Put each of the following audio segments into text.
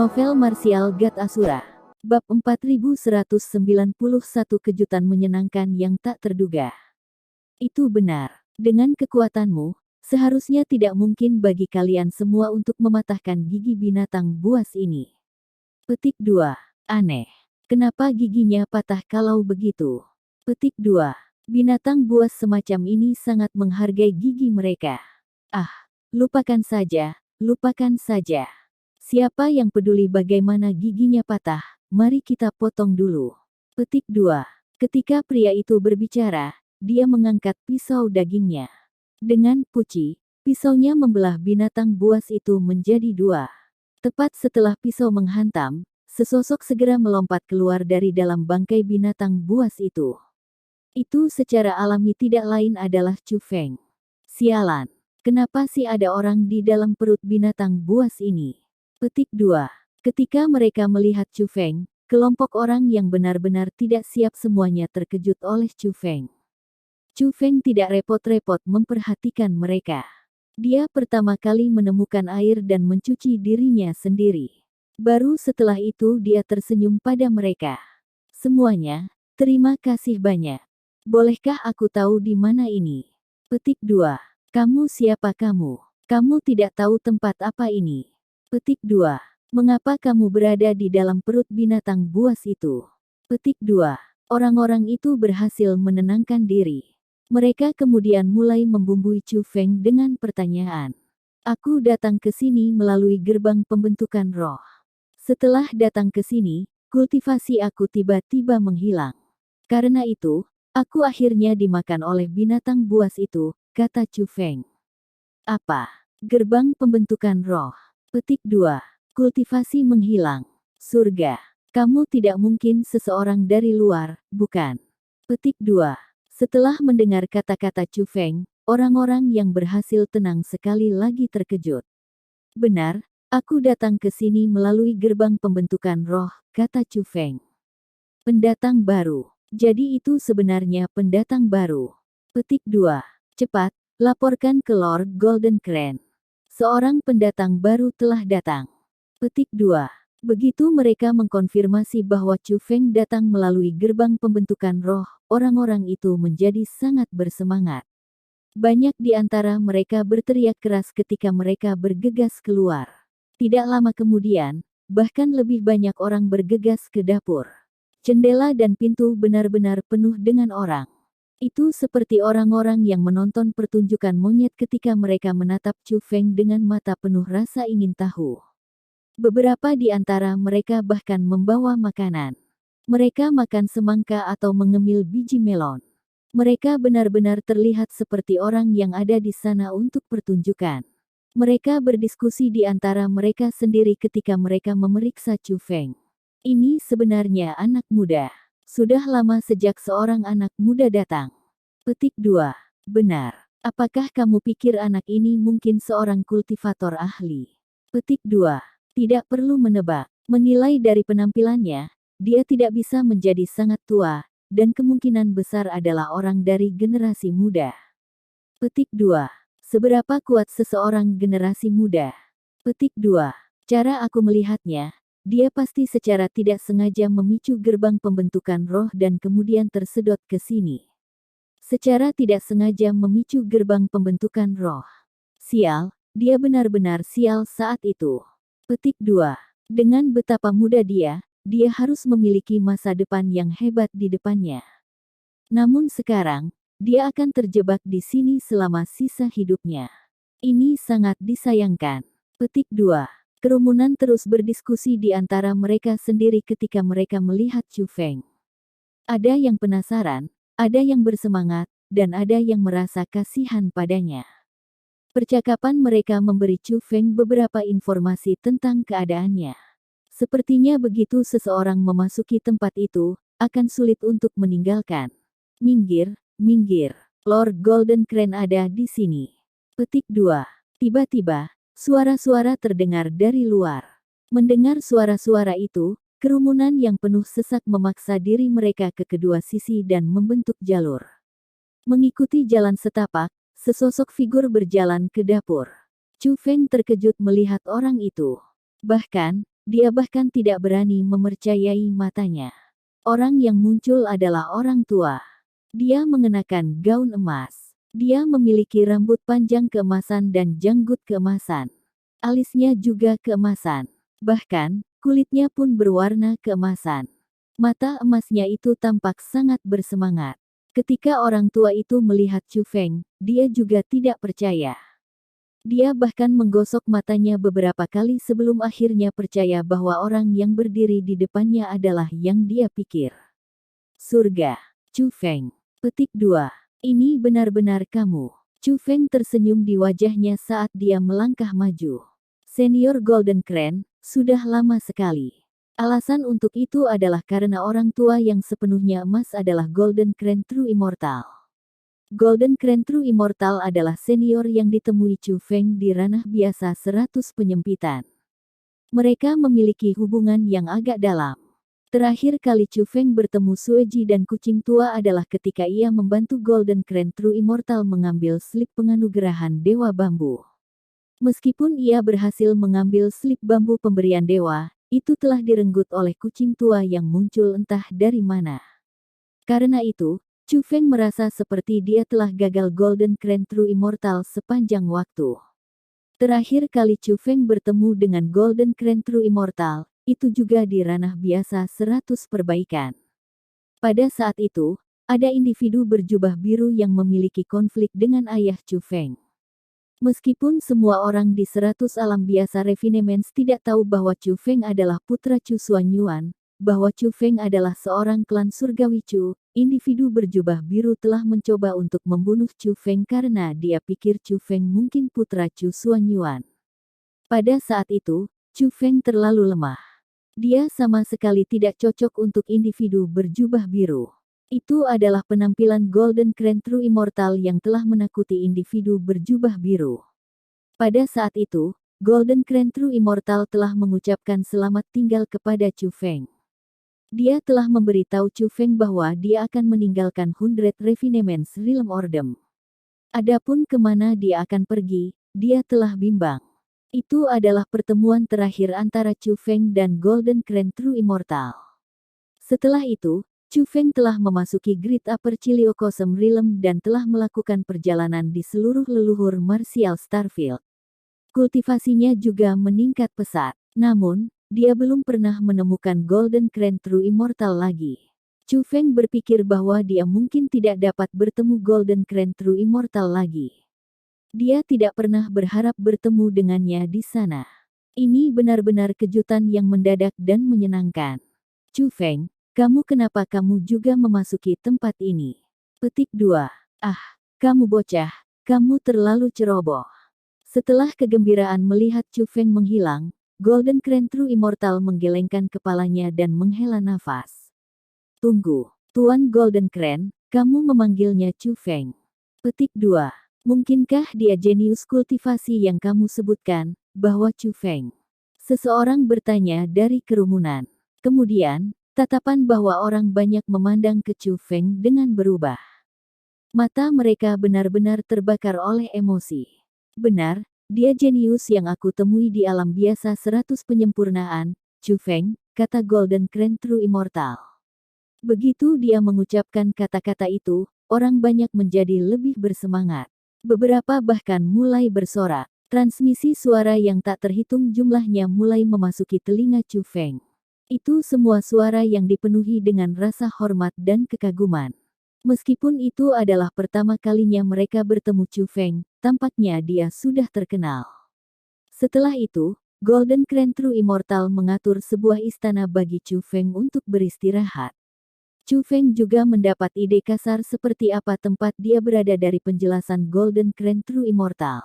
Novel Martial God Asura. Bab 4191 Kejutan menyenangkan yang tak terduga. Itu benar. Dengan kekuatanmu, seharusnya tidak mungkin bagi kalian semua untuk mematahkan gigi binatang buas ini. Petik 2. Aneh. Kenapa giginya patah kalau begitu? Petik 2. Binatang buas semacam ini sangat menghargai gigi mereka. Ah, lupakan saja, lupakan saja. Siapa yang peduli bagaimana giginya patah? Mari kita potong dulu. Petik 2. Ketika pria itu berbicara, dia mengangkat pisau dagingnya. Dengan puci, pisaunya membelah binatang buas itu menjadi dua. Tepat setelah pisau menghantam, sesosok segera melompat keluar dari dalam bangkai binatang buas itu. Itu secara alami tidak lain adalah Chu Feng. Sialan, kenapa sih ada orang di dalam perut binatang buas ini? Petik 2. Ketika mereka melihat Chu Feng, kelompok orang yang benar-benar tidak siap semuanya terkejut oleh Chu Feng. Chu Feng tidak repot-repot memperhatikan mereka. Dia pertama kali menemukan air dan mencuci dirinya sendiri. Baru setelah itu dia tersenyum pada mereka. Semuanya, terima kasih banyak. Bolehkah aku tahu di mana ini? Petik 2. Kamu siapa kamu? Kamu tidak tahu tempat apa ini? Petik 2. Mengapa kamu berada di dalam perut binatang buas itu? Petik 2. Orang-orang itu berhasil menenangkan diri. Mereka kemudian mulai membumbui Chu Feng dengan pertanyaan. Aku datang ke sini melalui gerbang pembentukan roh. Setelah datang ke sini, kultivasi aku tiba-tiba menghilang. Karena itu, aku akhirnya dimakan oleh binatang buas itu, kata Chu Feng. Apa? Gerbang pembentukan roh. Petik 2. Kultivasi menghilang. Surga. Kamu tidak mungkin seseorang dari luar, bukan? Petik 2. Setelah mendengar kata-kata Chu Feng, orang-orang yang berhasil tenang sekali lagi terkejut. Benar, aku datang ke sini melalui gerbang pembentukan roh, kata Chu Feng. Pendatang baru. Jadi itu sebenarnya pendatang baru. Petik 2. Cepat, laporkan ke Lord Golden Crane. Seorang pendatang baru telah datang. Petik 2. Begitu mereka mengkonfirmasi bahwa Chu Feng datang melalui gerbang pembentukan roh, orang-orang itu menjadi sangat bersemangat. Banyak di antara mereka berteriak keras ketika mereka bergegas keluar. Tidak lama kemudian, bahkan lebih banyak orang bergegas ke dapur. Jendela dan pintu benar-benar penuh dengan orang. Itu seperti orang-orang yang menonton pertunjukan monyet ketika mereka menatap Chu Feng dengan mata penuh rasa ingin tahu. Beberapa di antara mereka bahkan membawa makanan. Mereka makan semangka atau mengemil biji melon. Mereka benar-benar terlihat seperti orang yang ada di sana untuk pertunjukan. Mereka berdiskusi di antara mereka sendiri ketika mereka memeriksa Chu Feng. Ini sebenarnya anak muda. Sudah lama sejak seorang anak muda datang. Petik 2. Benar. Apakah kamu pikir anak ini mungkin seorang kultivator ahli? Petik 2. Tidak perlu menebak. Menilai dari penampilannya, dia tidak bisa menjadi sangat tua, dan kemungkinan besar adalah orang dari generasi muda. Petik 2. Seberapa kuat seseorang generasi muda? Petik 2. Cara aku melihatnya, dia pasti secara tidak sengaja memicu gerbang pembentukan roh dan kemudian tersedot ke sini. Secara tidak sengaja memicu gerbang pembentukan roh. Sial, dia benar-benar sial saat itu. Petik 2. Dengan betapa muda dia harus memiliki masa depan yang hebat di depannya. Namun sekarang, dia akan terjebak di sini selama sisa hidupnya. Ini sangat disayangkan. Petik 2. Kerumunan terus berdiskusi di antara mereka sendiri ketika mereka melihat Chu Feng. Ada yang penasaran, ada yang bersemangat, dan ada yang merasa kasihan padanya. Percakapan mereka memberi Chu Feng beberapa informasi tentang keadaannya. Sepertinya begitu seseorang memasuki tempat itu, akan sulit untuk meninggalkan. Minggir, minggir. Lord Golden Crane ada di sini. Petik 2. Tiba-tiba, suara-suara terdengar dari luar. Mendengar suara-suara itu, kerumunan yang penuh sesak memaksa diri mereka ke kedua sisi dan membentuk jalur. Mengikuti jalan setapak, sesosok figur berjalan ke dapur. Chu Feng terkejut melihat orang itu. Bahkan, dia bahkan tidak berani mempercayai matanya. Orang yang muncul adalah orang tua. Dia mengenakan gaun emas. Dia memiliki rambut panjang keemasan dan janggut keemasan. Alisnya juga keemasan. Bahkan, kulitnya pun berwarna keemasan. Mata emasnya itu tampak sangat bersemangat. Ketika orang tua itu melihat Chu Feng, dia juga tidak percaya. Dia bahkan menggosok matanya beberapa kali sebelum akhirnya percaya bahwa orang yang berdiri di depannya adalah yang dia pikir. Surga. Chu Feng. Petik 2. Ini benar-benar kamu. Chu Feng tersenyum di wajahnya saat dia melangkah maju. Senior Golden Crane, sudah lama sekali. Alasan untuk itu adalah karena orang tua yang sepenuhnya emas adalah Golden Crane True Immortal. Golden Crane True Immortal adalah senior yang ditemui Chu Feng di ranah biasa 100 penyempitan. Mereka memiliki hubungan yang agak dalam. Terakhir kali Chu Feng bertemu Sueji dan kucing tua adalah ketika ia membantu Golden Crane True Immortal mengambil slip penganugerahan Dewa Bambu. Meskipun ia berhasil mengambil slip bambu pemberian dewa, itu telah direnggut oleh kucing tua yang muncul entah dari mana. Karena itu, Chu Feng merasa seperti dia telah gagal Golden Crane True Immortal sepanjang waktu. Terakhir kali Chu Feng bertemu dengan Golden Crane True Immortal, itu juga di ranah biasa 100 perbaikan. Pada saat itu, ada individu berjubah biru yang memiliki konflik dengan ayah Chu Feng. Meskipun semua orang di 100 alam biasa Refinements tidak tahu bahwa Chu Feng adalah putra Chu Xuanyuan, bahwa Chu Feng adalah seorang klan surgawi Chu, individu berjubah biru telah mencoba untuk membunuh Chu Feng karena dia pikir Chu Feng mungkin putra Chu Xuanyuan. Pada saat itu, Chu Feng terlalu lemah. Dia sama sekali tidak cocok untuk individu berjubah biru. Itu adalah penampilan Golden Crane True Immortal yang telah menakuti individu berjubah biru. Pada saat itu, Golden Crane True Immortal telah mengucapkan selamat tinggal kepada Chu Feng. Dia telah memberitahu Chu Feng bahwa dia akan meninggalkan 100 Refinements Realm Ordem. Adapun kemana dia akan pergi, dia telah bimbang. Itu adalah pertemuan terakhir antara Chu Feng dan Golden Crane True Immortal. Setelah itu, Chu Feng telah memasuki Great Upper Chiliocosm Realm dan telah melakukan perjalanan di seluruh leluhur Martial Starfield. Kultivasinya juga meningkat pesat. Namun, dia belum pernah menemukan Golden Crane True Immortal lagi. Chu Feng berpikir bahwa dia mungkin tidak dapat bertemu Golden Crane True Immortal lagi. Dia tidak pernah berharap bertemu dengannya di sana. Ini benar-benar kejutan yang mendadak dan menyenangkan. Chu Feng, kenapa kamu juga memasuki tempat ini? Petik 2. Ah, kamu bocah, kamu terlalu ceroboh. Setelah kegembiraan melihat Chu Feng menghilang, Golden Crane True Immortal menggelengkan kepalanya dan menghela nafas. Tunggu, Tuan Golden Crane, kamu memanggilnya Chu Feng. Petik 2. Mungkinkah dia jenius kultivasi yang kamu sebutkan, bahwa Chu Feng? Seseorang bertanya dari kerumunan. Kemudian, tatapan bahwa orang banyak memandang ke Chu Feng dengan berubah. Mata mereka benar-benar terbakar oleh emosi. Benar, dia jenius yang aku temui di alam biasa 100 penyempurnaan, Chu Feng, kata Golden Crane True Immortal. Begitu dia mengucapkan kata-kata itu, orang banyak menjadi lebih bersemangat. Beberapa bahkan mulai bersorak. Transmisi suara yang tak terhitung jumlahnya mulai memasuki telinga Chu Feng. Itu semua suara yang dipenuhi dengan rasa hormat dan kekaguman. Meskipun itu adalah pertama kalinya mereka bertemu Chu Feng, tampaknya dia sudah terkenal. Setelah itu, Golden Crane True Immortal mengatur sebuah istana bagi Chu Feng untuk beristirahat. Chu Feng juga mendapat ide kasar seperti apa tempat dia berada dari penjelasan Golden Crane True Immortal.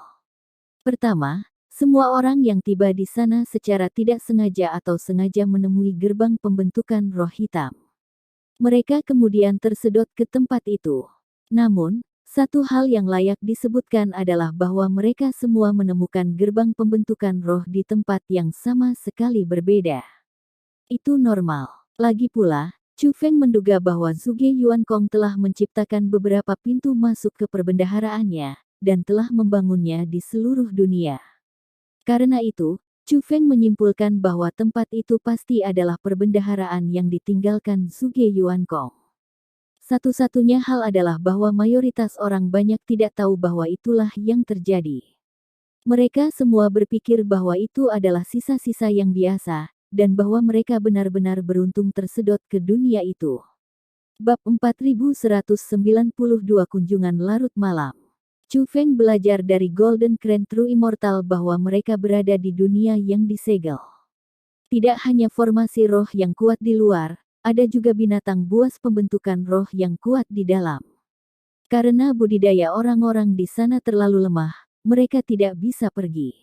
Pertama, semua orang yang tiba di sana secara tidak sengaja atau sengaja menemui gerbang pembentukan roh hitam. Mereka kemudian tersedot ke tempat itu. Namun, satu hal yang layak disebutkan adalah bahwa mereka semua menemukan gerbang pembentukan roh di tempat yang sama sekali berbeda. Itu normal. Lagi pula, Chu Feng menduga bahwa Zhuge Yuankong telah menciptakan beberapa pintu masuk ke perbendaharaannya, dan telah membangunnya di seluruh dunia. Karena itu, Chu Feng menyimpulkan bahwa tempat itu pasti adalah perbendaharaan yang ditinggalkan Zhuge Yuankong. Satu-satunya hal adalah bahwa mayoritas orang banyak tidak tahu bahwa itulah yang terjadi. Mereka semua berpikir bahwa itu adalah sisa-sisa yang biasa, dan bahwa mereka benar-benar beruntung tersedot ke dunia itu. Bab 4192 Kunjungan Larut Malam. Chu Feng belajar dari Golden Crane True Immortal bahwa mereka berada di dunia yang disegel. Tidak hanya formasi roh yang kuat di luar, ada juga binatang buas pembentukan roh yang kuat di dalam. Karena budidaya orang-orang di sana terlalu lemah, mereka tidak bisa pergi.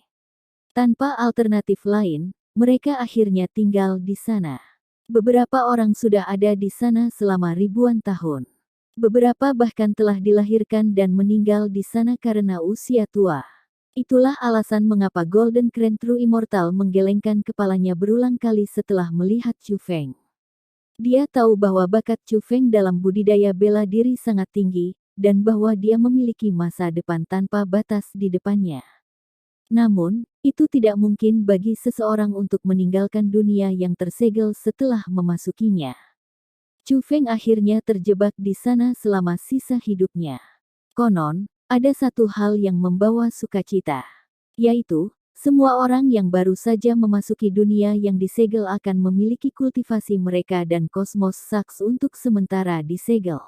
Tanpa alternatif lain, mereka akhirnya tinggal di sana. Beberapa orang sudah ada di sana selama ribuan tahun. Beberapa bahkan telah dilahirkan dan meninggal di sana karena usia tua. Itulah alasan mengapa Golden Crane True Immortal menggelengkan kepalanya berulang kali setelah melihat Chu Feng. Dia tahu bahwa bakat Chu Feng dalam budidaya bela diri sangat tinggi, dan bahwa dia memiliki masa depan tanpa batas di depannya. Namun, itu tidak mungkin bagi seseorang untuk meninggalkan dunia yang tersegel setelah memasukinya. Chu Feng akhirnya terjebak di sana selama sisa hidupnya. Konon, ada satu hal yang membawa sukacita, yaitu semua orang yang baru saja memasuki dunia yang disegel akan memiliki kultivasi mereka dan kosmos saks untuk sementara disegel.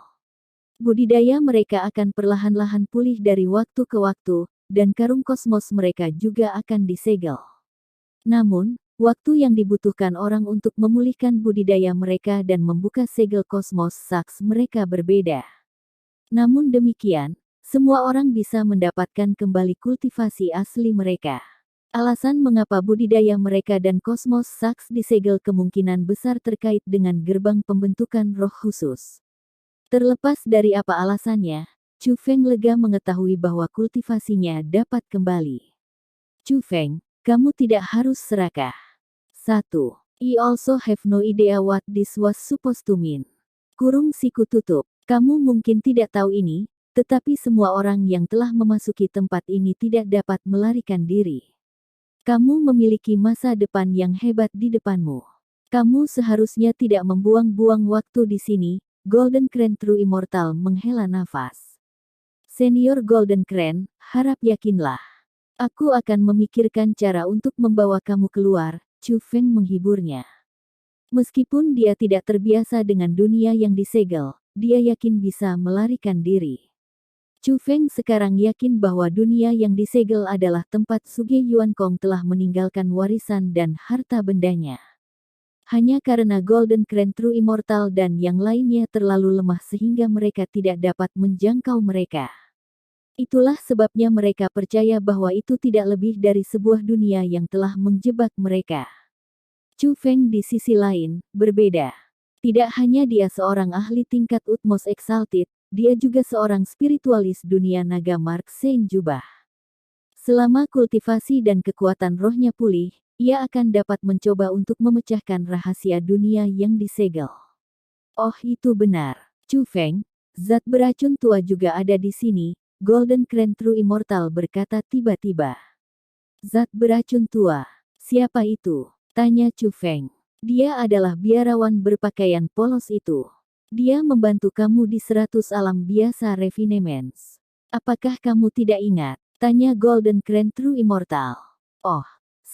Budidaya mereka akan perlahan-lahan pulih dari waktu ke waktu, dan karung kosmos mereka juga akan disegel. Namun, waktu yang dibutuhkan orang untuk memulihkan budidaya mereka dan membuka segel kosmos saks mereka berbeda. Namun demikian, semua orang bisa mendapatkan kembali kultivasi asli mereka. Alasan mengapa budidaya mereka dan kosmos saks disegel kemungkinan besar terkait dengan gerbang pembentukan roh khusus. Terlepas dari apa alasannya, Chu Feng lega mengetahui bahwa kultivasinya dapat kembali. Chu Feng, kamu tidak harus serakah. 1. I also have no idea what this was supposed to mean. Kurung siku tutup. Kamu mungkin tidak tahu ini, tetapi semua orang yang telah memasuki tempat ini tidak dapat melarikan diri. Kamu memiliki masa depan yang hebat di depanmu. Kamu seharusnya tidak membuang-buang waktu di sini. Golden Crane True Immortal menghela nafas. Senior Golden Crane, harap yakinlah. Aku akan memikirkan cara untuk membawa kamu keluar, Chu Feng menghiburnya. Meskipun dia tidak terbiasa dengan dunia yang disegel, dia yakin bisa melarikan diri. Chu Feng sekarang yakin bahwa dunia yang disegel adalah tempat Zhuge Yuankong telah meninggalkan warisan dan harta bendanya. Hanya karena Golden Crane True Immortal dan yang lainnya terlalu lemah sehingga mereka tidak dapat menjangkau mereka. Itulah sebabnya mereka percaya bahwa itu tidak lebih dari sebuah dunia yang telah menjebak mereka. Chu Feng di sisi lain, berbeda. Tidak hanya dia seorang ahli tingkat utmost exalted, dia juga seorang spiritualis dunia naga Mark Saint Jubah. Selama kultivasi dan kekuatan rohnya pulih, ia akan dapat mencoba untuk memecahkan rahasia dunia yang disegel. Oh, itu benar. Chu Feng, zat beracun tua juga ada di sini, Golden Crane True Immortal berkata tiba-tiba. Zat beracun tua. Siapa itu? Tanya Chu Feng. Dia adalah biarawan berpakaian polos itu. Dia membantu kamu di 100 alam biasa refinements. Apakah kamu tidak ingat? Tanya Golden Crane True Immortal. Oh.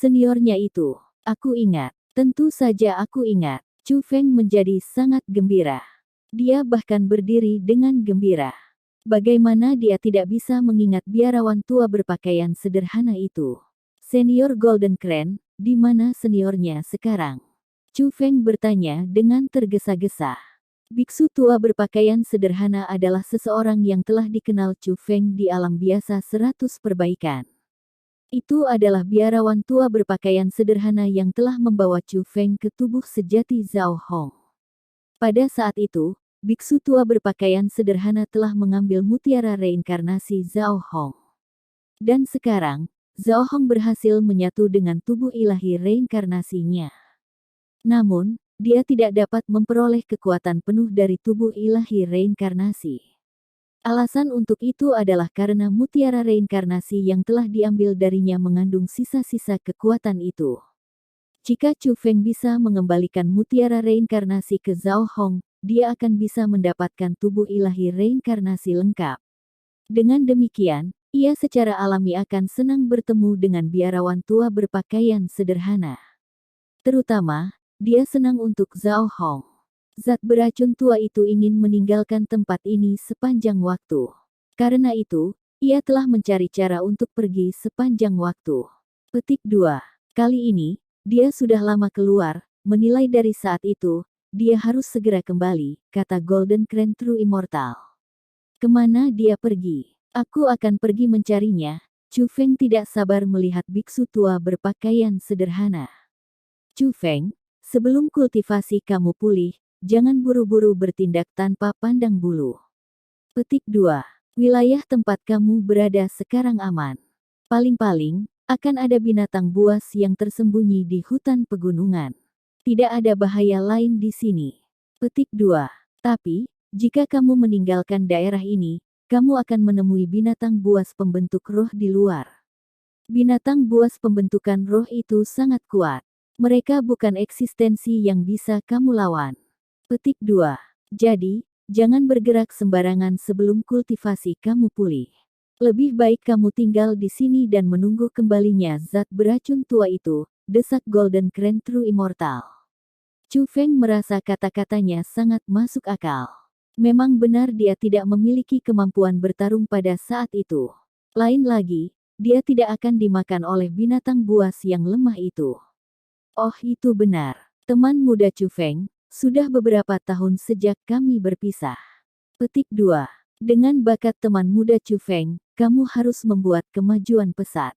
Seniornya itu, aku ingat. Tentu saja aku ingat. Chu Feng menjadi sangat gembira. Dia bahkan berdiri dengan gembira. Bagaimana dia tidak bisa mengingat biarawan tua berpakaian sederhana itu? Senior Golden Crane, di mana seniornya sekarang? Chu Feng bertanya dengan tergesa-gesa. Biksu tua berpakaian sederhana adalah seseorang yang telah dikenal Chu Feng di alam biasa 100 perbaikan. Itu adalah biarawan tua berpakaian sederhana yang telah membawa Chu Feng ke tubuh sejati Zhao Hong. Pada saat itu, biksu tua berpakaian sederhana telah mengambil mutiara reinkarnasi Zhao Hong. Dan sekarang, Zhao Hong berhasil menyatu dengan tubuh ilahi reinkarnasinya. Namun, dia tidak dapat memperoleh kekuatan penuh dari tubuh ilahi reinkarnasi. Alasan untuk itu adalah karena mutiara reinkarnasi yang telah diambil darinya mengandung sisa-sisa kekuatan itu. Jika Chu Feng bisa mengembalikan mutiara reinkarnasi ke Zhao Hong, dia akan bisa mendapatkan tubuh ilahi reinkarnasi lengkap. Dengan demikian, ia secara alami akan senang bertemu dengan biarawan tua berpakaian sederhana. Terutama, dia senang untuk Zhao Hong. Zat beracun tua itu ingin meninggalkan tempat ini sepanjang waktu. Karena itu, ia telah mencari cara untuk pergi sepanjang waktu. Petik 2. Kali ini, dia sudah lama keluar, menilai dari saat itu, dia harus segera kembali, kata Golden Crane True Immortal. Kemana dia pergi? Aku akan pergi mencarinya. Chu Feng tidak sabar melihat biksu tua berpakaian sederhana. Chu Feng, sebelum kultivasi kamu pulih, jangan buru-buru bertindak tanpa pandang bulu. Petik 2. Wilayah tempat kamu berada sekarang aman. Paling-paling, akan ada binatang buas yang tersembunyi di hutan pegunungan. Tidak ada bahaya lain di sini. Petik 2. Tapi, jika kamu meninggalkan daerah ini, kamu akan menemui binatang buas pembentuk roh di luar. Binatang buas pembentukan roh itu sangat kuat. Mereka bukan eksistensi yang bisa kamu lawan. Petik 2. Jadi, jangan bergerak sembarangan sebelum kultivasi kamu pulih. Lebih baik kamu tinggal di sini dan menunggu kembalinya zat beracun tua itu, desak Golden Crane True Immortal. Chu Feng merasa kata-katanya sangat masuk akal. Memang benar dia tidak memiliki kemampuan bertarung pada saat itu. Lain lagi, dia tidak akan dimakan oleh binatang buas yang lemah itu. Oh, itu benar. Teman muda Chu Feng, sudah beberapa tahun sejak kami berpisah. Petik 2. Dengan bakat teman muda Chu Feng, kamu harus membuat kemajuan pesat.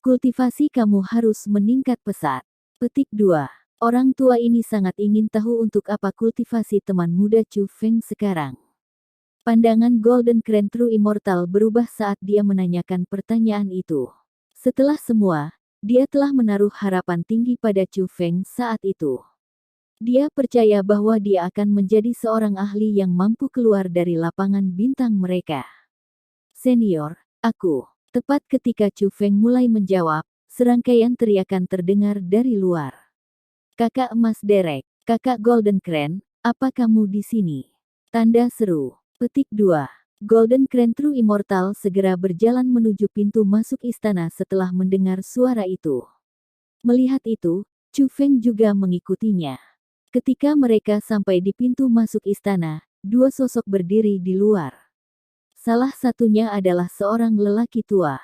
Kultivasi kamu harus meningkat pesat. Petik 2. Orang tua ini sangat ingin tahu untuk apa kultivasi teman muda Chu Feng sekarang. Pandangan Golden Crane True Immortal berubah saat dia menanyakan pertanyaan itu. Setelah semua, dia telah menaruh harapan tinggi pada Chu Feng saat itu. Dia percaya bahwa dia akan menjadi seorang ahli yang mampu keluar dari lapangan bintang mereka. Senior, aku. Tepat ketika Chu Feng mulai menjawab, serangkaian teriakan terdengar dari luar. Kakak emas Derek, kakak Golden Crane, apa kamu di sini? Tanda seru. Petik 2. Golden Crane True Immortal segera berjalan menuju pintu masuk istana setelah mendengar suara itu. Melihat itu, Chu Feng juga mengikutinya. Ketika mereka sampai di pintu masuk istana, dua sosok berdiri di luar. Salah satunya adalah seorang lelaki tua.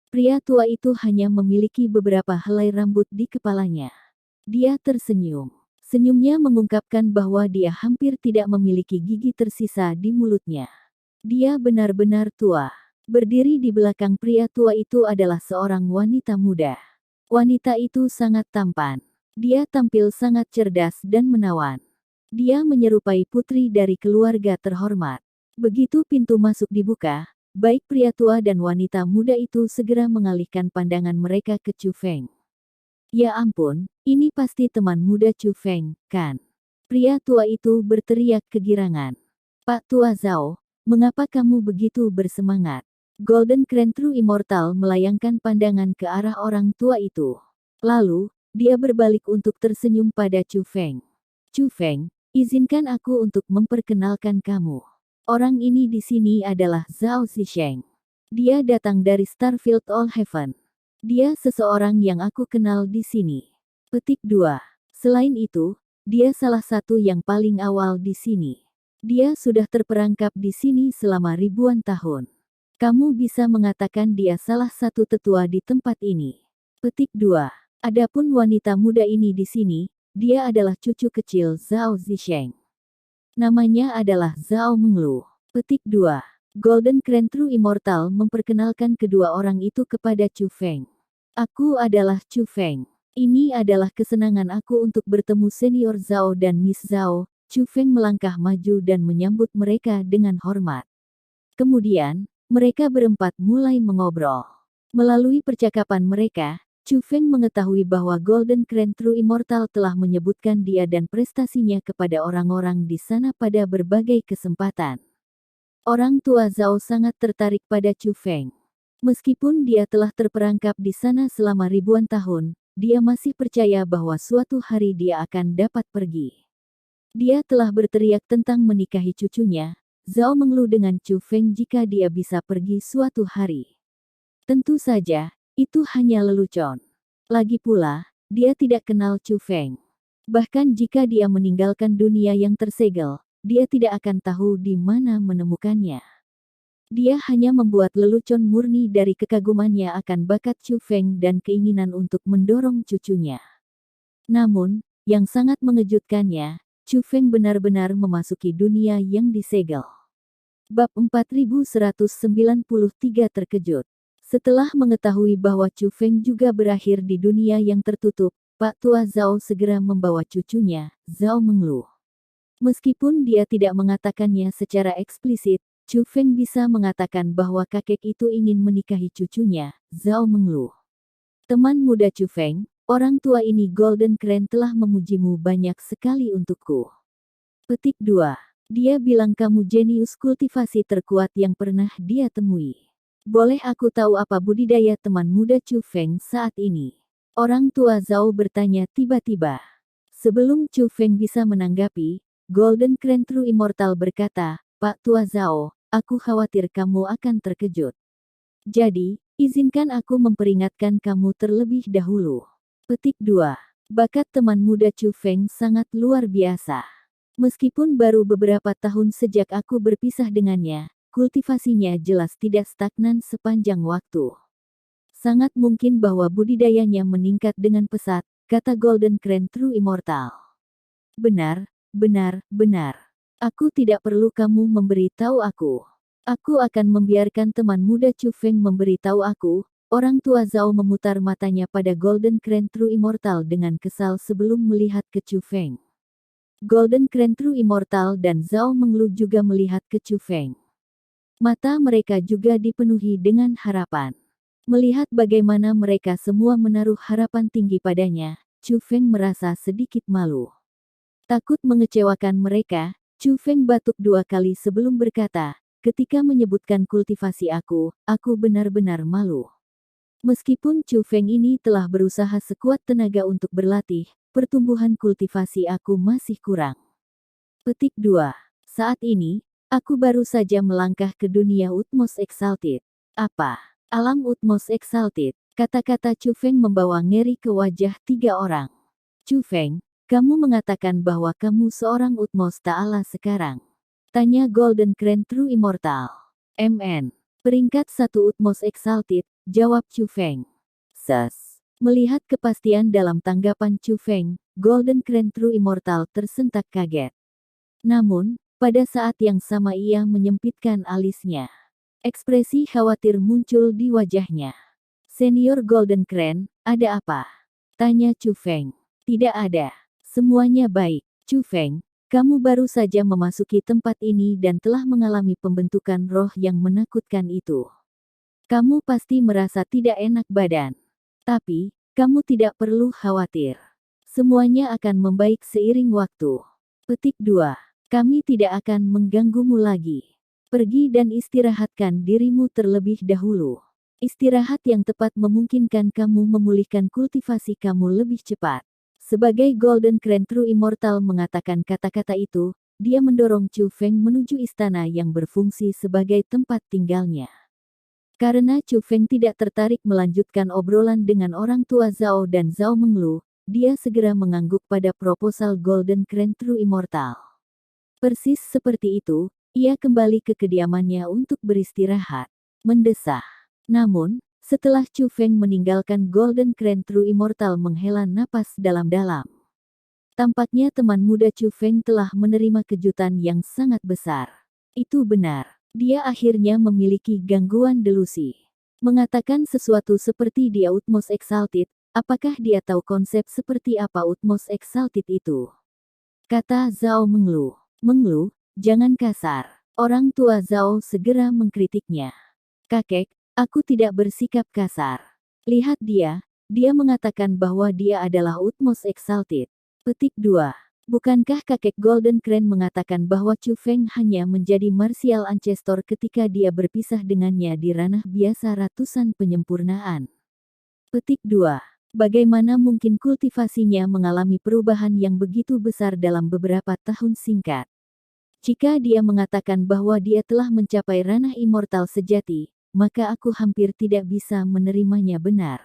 Pria tua itu hanya memiliki beberapa helai rambut di kepalanya. Dia tersenyum. Senyumnya mengungkapkan bahwa dia hampir tidak memiliki gigi tersisa di mulutnya. Dia benar-benar tua. Berdiri di belakang pria tua itu adalah seorang wanita muda. Wanita itu sangat tampan. Dia tampil sangat cerdas dan menawan. Dia menyerupai putri dari keluarga terhormat. Begitu pintu masuk dibuka, baik pria tua dan wanita muda itu segera mengalihkan pandangan mereka ke Chu Feng. Ya ampun, ini pasti teman muda Chu Feng, kan? Pria tua itu berteriak kegirangan. Pak Tua Zhao, mengapa kamu begitu bersemangat? Golden Crane True Immortal melayangkan pandangan ke arah orang tua itu. Lalu, dia berbalik untuk tersenyum pada Chu Feng. Chu Feng, izinkan aku untuk memperkenalkan kamu. Orang ini di sini adalah Zhao Zisheng. Dia datang dari Starfield All Heaven. Dia seseorang yang aku kenal di sini. Petik 2. Selain itu, dia salah satu yang paling awal di sini. Dia sudah terperangkap di sini selama ribuan tahun. Kamu bisa mengatakan dia salah satu tetua di tempat ini. Petik 2. Adapun wanita muda ini di sini, dia adalah cucu kecil Zhao Zisheng. Namanya adalah Zhao Menglu. Petik 2. Golden Crane True Immortal memperkenalkan kedua orang itu kepada Chu Feng. Aku adalah Chu Feng. Ini adalah kesenangan aku untuk bertemu senior Zhao dan Miss Zhao. Chu Feng melangkah maju dan menyambut mereka dengan hormat. Kemudian, mereka berempat mulai mengobrol. Melalui percakapan mereka, Chu Feng mengetahui bahwa Golden Crane True Immortal telah menyebutkan dia dan prestasinya kepada orang-orang di sana pada berbagai kesempatan. Orang tua Zhao sangat tertarik pada Chu Feng. Meskipun dia telah terperangkap di sana selama ribuan tahun, dia masih percaya bahwa suatu hari dia akan dapat pergi. Dia telah berteriak tentang menikahi cucunya. Zhao mengeluh dengan Chu Feng jika dia bisa pergi suatu hari. Tentu saja, itu hanya lelucon. Lagi pula, dia tidak kenal Chu Feng. Bahkan jika dia meninggalkan dunia yang tersegel, dia tidak akan tahu di mana menemukannya. Dia hanya membuat lelucon murni dari kekagumannya akan bakat Chu Feng dan keinginan untuk mendorong cucunya. Namun, yang sangat mengejutkannya, Chu Feng benar-benar memasuki dunia yang disegel. Bab 4193 terkejut. Setelah mengetahui bahwa Chu Feng juga berakhir di dunia yang tertutup, Pak Tua Zhao segera membawa cucunya. Zhao mengeluh. Meskipun dia tidak mengatakannya secara eksplisit, Chu Feng bisa mengatakan bahwa kakek itu ingin menikahi cucunya. Zhao mengeluh. Teman muda Chu Feng, orang tua ini Golden Crane telah memujimu banyak sekali untukku. Petik 2. Dia bilang kamu jenius kultivasi terkuat yang pernah dia temui. Boleh aku tahu apa budidaya teman muda Chu Feng saat ini? Orang tua Zhao bertanya tiba-tiba. Sebelum Chu Feng bisa menanggapi, Golden Crane True Immortal berkata, Pak Tua Zhao, aku khawatir kamu akan terkejut. Jadi, izinkan aku memperingatkan kamu terlebih dahulu. Petik 2. Bakat teman muda Chu Feng sangat luar biasa. Meskipun baru beberapa tahun sejak aku berpisah dengannya, kultivasinya jelas tidak stagnan sepanjang waktu. Sangat mungkin bahwa budidayanya meningkat dengan pesat, kata Golden Crane True Immortal. Benar, benar, benar. Aku tidak perlu kamu memberitahu aku. Aku akan membiarkan teman muda Chu Feng memberitahu aku. Orang tua Zhao memutar matanya pada Golden Crane True Immortal dengan kesal sebelum melihat ke Chu Feng. Golden Crane True Immortal dan Zhao mengeluh juga melihat ke Chu Feng. Mata mereka juga dipenuhi dengan harapan. Melihat bagaimana mereka semua menaruh harapan tinggi padanya, Chu Feng merasa sedikit malu. Takut mengecewakan mereka, Chu Feng batuk 2 kali sebelum berkata, ketika menyebutkan kultivasi aku benar-benar malu. Meskipun Chu Feng ini telah berusaha sekuat tenaga untuk berlatih, pertumbuhan kultivasi aku masih kurang. Petik 2. Saat ini, aku baru saja melangkah ke dunia Utmost Exalted. Apa? Alam Utmost Exalted. Kata-kata Chu Feng membawa ngeri ke wajah 3 orang. Chu Feng, kamu mengatakan bahwa kamu seorang Utmost Ta'ala sekarang. Tanya Golden Crane True Immortal. MN. Peringkat 1 Utmost Exalted, jawab Chu Feng. Melihat kepastian dalam tanggapan Chu Feng, Golden Crane True Immortal tersentak kaget. Namun, pada saat yang sama ia menyempitkan alisnya. Ekspresi khawatir muncul di wajahnya. Senior Golden Crane, ada apa? Tanya Chu Feng. Tidak ada. Semuanya baik. Chu Feng, kamu baru saja memasuki tempat ini dan telah mengalami pembentukan roh yang menakutkan itu. Kamu pasti merasa tidak enak badan. Tapi, kamu tidak perlu khawatir. Semuanya akan membaik seiring waktu. Petik 2. Kami tidak akan mengganggumu lagi. Pergi dan istirahatkan dirimu terlebih dahulu. Istirahat yang tepat memungkinkan kamu memulihkan kultivasi kamu lebih cepat. Sebagai Golden Crane True Immortal mengatakan kata-kata itu, dia mendorong Chu Feng menuju istana yang berfungsi sebagai tempat tinggalnya. Karena Chu Feng tidak tertarik melanjutkan obrolan dengan orang tua Zhao dan Zhao mengeluh, dia segera mengangguk pada proposal Golden Crane True Immortal. Persis seperti itu, ia kembali ke kediamannya untuk beristirahat. Mendesah. Namun, setelah Chu Feng meninggalkan Golden Crane True Immortal menghela napas dalam-dalam. Tampaknya teman muda Chu Feng telah menerima kejutan yang sangat besar. Itu benar. Dia akhirnya memiliki gangguan delusi. Mengatakan sesuatu seperti dia Utmost Exalted, apakah dia tahu konsep seperti apa Utmost Exalted itu? Kata Zhao mengeluh. Mengeluh, jangan kasar. Orang tua Zhao segera mengkritiknya. Kakek, aku tidak bersikap kasar. Lihat dia mengatakan bahwa dia adalah Utmost Exalted. Petik 2. Bukankah kakek Golden Crane mengatakan bahwa Chu Feng hanya menjadi martial ancestor ketika dia berpisah dengannya di ranah biasa ratusan penyempurnaan? Petik 2. Bagaimana mungkin kultivasinya mengalami perubahan yang begitu besar dalam beberapa tahun singkat? Jika dia mengatakan bahwa dia telah mencapai ranah immortal sejati, maka aku hampir tidak bisa menerimanya benar.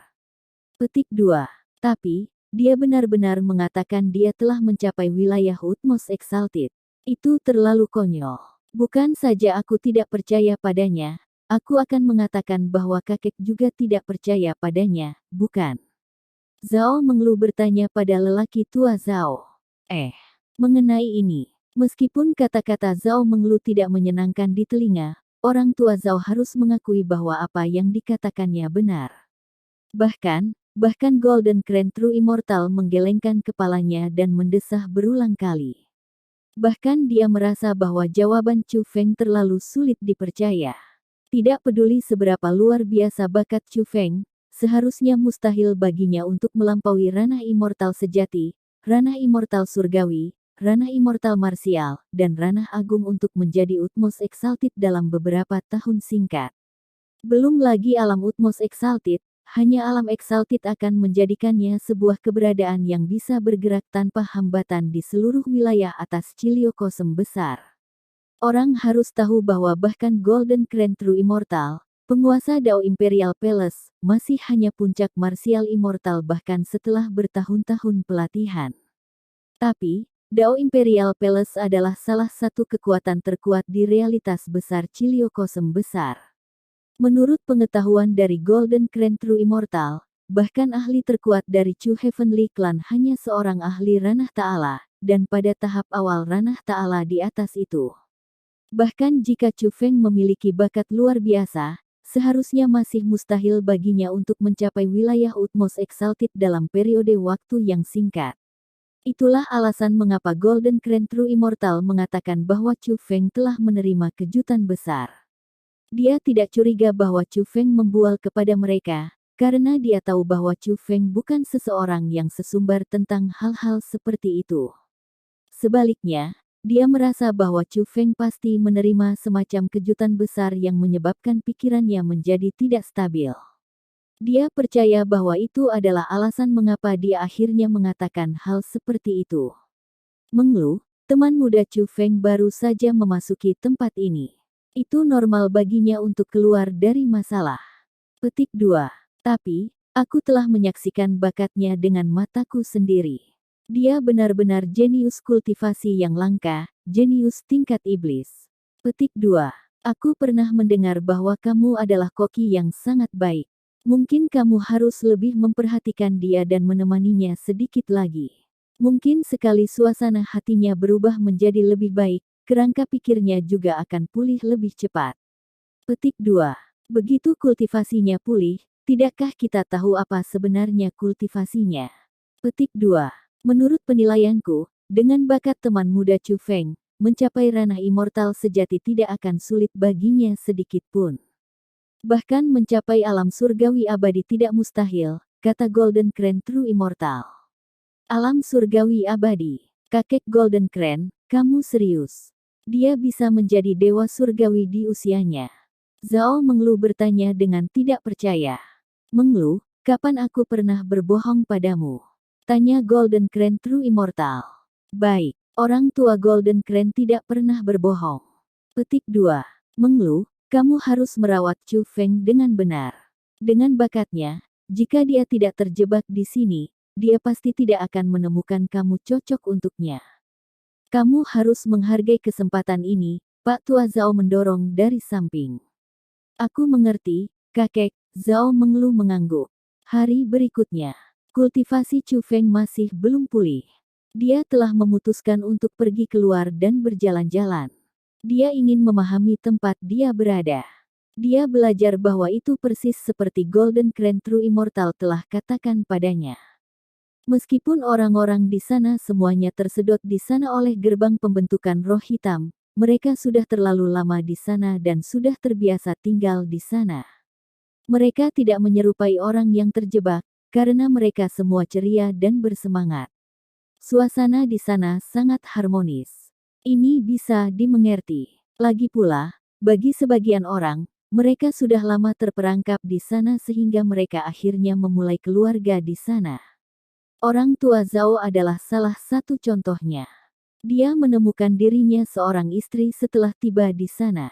Petik 2. Tapi, dia benar-benar mengatakan dia telah mencapai wilayah Utmost Exalted. Itu terlalu konyol. Bukan saja aku tidak percaya padanya, aku akan mengatakan bahwa kakek juga tidak percaya padanya, bukan? Zhao Menglu bertanya pada lelaki tua Zhao. Mengenai ini, meskipun kata-kata Zhao Menglu tidak menyenangkan di telinga, orang tua Zhao harus mengakui bahwa apa yang dikatakannya benar. Bahkan Golden Crane True Immortal menggelengkan kepalanya dan mendesah berulang kali. Bahkan dia merasa bahwa jawaban Chu Feng terlalu sulit dipercaya. Tidak peduli seberapa luar biasa bakat Chu Feng, seharusnya mustahil baginya untuk melampaui ranah immortal sejati, ranah immortal surgawi, ranah immortal marsial, dan ranah agung untuk menjadi Utmost Exalted dalam beberapa tahun singkat. Belum lagi alam Utmost Exalted, hanya alam Exalted akan menjadikannya sebuah keberadaan yang bisa bergerak tanpa hambatan di seluruh wilayah atas Ciliocosm besar. Orang harus tahu bahwa bahkan Golden Crane True Immortal, penguasa Dao Imperial Palace, masih hanya puncak martial immortal bahkan setelah bertahun-tahun pelatihan. Tapi, Dao Imperial Palace adalah salah satu kekuatan terkuat di realitas besar Ciliocosm besar. Menurut pengetahuan dari Golden Crane True Immortal, bahkan ahli terkuat dari Chu Heavenly Clan hanya seorang ahli ranah ta'ala, dan pada tahap awal ranah ta'ala di atas itu. Bahkan jika Chu Feng memiliki bakat luar biasa, seharusnya masih mustahil baginya untuk mencapai wilayah Utmost Exalted dalam periode waktu yang singkat. Itulah alasan mengapa Golden Crane True Immortal mengatakan bahwa Chu Feng telah menerima kejutan besar. Dia tidak curiga bahwa Chu Feng membual kepada mereka, karena dia tahu bahwa Chu Feng bukan seseorang yang sesumbar tentang hal-hal seperti itu. Sebaliknya, dia merasa bahwa Chu Feng pasti menerima semacam kejutan besar yang menyebabkan pikirannya menjadi tidak stabil. Dia percaya bahwa itu adalah alasan mengapa dia akhirnya mengatakan hal seperti itu. Menglu, teman muda Chu Feng baru saja memasuki tempat ini. Itu normal baginya untuk keluar dari masalah. Petik 2. Tapi, aku telah menyaksikan bakatnya dengan mataku sendiri. Dia benar-benar jenius kultivasi yang langka, jenius tingkat iblis. Petik 2. Aku pernah mendengar bahwa kamu adalah koki yang sangat baik. Mungkin kamu harus lebih memperhatikan dia dan menemaninya sedikit lagi. Mungkin sekali suasana hatinya berubah menjadi lebih baik, kerangka pikirnya juga akan pulih lebih cepat. Petik 2. Begitu kultivasinya pulih, tidakkah kita tahu apa sebenarnya kultivasinya? Petik 2. Menurut penilaianku, dengan bakat teman muda Chu Feng, mencapai ranah immortal sejati tidak akan sulit baginya sedikit pun. Bahkan mencapai alam surgawi abadi tidak mustahil, kata Golden Crane True Immortal. Alam surgawi abadi. Kakek Golden Crane, kamu serius? Dia bisa menjadi dewa surgawi di usianya. Zhao Menglu bertanya dengan tidak percaya. Menglu, kapan aku pernah berbohong padamu? Tanya Golden Crane True Immortal. Baik, orang tua Golden Crane tidak pernah berbohong. Petik 2. Menglu, kamu harus merawat Chu Feng dengan benar. Dengan bakatnya, jika dia tidak terjebak di sini, dia pasti tidak akan menemukan kamu cocok untuknya. Kamu harus menghargai kesempatan ini, Pak Tua Zhao mendorong dari samping. Aku mengerti, kakek, Zhao Menglu mengangguk. Hari berikutnya, kultivasi Chu Feng masih belum pulih. Dia telah memutuskan untuk pergi keluar dan berjalan-jalan. Dia ingin memahami tempat dia berada. Dia belajar bahwa itu persis seperti Golden Crane True Immortal telah katakan padanya. Meskipun orang-orang di sana semuanya tersedot di sana oleh gerbang pembentukan roh hitam, mereka sudah terlalu lama di sana dan sudah terbiasa tinggal di sana. Mereka tidak menyerupai orang yang terjebak, karena mereka semua ceria dan bersemangat. Suasana di sana sangat harmonis. Ini bisa dimengerti. Lagi pula, bagi sebagian orang, mereka sudah lama terperangkap di sana sehingga mereka akhirnya memulai keluarga di sana. Orang tua Zhao adalah salah satu contohnya. Dia menemukan dirinya seorang istri setelah tiba di sana.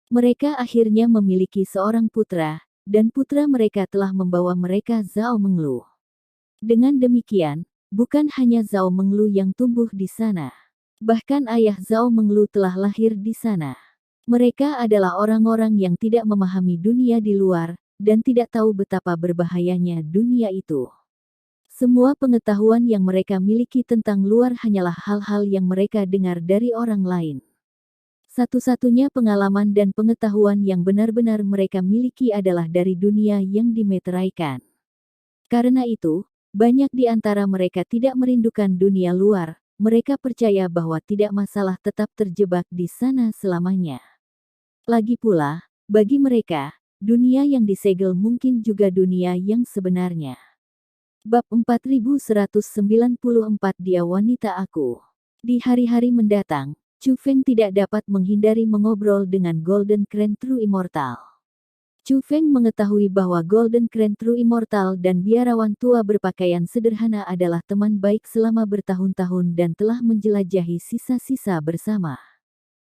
Mereka akhirnya memiliki seorang putra, dan putra mereka telah membawa mereka Zhao Menglu. Dengan demikian, bukan hanya Zhao Menglu yang tumbuh di sana. Bahkan ayah Zhao Menglu telah lahir di sana. Mereka adalah orang-orang yang tidak memahami dunia di luar, dan tidak tahu betapa berbahayanya dunia itu. Semua pengetahuan yang mereka miliki tentang luar hanyalah hal-hal yang mereka dengar dari orang lain. Satu-satunya pengalaman dan pengetahuan yang benar-benar mereka miliki adalah dari dunia yang dimeteraikan. Karena itu, banyak di antara mereka tidak merindukan dunia luar, mereka percaya bahwa tidak masalah tetap terjebak di sana selamanya. Lagi pula, bagi mereka, dunia yang disegel mungkin juga dunia yang sebenarnya. Bab 4194 Dia Wanita Aku. Di hari-hari mendatang, Chu Feng tidak dapat menghindari mengobrol dengan Golden Krone True Immortal. Chu Feng mengetahui bahwa Golden Krone True Immortal dan biarawan tua berpakaian sederhana adalah teman baik selama bertahun-tahun dan telah menjelajahi sisa-sisa bersama.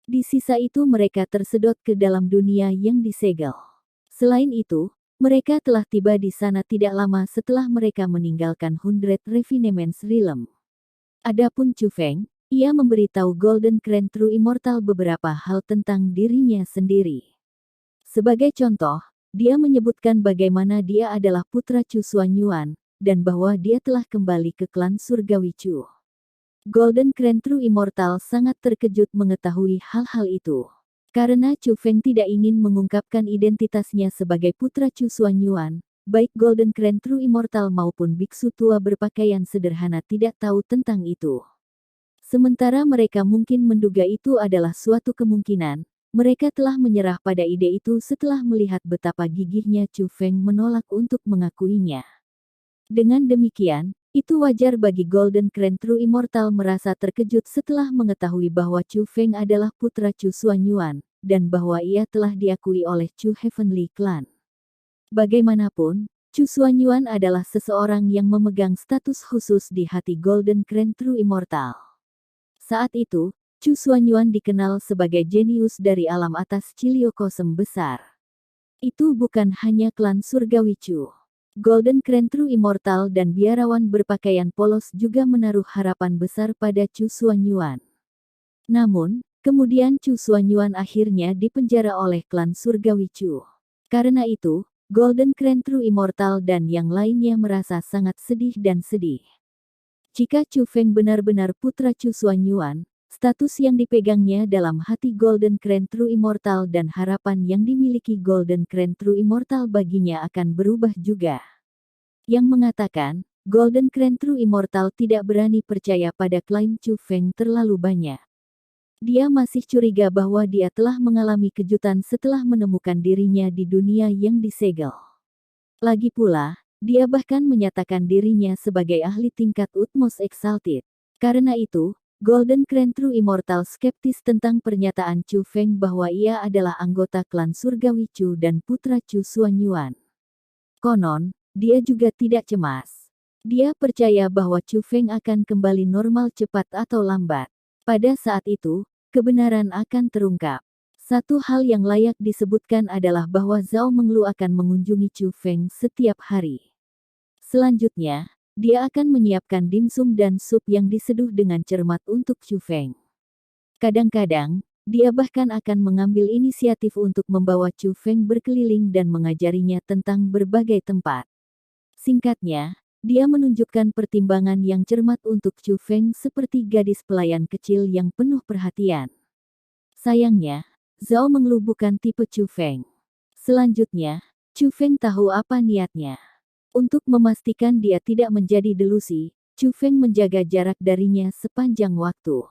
Di sisa itu mereka tersedot ke dalam dunia yang disegel. Selain itu, mereka telah tiba di sana tidak lama setelah mereka meninggalkan Hundred Refinements Realm. Adapun Chu Feng, ia memberitahu Golden Krone True Immortal beberapa hal tentang dirinya sendiri. Sebagai contoh, dia menyebutkan bagaimana dia adalah putra Chu Xuanyuan, dan bahwa dia telah kembali ke klan surgawi Chu. Golden Krone True Immortal sangat terkejut mengetahui hal-hal itu. Karena Chu Feng tidak ingin mengungkapkan identitasnya sebagai putra Chu Xuanyuan, baik Golden Krone True Immortal maupun biksu tua berpakaian sederhana tidak tahu tentang itu. Sementara mereka mungkin menduga itu adalah suatu kemungkinan, mereka telah menyerah pada ide itu setelah melihat betapa gigihnya Chu Feng menolak untuk mengakuinya. Dengan demikian, itu wajar bagi Golden Krone True Immortal merasa terkejut setelah mengetahui bahwa Chu Feng adalah putra Chu Xuanyuan, dan bahwa ia telah diakui oleh Chu Heavenly Clan. Bagaimanapun, Chu Xuanyuan adalah seseorang yang memegang status khusus di hati Golden Krone True Immortal. Saat itu, Chu Xuanyuan dikenal sebagai jenius dari alam atas Ciliocosm besar. Itu bukan hanya klan surgawi Chu. Golden Krone True Immortal dan biarawan berpakaian polos juga menaruh harapan besar pada Chu Xuanyuan. Namun, kemudian Chu Xuanyuan akhirnya dipenjara oleh klan surgawi Chu. Karena itu, Golden Krone True Immortal dan yang lainnya merasa sangat sedih dan sedih. Jika Chu Feng benar-benar putra Chu Xuanyuan, status yang dipegangnya dalam hati Golden Krone True Immortal dan harapan yang dimiliki Golden Krone True Immortal baginya akan berubah juga. Yang mengatakan, Golden Krone True Immortal tidak berani percaya pada klaim Chu Feng terlalu banyak. Dia masih curiga bahwa dia telah mengalami kejutan setelah menemukan dirinya di dunia yang disegel. Lagi pula, dia bahkan menyatakan dirinya sebagai ahli tingkat utmost exalted. Karena itu, Golden Krone True Immortal skeptis tentang pernyataan Chu Feng bahwa ia adalah anggota klan surgawi Chu dan putra Chu Xuanyuan. Konon, dia juga tidak cemas. Dia percaya bahwa Chu Feng akan kembali normal cepat atau lambat. Pada saat itu, kebenaran akan terungkap. Satu hal yang layak disebutkan adalah bahwa Zhao Menglu akan mengunjungi Chu Feng setiap hari. Selanjutnya, dia akan menyiapkan dimsum dan sup yang diseduh dengan cermat untuk Chu Feng. Kadang-kadang, dia bahkan akan mengambil inisiatif untuk membawa Chu Feng berkeliling dan mengajarinya tentang berbagai tempat. Singkatnya, dia menunjukkan pertimbangan yang cermat untuk Chu Feng seperti gadis pelayan kecil yang penuh perhatian. Sayangnya, Zhao Menglu bukan tipe Chu Feng. Selanjutnya, Chu Feng tahu apa niatnya. Untuk memastikan dia tidak menjadi delusi, Chu Feng menjaga jarak darinya sepanjang waktu.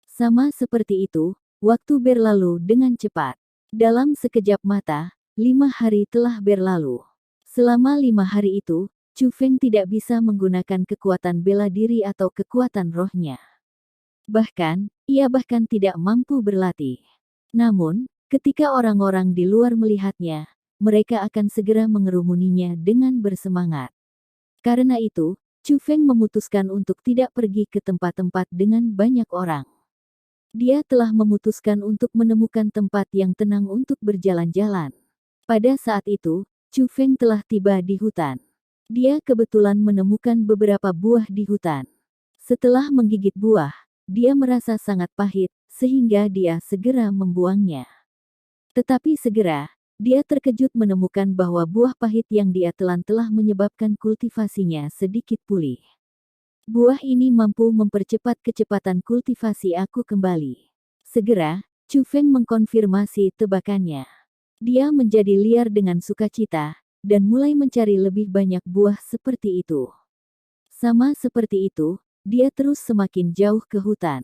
Sama seperti itu, waktu berlalu dengan cepat. Dalam sekejap mata, 5 hari telah berlalu. Selama 5 hari itu, Chu Feng tidak bisa menggunakan kekuatan bela diri atau kekuatan rohnya. Bahkan, ia bahkan tidak mampu berlatih. Namun, ketika orang-orang di luar melihatnya, mereka akan segera mengerumuninya dengan bersemangat. Karena itu, Chu Feng memutuskan untuk tidak pergi ke tempat-tempat dengan banyak orang. Dia telah memutuskan untuk menemukan tempat yang tenang untuk berjalan-jalan. Pada saat itu, Chu Feng telah tiba di hutan. Dia kebetulan menemukan beberapa buah di hutan. Setelah menggigit buah, dia merasa sangat pahit, sehingga dia segera membuangnya. Tetapi segera, dia terkejut menemukan bahwa buah pahit yang dia telan telah menyebabkan kultivasinya sedikit pulih. Buah ini mampu mempercepat kecepatan kultivasi aku kembali. Segera, Chu Feng mengkonfirmasi tebakannya. Dia menjadi liar dengan sukacita, dan mulai mencari lebih banyak buah seperti itu. Sama seperti itu, dia terus semakin jauh ke hutan.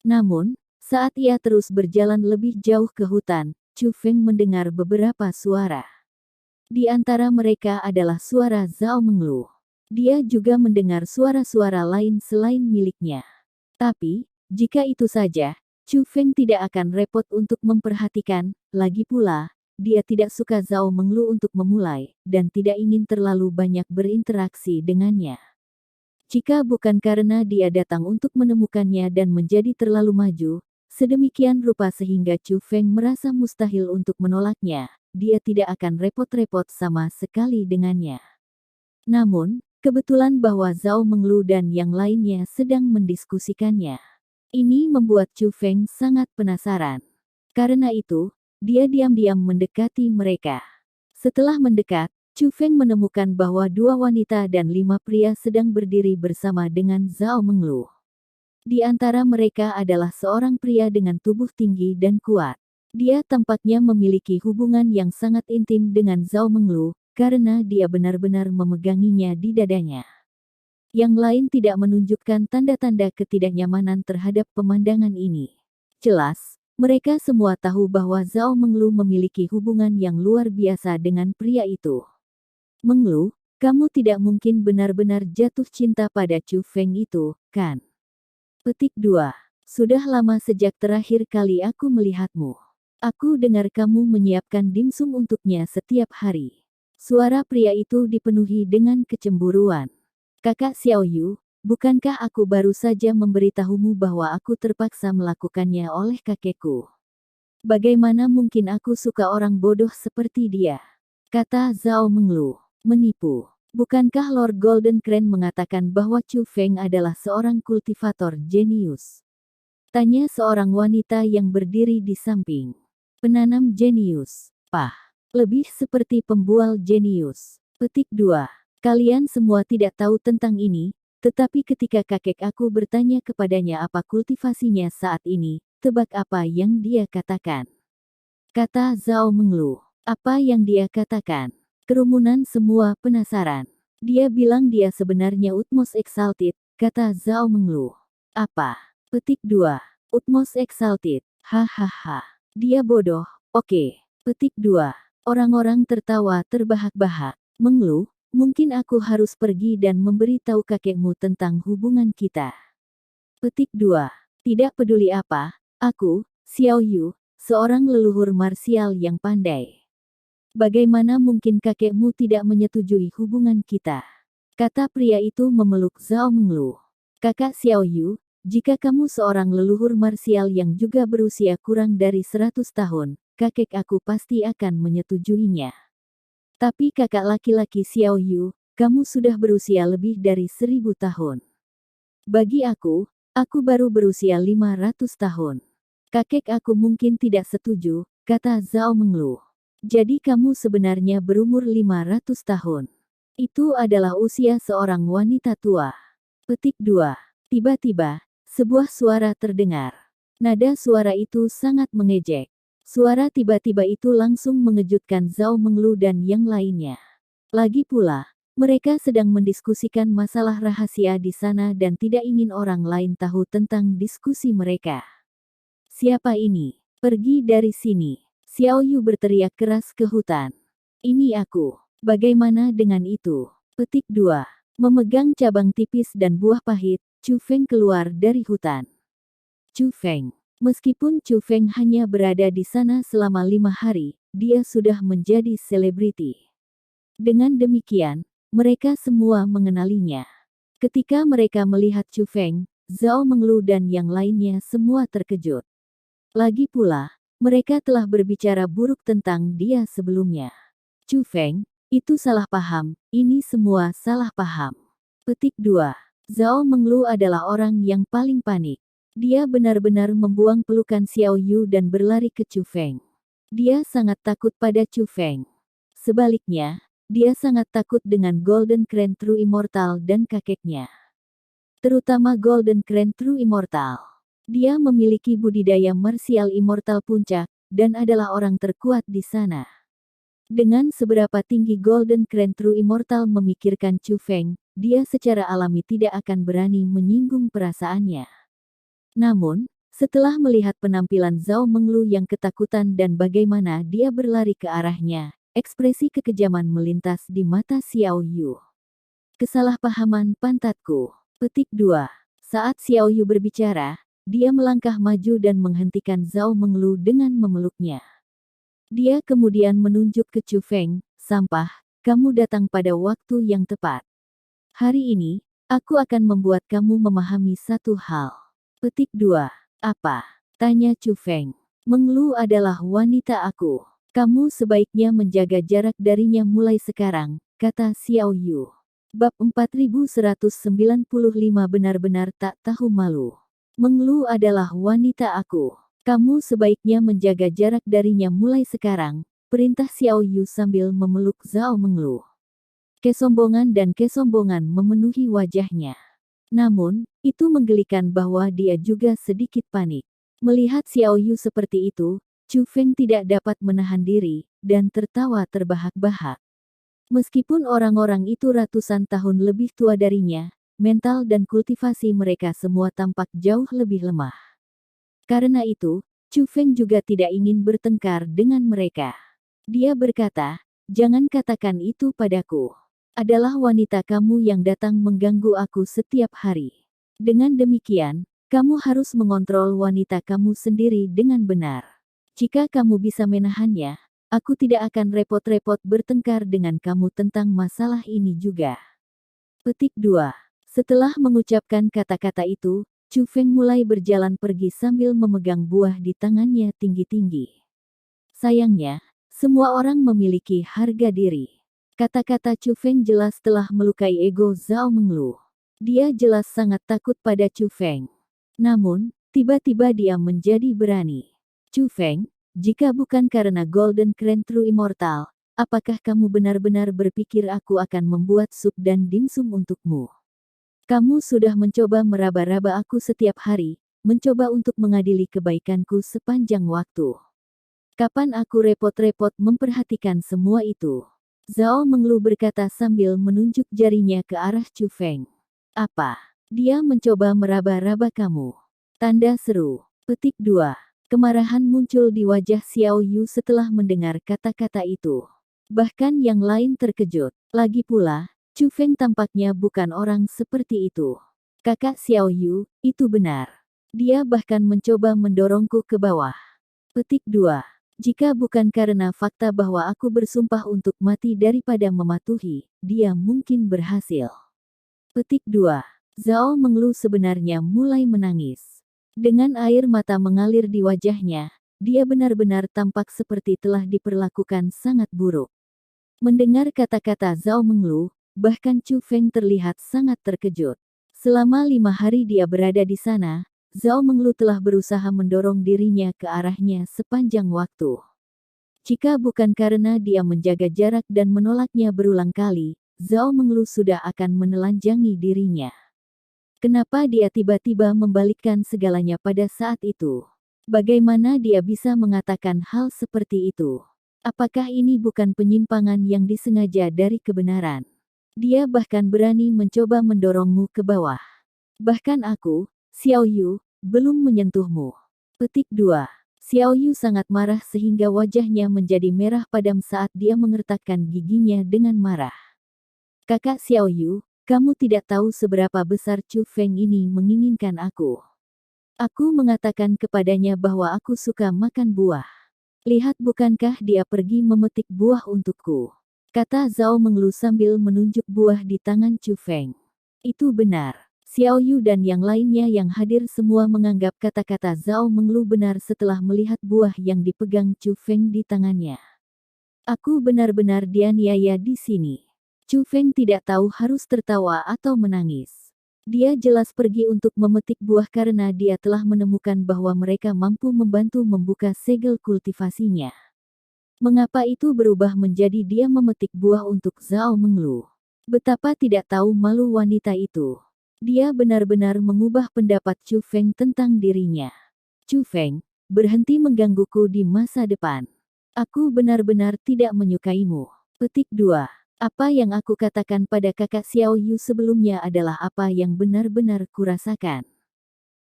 Namun, saat ia terus berjalan lebih jauh ke hutan, Chu Feng mendengar beberapa suara. Di antara mereka adalah suara Zhao Menglu. Dia juga mendengar suara-suara lain selain miliknya. Tapi, jika itu saja, Chu Feng tidak akan repot untuk memperhatikan, lagi pula, dia tidak suka Zhao Menglu untuk memulai, dan tidak ingin terlalu banyak berinteraksi dengannya. Jika bukan karena dia datang untuk menemukannya dan menjadi terlalu maju, sedemikian rupa sehingga Chu Feng merasa mustahil untuk menolaknya, dia tidak akan repot-repot sama sekali dengannya. Namun, kebetulan bahwa Zhao Menglu dan yang lainnya sedang mendiskusikannya. Ini membuat Chu Feng sangat penasaran. Karena itu, dia diam-diam mendekati mereka. Setelah mendekat, Chu Feng menemukan bahwa 2 wanita dan 5 pria sedang berdiri bersama dengan Zhao Menglu. Di antara mereka adalah seorang pria dengan tubuh tinggi dan kuat. Dia tampaknya memiliki hubungan yang sangat intim dengan Zhao Menglu, karena dia benar-benar memeganginya di dadanya. Yang lain tidak menunjukkan tanda-tanda ketidaknyamanan terhadap pemandangan ini. Jelas, mereka semua tahu bahwa Zhao Menglu memiliki hubungan yang luar biasa dengan pria itu. Menglu, kamu tidak mungkin benar-benar jatuh cinta pada Chu Feng itu, kan? Petik 2. Sudah lama sejak terakhir kali aku melihatmu. Aku dengar kamu menyiapkan dimsum untuknya setiap hari. Suara pria itu dipenuhi dengan kecemburuan. Kakak Xiao Yu, bukankah aku baru saja memberitahumu bahwa aku terpaksa melakukannya oleh kakekku? Bagaimana mungkin aku suka orang bodoh seperti dia? Kata Zhao Menglu. Menipu. Bukankah Lord Golden Crane mengatakan bahwa Chu Feng adalah seorang kultivator jenius? Tanya seorang wanita yang berdiri di samping. Penanam jenius. Pah. Lebih seperti pembual jenius. Petik 2. Kalian semua tidak tahu tentang ini, tetapi ketika kakek aku bertanya kepadanya apa kultivasinya saat ini, tebak apa yang dia katakan? Kata Zhao Menglu. Apa yang dia katakan? Kerumunan semua penasaran. Dia bilang dia sebenarnya Utmost Exalted, kata Zhao Menglu. Apa? Petik 2. Utmost Exalted. Hahaha. Dia bodoh. Oke. Petik 2. Orang-orang tertawa terbahak-bahak. Menglu, mungkin aku harus pergi dan memberitahu kakekmu tentang hubungan kita. Petik 2. Tidak peduli apa, aku, Xiao Yu, seorang leluhur marsial yang pandai. Bagaimana mungkin kakekmu tidak menyetujui hubungan kita? Kata pria itu memeluk Zhao Menglu. Kakak Xiao Yu, jika kamu seorang leluhur marsial yang juga berusia kurang dari 100 tahun, kakek aku pasti akan menyetujuinya. Tapi kakak laki-laki Xiao Yu, kamu sudah berusia lebih dari 1000 tahun. Bagi aku baru berusia 500 tahun. Kakek aku mungkin tidak setuju, kata Zhao Menglu. Jadi kamu sebenarnya berumur 500 tahun. Itu adalah usia seorang wanita tua. Petik 2. Tiba-tiba, sebuah suara terdengar. Nada suara itu sangat mengejek. Suara tiba-tiba itu langsung mengejutkan Zhao Menglu dan yang lainnya. Lagi pula, mereka sedang mendiskusikan masalah rahasia di sana dan tidak ingin orang lain tahu tentang diskusi mereka. Siapa ini? Pergi dari sini. Xiao Yu berteriak keras ke hutan. Ini aku. Bagaimana dengan itu? Petik 2. Memegang cabang tipis dan buah pahit, Chu Feng keluar dari hutan. Chu Feng. Meskipun Chu Feng hanya berada di sana selama 5 hari, dia sudah menjadi selebriti. Dengan demikian, mereka semua mengenalinya. Ketika mereka melihat Chu Feng, Zhao Menglu dan yang lainnya semua terkejut. Lagi pula, mereka telah berbicara buruk tentang dia sebelumnya. Chu Feng, itu salah paham, ini semua salah paham. Petik 2. Zhao Menglu adalah orang yang paling panik. Dia benar-benar membuang pelukan Xiao Yu dan berlari ke Chu Feng. Dia sangat takut pada Chu Feng. Sebaliknya, dia sangat takut dengan Golden Crane True Immortal dan kakeknya. Terutama Golden Crane True Immortal. Dia memiliki budidaya martial immortal puncak, dan adalah orang terkuat di sana. Dengan seberapa tinggi Golden Crane True Immortal memikirkan Chu Feng, dia secara alami tidak akan berani menyinggung perasaannya. Namun, setelah melihat penampilan Zhao Menglu yang ketakutan dan bagaimana dia berlari ke arahnya, ekspresi kekejaman melintas di mata Xiao Yu. Kesalahpahaman pantatku. Petik 2. Saat Xiao Yu berbicara, dia melangkah maju dan menghentikan Zhao Menglu dengan memeluknya. Dia kemudian menunjuk ke Chu Feng, sampah, kamu datang pada waktu yang tepat. Hari ini, aku akan membuat kamu memahami satu hal. Petik 2. Apa? Tanya Chu Feng. Menglu adalah wanita aku. Kamu sebaiknya menjaga jarak darinya mulai sekarang, kata Xiao Yu. Bab 4195 benar-benar tak tahu malu. Menglu adalah wanita aku. Kamu sebaiknya menjaga jarak darinya mulai sekarang, perintah Xiao Yu sambil memeluk Zhao Menglu. Kesombongan dan kesombongan memenuhi wajahnya. Namun, itu menggelikan bahwa dia juga sedikit panik. Melihat Xiao Yu seperti itu, Chu Feng tidak dapat menahan diri, dan tertawa terbahak-bahak. Meskipun orang-orang itu ratusan tahun lebih tua darinya, mental dan kultivasi mereka semua tampak jauh lebih lemah. Karena itu, Chu Feng juga tidak ingin bertengkar dengan mereka. Dia berkata, jangan katakan itu padaku. Adalah wanita kamu yang datang mengganggu aku setiap hari. Dengan demikian, kamu harus mengontrol wanita kamu sendiri dengan benar. Jika kamu bisa menahannya, aku tidak akan repot-repot bertengkar dengan kamu tentang masalah ini juga. Petik 2. Setelah mengucapkan kata-kata itu, Chu Feng mulai berjalan pergi sambil memegang buah di tangannya tinggi-tinggi. Sayangnya, semua orang memiliki harga diri. Kata-kata Chu Feng jelas telah melukai ego Zhao Menglu. Dia jelas sangat takut pada Chu Feng. Namun, tiba-tiba dia menjadi berani. Chu Feng, jika bukan karena Golden Crane True Immortal, apakah kamu benar-benar berpikir aku akan membuat sup dan dimsum untukmu? Kamu sudah mencoba meraba-raba aku setiap hari, mencoba untuk mengadili kebaikanku sepanjang waktu. Kapan aku repot-repot memperhatikan semua itu? Zhao Menglu berkata sambil menunjuk jarinya ke arah Chu Feng. Apa? Dia mencoba meraba-raba kamu. Tanda seru. Petik 2. Kemarahan muncul di wajah Xiao Yu setelah mendengar kata-kata itu. Bahkan yang lain terkejut. Lagi pula, Chu Feng tampaknya bukan orang seperti itu. Kakak Xiao Yu, itu benar. Dia bahkan mencoba mendorongku ke bawah. Petik 2. Jika bukan karena fakta bahwa aku bersumpah untuk mati daripada mematuhi, dia mungkin berhasil. Petik 2. Zhao Menglu sebenarnya mulai menangis. Dengan air mata mengalir di wajahnya, dia benar-benar tampak seperti telah diperlakukan sangat buruk. Mendengar kata-kata Zhao Menglu, bahkan Chu Feng terlihat sangat terkejut. Selama 5 hari dia berada di sana, Zhao Menglu telah berusaha mendorong dirinya ke arahnya sepanjang waktu. Jika bukan karena dia menjaga jarak dan menolaknya berulang kali, Zhao Menglu sudah akan menelanjangi dirinya. Kenapa dia tiba-tiba membalikkan segalanya pada saat itu? Bagaimana dia bisa mengatakan hal seperti itu? Apakah ini bukan penyimpangan yang disengaja dari kebenaran? Dia bahkan berani mencoba mendorongmu ke bawah. Bahkan aku, Xiao Yu, belum menyentuhmu. Petik 2. Xiao Yu sangat marah sehingga wajahnya menjadi merah padam saat dia mengertakkan giginya dengan marah. Kakak Xiao Yu, kamu tidak tahu seberapa besar Chu Feng ini menginginkan aku. Aku mengatakan kepadanya bahwa aku suka makan buah. Lihat, bukankah dia pergi memetik buah untukku? Kata Zhao Menglu sambil menunjuk buah di tangan Chu Feng. Itu benar. Xiao Yu dan yang lainnya yang hadir semua menganggap kata-kata Zhao Menglu benar setelah melihat buah yang dipegang Chu Feng di tangannya. Aku benar-benar dianiaya di sini. Chu Feng tidak tahu harus tertawa atau menangis. Dia jelas pergi untuk memetik buah karena dia telah menemukan bahwa mereka mampu membantu membuka segel kultivasinya. Mengapa itu berubah menjadi dia memetik buah untuk Zhao Menglu? Betapa tidak tahu malu wanita itu. Dia benar-benar mengubah pendapat Chu Feng tentang dirinya. Chu Feng, berhenti menggangguku di masa depan. Aku benar-benar tidak menyukaimu. Petik 2. Apa yang aku katakan pada kakak Xiao Yu sebelumnya adalah apa yang benar-benar kurasakan.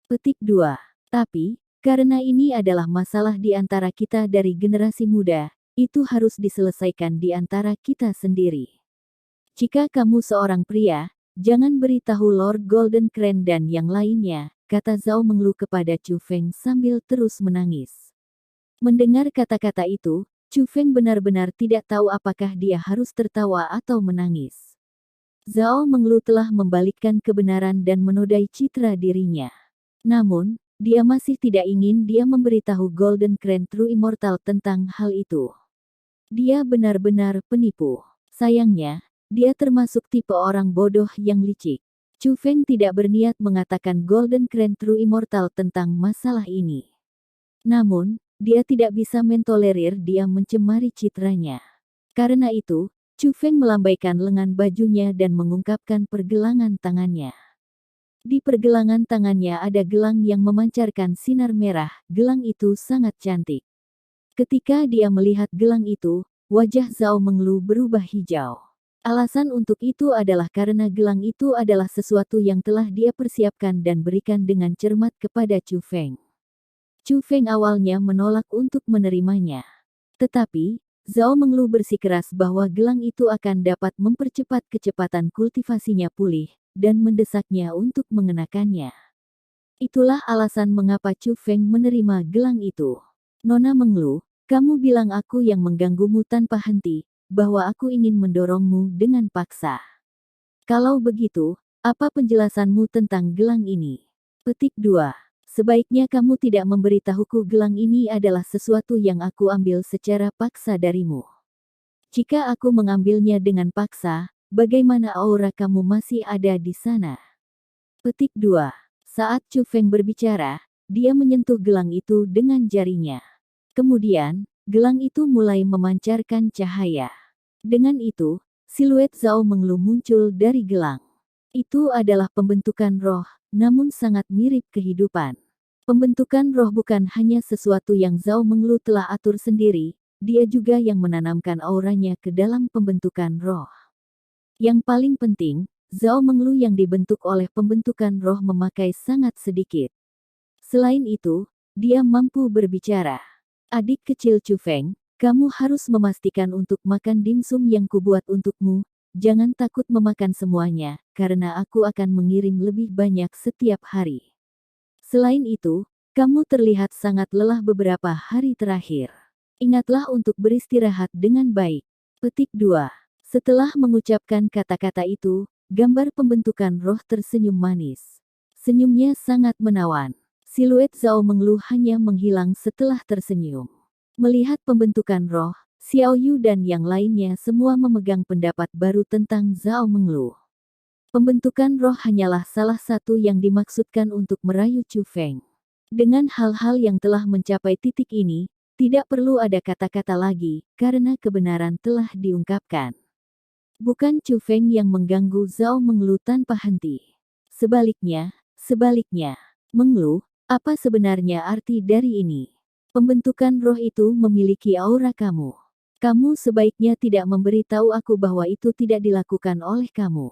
Petik 2. Tapi, karena ini adalah masalah di antara kita dari generasi muda, itu harus diselesaikan di antara kita sendiri. Jika kamu seorang pria, jangan beritahu Lord Golden Crane dan yang lainnya, kata Zhao Menglu kepada Chu Feng sambil terus menangis. Mendengar kata-kata itu, Chu Feng benar-benar tidak tahu apakah dia harus tertawa atau menangis. Zhao Menglu telah membalikkan kebenaran dan menodai citra dirinya. Namun, dia masih tidak ingin dia memberitahu Golden Crane True Immortal tentang hal itu. Dia benar-benar penipu. Sayangnya, dia termasuk tipe orang bodoh yang licik. Chu Feng tidak berniat mengatakan Golden Crane True Immortal tentang masalah ini. Namun, dia tidak bisa mentolerir dia mencemari citranya. Karena itu, Chu Feng melambaikan lengan bajunya dan mengungkapkan pergelangan tangannya. Di pergelangan tangannya ada gelang yang memancarkan sinar merah. Gelang itu sangat cantik. Ketika dia melihat gelang itu, wajah Zhao Menglu berubah hijau. Alasan untuk itu adalah karena gelang itu adalah sesuatu yang telah dia persiapkan dan berikan dengan cermat kepada Chu Feng. Chu Feng awalnya menolak untuk menerimanya. Tetapi, Zhao Menglu bersikeras bahwa gelang itu akan dapat mempercepat kecepatan kultivasinya pulih, dan mendesaknya untuk mengenakannya. Itulah alasan mengapa Chu Feng menerima gelang itu. Nona Menglu, kamu bilang aku yang mengganggumu tanpa henti, bahwa aku ingin mendorongmu dengan paksa. Kalau begitu, apa penjelasanmu tentang gelang ini? Petik 2. Sebaiknya kamu tidak memberitahuku gelang ini adalah sesuatu yang aku ambil secara paksa darimu. Jika aku mengambilnya dengan paksa, bagaimana aura kamu masih ada di sana? Petik 2. Saat Chu Feng berbicara, dia menyentuh gelang itu dengan jarinya. Kemudian, gelang itu mulai memancarkan cahaya. Dengan itu, siluet Zhao Menglu muncul dari gelang. Itu adalah pembentukan roh, namun sangat mirip kehidupan. Pembentukan roh bukan hanya sesuatu yang Zhao Menglu telah atur sendiri, dia juga yang menanamkan auranya ke dalam pembentukan roh. Yang paling penting, Zhao Menglu yang dibentuk oleh pembentukan roh memakai sangat sedikit. Selain itu, dia mampu berbicara. Adik kecil Chu Feng, kamu harus memastikan untuk makan dimsum yang kubuat untukmu. Jangan takut memakan semuanya, karena aku akan mengirim lebih banyak setiap hari. Selain itu, kamu terlihat sangat lelah beberapa hari terakhir. Ingatlah untuk beristirahat dengan baik. Petik 2. Setelah mengucapkan kata-kata itu, gambar pembentukan roh tersenyum manis. Senyumnya sangat menawan. Siluet Zhao Menglu hanya menghilang setelah tersenyum. Melihat pembentukan roh, Xiao Yu dan yang lainnya semua memegang pendapat baru tentang Zhao Menglu. Pembentukan roh hanyalah salah satu yang dimaksudkan untuk merayu Chu Feng. Dengan hal-hal yang telah mencapai titik ini, tidak perlu ada kata-kata lagi, karena kebenaran telah diungkapkan. Bukan Chu Feng yang mengganggu Zhao Menglu tanpa henti. Sebaliknya, Menglu, apa sebenarnya arti dari ini? Pembentukan roh itu memiliki aura kamu. Kamu sebaiknya tidak memberitahu aku bahwa itu tidak dilakukan oleh kamu.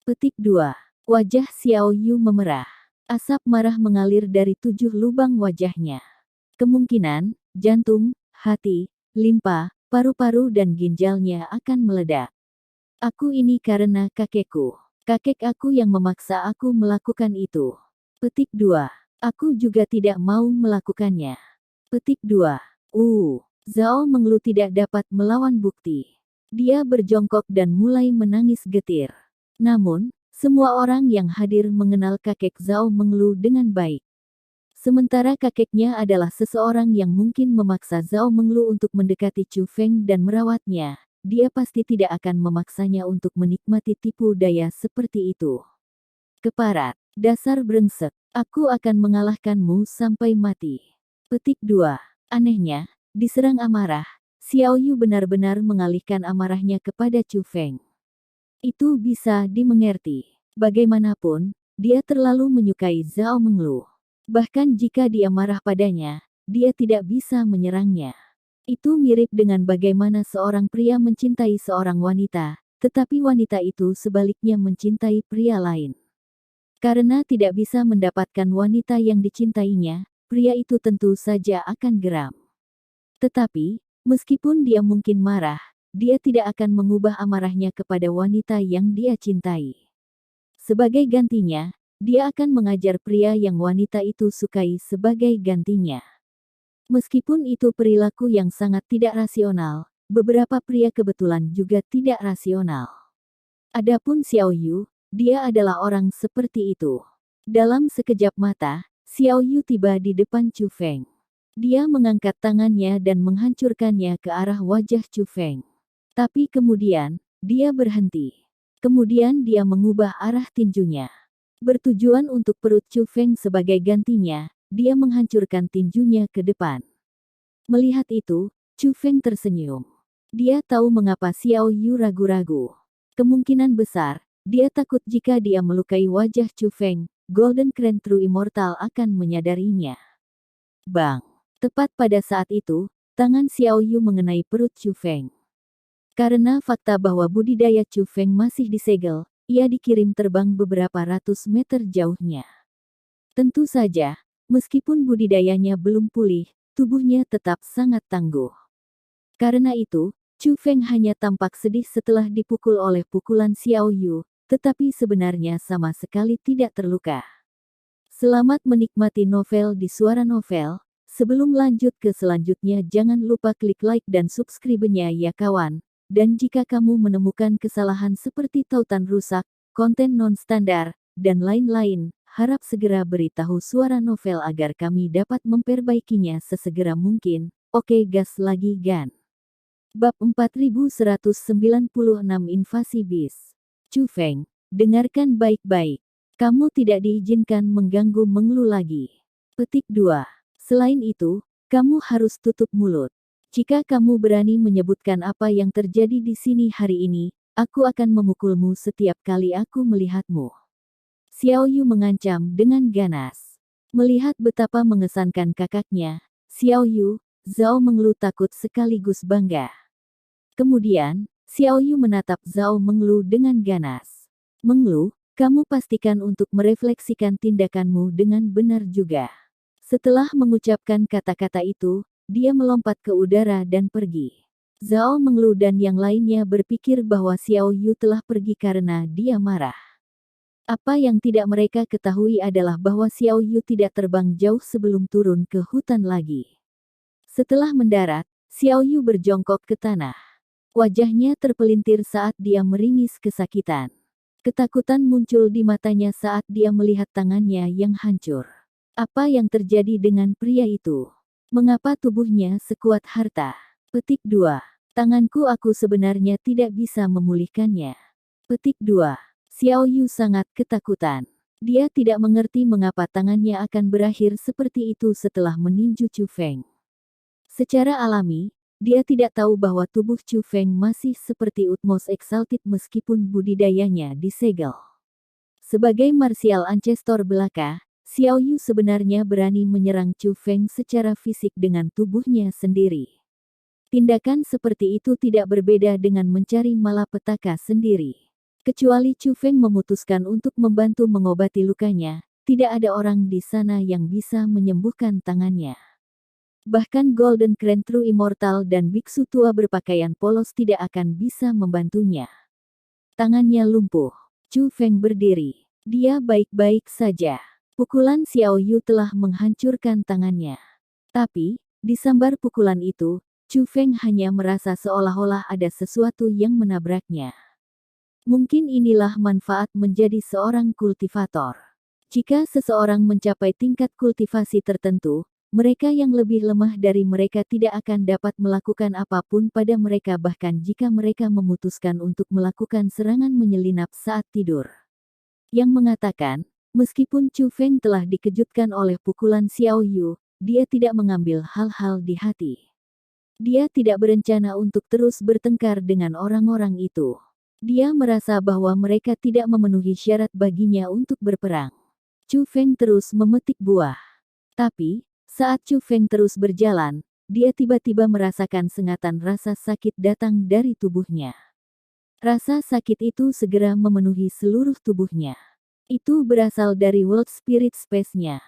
Petik 2. Wajah Xiao Yu memerah. Asap marah mengalir dari 7 lubang wajahnya. Kemungkinan, jantung, hati, limpa, paru-paru dan ginjalnya akan meledak. Aku ini karena kakekku. Kakek aku yang memaksa aku melakukan itu. Petik 2. Aku juga tidak mau melakukannya. Petik 2. Zhao Menglu tidak dapat melawan bukti. Dia berjongkok dan mulai menangis getir. Namun, semua orang yang hadir mengenal kakek Zhao Menglu dengan baik. Sementara kakeknya adalah seseorang yang mungkin memaksa Zhao Menglu untuk mendekati Chu Feng dan merawatnya, dia pasti tidak akan memaksanya untuk menikmati tipu daya seperti itu. Keparat, dasar brengsek, aku akan mengalahkanmu sampai mati. Petik 2. Anehnya, diserang amarah, Xiao Yu benar-benar mengalihkan amarahnya kepada Chu Feng. Itu bisa dimengerti. Bagaimanapun, dia terlalu menyukai Zhao Menglu. Bahkan jika dia marah padanya, dia tidak bisa menyerangnya. Itu mirip dengan bagaimana seorang pria mencintai seorang wanita, tetapi wanita itu sebaliknya mencintai pria lain. Karena tidak bisa mendapatkan wanita yang dicintainya, pria itu tentu saja akan geram. Tetapi, meskipun dia mungkin marah, dia tidak akan mengubah amarahnya kepada wanita yang dia cintai. Sebagai gantinya, dia akan mengajar pria yang wanita itu sukai sebagai gantinya. Meskipun itu perilaku yang sangat tidak rasional, beberapa pria kebetulan juga tidak rasional. Adapun Xiao Yu, dia adalah orang seperti itu. Dalam sekejap mata, Xiao Yu tiba di depan Chu Feng. Dia mengangkat tangannya dan menghancurkannya ke arah wajah Chu Feng. Tapi kemudian, dia berhenti. Kemudian dia mengubah arah tinjunya. Bertujuan untuk perut Chu Feng sebagai gantinya, dia menghancurkan tinjunya ke depan. Melihat itu, Chu Feng tersenyum. Dia tahu mengapa Xiao Yu ragu-ragu. Kemungkinan besar, dia takut jika dia melukai wajah Chu Feng, Golden Krone True Immortal akan menyadarinya. Bang! Tepat pada saat itu, tangan Xiao Yu mengenai perut Chu Feng. Karena fakta bahwa budidaya Chu Feng masih disegel, ia dikirim terbang beberapa ratus meter jauhnya. Tentu saja, meskipun budidayanya belum pulih, tubuhnya tetap sangat tangguh. Karena itu, Chu Feng hanya tampak sedih setelah dipukul oleh pukulan Xiao Yu, tetapi sebenarnya sama sekali tidak terluka. Selamat menikmati novel di Suara Novel. Sebelum lanjut ke selanjutnya jangan lupa klik like dan subscribe-nya ya kawan. Dan jika kamu menemukan kesalahan seperti tautan rusak, konten non-standar, dan lain-lain, harap segera beritahu Suara Novel agar kami dapat memperbaikinya sesegera mungkin. Oke gas lagi Gan. Bab 4196 Invasi Bis. Chu Feng, dengarkan baik-baik. Kamu tidak diizinkan mengganggu Menglu lagi. Petik 2. Selain itu, kamu harus tutup mulut. Jika kamu berani menyebutkan apa yang terjadi di sini hari ini, aku akan memukulmu setiap kali aku melihatmu. Xiao Yu mengancam dengan ganas. Melihat betapa mengesankan kakaknya, Xiao Yu, Zhao Menglu takut sekaligus bangga. Kemudian, Xiao Yu menatap Zhao Menglu dengan ganas. Menglu, kamu pastikan untuk merefleksikan tindakanmu dengan benar juga. Setelah mengucapkan kata-kata itu, dia melompat ke udara dan pergi. Zhao Menglu dan yang lainnya berpikir bahwa Xiao Yu telah pergi karena dia marah. Apa yang tidak mereka ketahui adalah bahwa Xiao Yu tidak terbang jauh sebelum turun ke hutan lagi. Setelah mendarat, Xiao Yu berjongkok ke tanah. Wajahnya terpelintir saat dia meringis kesakitan. Ketakutan muncul di matanya saat dia melihat tangannya yang hancur. Apa yang terjadi dengan pria itu? Mengapa tubuhnya sekuat harta? Petik 2. Tanganku aku sebenarnya tidak bisa memulihkannya. Petik 2. Xiao Yu sangat ketakutan. Dia tidak mengerti mengapa tangannya akan berakhir seperti itu setelah meninju Chu Feng. Secara alami, dia tidak tahu bahwa tubuh Chu Feng masih seperti utmost exalted meskipun budidayanya disegel. Sebagai martial ancestor belaka, Xiao Yu sebenarnya berani menyerang Chu Feng secara fisik dengan tubuhnya sendiri. Tindakan seperti itu tidak berbeda dengan mencari malapetaka sendiri. Kecuali Chu Feng memutuskan untuk membantu mengobati lukanya, tidak ada orang di sana yang bisa menyembuhkan tangannya. Bahkan Golden Krone True Immortal dan biksu tua berpakaian polos tidak akan bisa membantunya. Tangannya lumpuh. Chu Feng berdiri. Dia baik-baik saja. Pukulan Xiao Yu telah menghancurkan tangannya. Tapi, disambar pukulan itu, Chu Feng hanya merasa seolah-olah ada sesuatu yang menabraknya. Mungkin inilah manfaat menjadi seorang kultivator. Jika seseorang mencapai tingkat kultivasi tertentu, mereka yang lebih lemah dari mereka tidak akan dapat melakukan apapun pada mereka bahkan jika mereka memutuskan untuk melakukan serangan menyelinap saat tidur. Yang mengatakan, meskipun Chu Feng telah dikejutkan oleh pukulan Xiao Yu, dia tidak mengambil hal-hal di hati. Dia tidak berencana untuk terus bertengkar dengan orang-orang itu. Dia merasa bahwa mereka tidak memenuhi syarat baginya untuk berperang. Chu Feng terus memetik buah. Tapi, saat Chu Feng terus berjalan, dia tiba-tiba merasakan sengatan rasa sakit datang dari tubuhnya. Rasa sakit itu segera memenuhi seluruh tubuhnya. Itu berasal dari World Spirit Space-nya.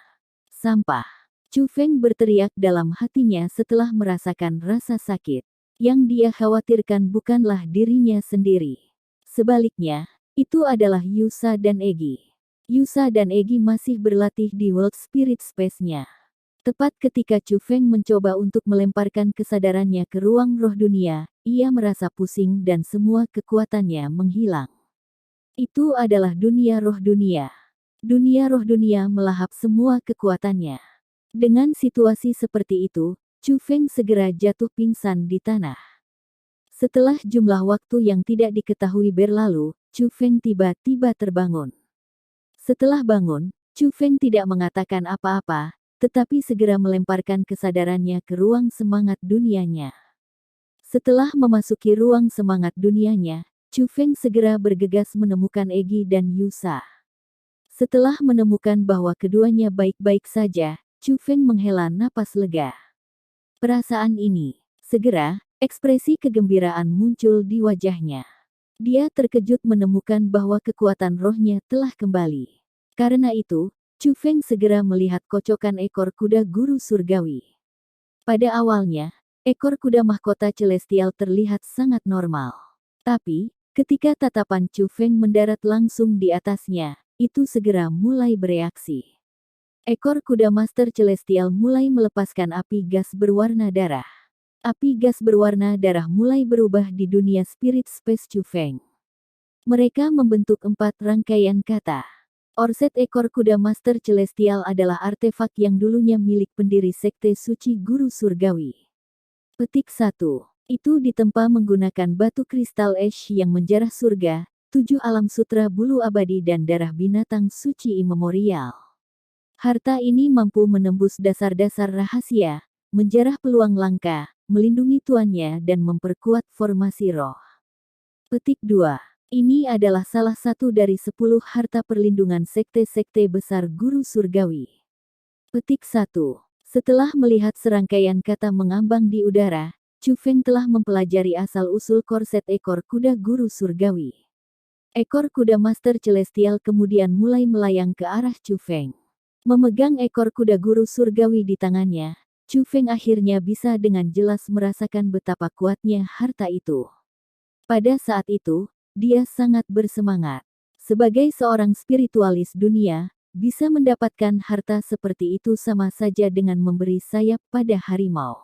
Sampah. Chu Feng berteriak dalam hatinya setelah merasakan rasa sakit. Yang dia khawatirkan bukanlah dirinya sendiri. Sebaliknya, itu adalah Yusa dan Egi. Yusa dan Egi masih berlatih di World Spirit Space-nya. Tepat ketika Chu Feng mencoba untuk melemparkan kesadarannya ke ruang roh dunia, ia merasa pusing dan semua kekuatannya menghilang. Itu adalah dunia roh dunia. Dunia roh dunia melahap semua kekuatannya. Dengan situasi seperti itu, Chu Feng segera jatuh pingsan di tanah. Setelah jumlah waktu yang tidak diketahui berlalu, Chu Feng tiba-tiba terbangun. Setelah bangun, Chu Feng tidak mengatakan apa-apa, tetapi segera melemparkan kesadarannya ke ruang semangat dunianya. Setelah memasuki ruang semangat dunianya, Chu Feng segera bergegas menemukan Egi dan Yusa. Setelah menemukan bahwa keduanya baik-baik saja, Chu Feng menghela napas lega. Perasaan ini, segera, ekspresi kegembiraan muncul di wajahnya. Dia terkejut menemukan bahwa kekuatan rohnya telah kembali. Karena itu, Chu Feng segera melihat kocokan ekor kuda guru surgawi. Pada awalnya, ekor kuda mahkota celestial terlihat sangat normal. Tapi, ketika tatapan Chu Feng mendarat langsung di atasnya, itu segera mulai bereaksi. Ekor kuda master celestial mulai melepaskan api gas berwarna darah. Api gas berwarna darah mulai berubah di dunia spirit space Chu Feng. Mereka membentuk 4 rangkaian kata. Orset ekor kuda Master Celestial adalah artefak yang dulunya milik pendiri Sekte Suci Guru Surgawi. Petik 1. Itu ditempa menggunakan batu kristal ash yang menjarah surga, 7 alam sutra bulu abadi dan darah binatang suci immemorial. Harta ini mampu menembus dasar-dasar rahasia, menjarah peluang langka, melindungi tuannya dan memperkuat formasi roh. Petik 2. Ini adalah salah satu dari 10 harta perlindungan sekte-sekte besar Guru Surgawi. Petik 1. Setelah melihat serangkaian kata mengambang di udara, Chu Feng telah mempelajari asal-usul korset ekor kuda Guru Surgawi. Ekor kuda Master Celestial kemudian mulai melayang ke arah Chu Feng. Memegang ekor kuda Guru Surgawi di tangannya, Chu Feng akhirnya bisa dengan jelas merasakan betapa kuatnya harta itu. Pada saat itu, dia sangat bersemangat. Sebagai seorang spiritualis dunia, bisa mendapatkan harta seperti itu sama saja dengan memberi sayap pada harimau.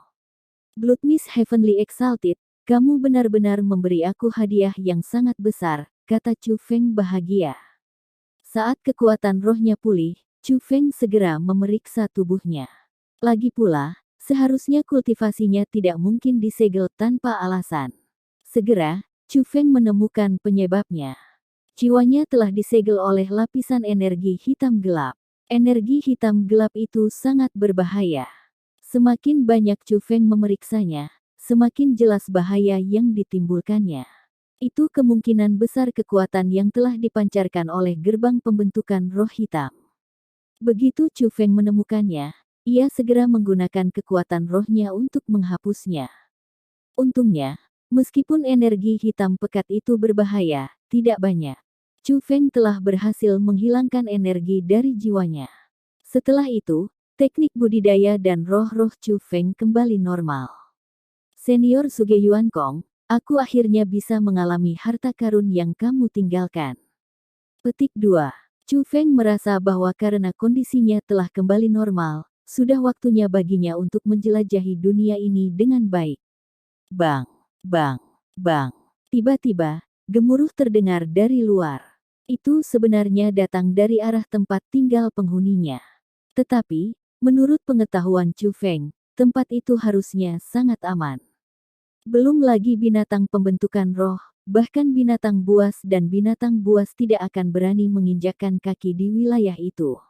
Blood Miss Heavenly Exalted, kamu benar-benar memberi aku hadiah yang sangat besar, kata Chu Feng bahagia. Saat kekuatan rohnya pulih, Chu Feng segera memeriksa tubuhnya. Lagi pula, seharusnya kultivasinya tidak mungkin disegel tanpa alasan. Segera, Chu Feng menemukan penyebabnya. Jiwanya telah disegel oleh lapisan energi hitam gelap. Energi hitam gelap itu sangat berbahaya. Semakin banyak Chu Feng memeriksanya, semakin jelas bahaya yang ditimbulkannya. Itu kemungkinan besar kekuatan yang telah dipancarkan oleh gerbang pembentukan roh hitam. Begitu Chu Feng menemukannya, ia segera menggunakan kekuatan rohnya untuk menghapusnya. Untungnya, meskipun energi hitam pekat itu berbahaya, tidak banyak. Chu Feng telah berhasil menghilangkan energi dari jiwanya. Setelah itu, teknik budidaya dan roh-roh Chu Feng kembali normal. Senior Sugeyuan Kong, aku akhirnya bisa mengalami harta karun yang kamu tinggalkan. Petik 2. Chu Feng merasa bahwa karena kondisinya telah kembali normal, sudah waktunya baginya untuk menjelajahi dunia ini dengan baik. Bang, bang, bang. Tiba-tiba, gemuruh terdengar dari luar. Itu sebenarnya datang dari arah tempat tinggal penghuninya. Tetapi, menurut pengetahuan Chu Feng, tempat itu harusnya sangat aman. Belum lagi binatang pembentukan roh, bahkan binatang buas dan binatang buas tidak akan berani menginjakkan kaki di wilayah itu.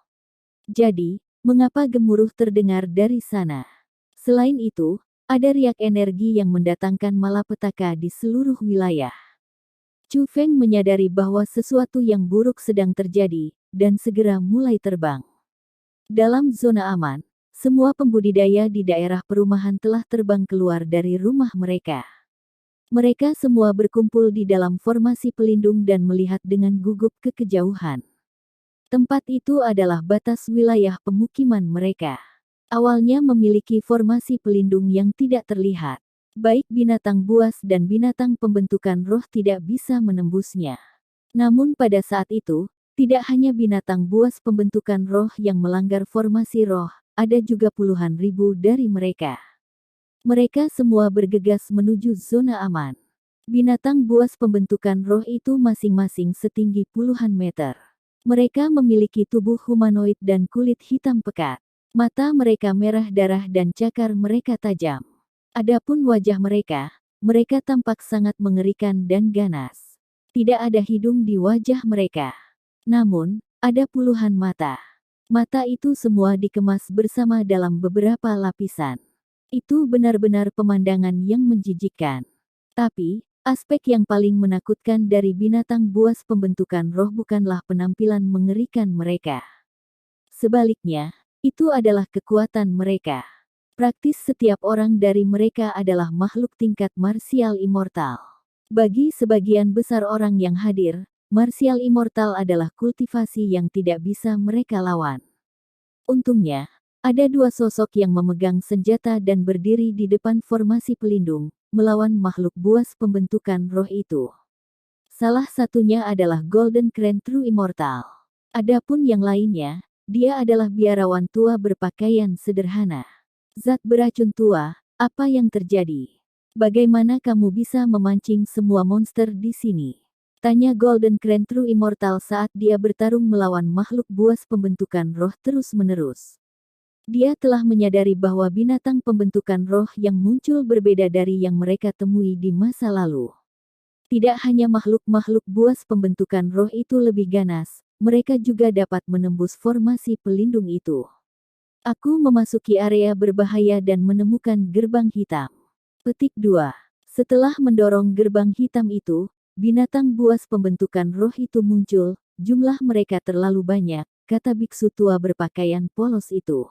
Jadi, mengapa gemuruh terdengar dari sana? Selain itu, ada riak energi yang mendatangkan malapetaka di seluruh wilayah. Chu Feng menyadari bahwa sesuatu yang buruk sedang terjadi, dan segera mulai terbang. Dalam zona aman, semua pembudidaya di daerah perumahan telah terbang keluar dari rumah mereka. Mereka semua berkumpul di dalam formasi pelindung dan melihat dengan gugup ke kejauhan. Tempat itu adalah batas wilayah pemukiman mereka. Awalnya memiliki formasi pelindung yang tidak terlihat. Baik binatang buas dan binatang pembentukan roh tidak bisa menembusnya. Namun pada saat itu, tidak hanya binatang buas pembentukan roh yang melanggar formasi roh, ada juga puluhan ribu dari mereka. Mereka semua bergegas menuju zona aman. Binatang buas pembentukan roh itu masing-masing setinggi puluhan meter. Mereka memiliki tubuh humanoid dan kulit hitam pekat. Mata mereka merah darah dan cakar mereka tajam. Adapun wajah mereka, mereka tampak sangat mengerikan dan ganas. Tidak ada hidung di wajah mereka. Namun, ada puluhan mata. Mata itu semua dikemas bersama dalam beberapa lapisan. Itu benar-benar pemandangan yang menjijikkan. Tapi, aspek yang paling menakutkan dari binatang buas pembentukan roh bukanlah penampilan mengerikan mereka. Sebaliknya, itu adalah kekuatan mereka. Praktis setiap orang dari mereka adalah makhluk tingkat marsial immortal. Bagi sebagian besar orang yang hadir, marsial immortal adalah kultivasi yang tidak bisa mereka lawan. Untungnya, ada dua sosok yang memegang senjata dan berdiri di depan formasi pelindung, melawan makhluk buas pembentukan roh itu. Salah satunya adalah Golden Crane True Immortal. Adapun yang lainnya, dia adalah biarawan tua berpakaian sederhana. Zat beracun tua, apa yang terjadi? Bagaimana kamu bisa memancing semua monster di sini? Tanya Golden Crane True Immortal saat dia bertarung melawan makhluk buas pembentukan roh terus-menerus. Dia telah menyadari bahwa binatang pembentukan roh yang muncul berbeda dari yang mereka temui di masa lalu. Tidak hanya makhluk-makhluk buas pembentukan roh itu lebih ganas, mereka juga dapat menembus formasi pelindung itu. Aku memasuki area berbahaya dan menemukan gerbang hitam. Petik 2. Setelah mendorong gerbang hitam itu, binatang buas pembentukan roh itu muncul, jumlah mereka terlalu banyak, kata biksu tua berpakaian polos itu.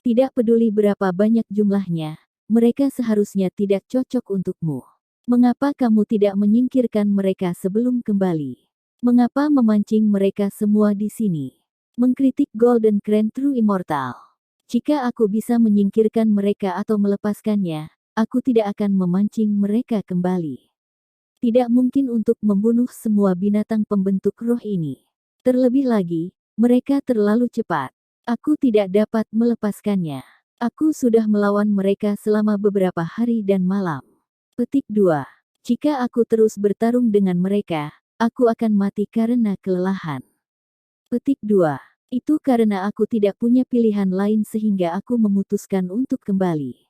Tidak peduli berapa banyak jumlahnya, mereka seharusnya tidak cocok untukmu. Mengapa kamu tidak menyingkirkan mereka sebelum kembali? Mengapa memancing mereka semua di sini? Mengkritik Golden Crane True Immortal. Jika aku bisa menyingkirkan mereka atau melepaskannya, aku tidak akan memancing mereka kembali. Tidak mungkin untuk membunuh semua binatang pembentuk roh ini. Terlebih lagi, mereka terlalu cepat. Aku tidak dapat melepaskannya. Aku sudah melawan mereka selama beberapa hari dan malam. Petik 2. Jika aku terus bertarung dengan mereka, aku akan mati karena kelelahan. Petik 2. Itu karena aku tidak punya pilihan lain sehingga aku memutuskan untuk kembali.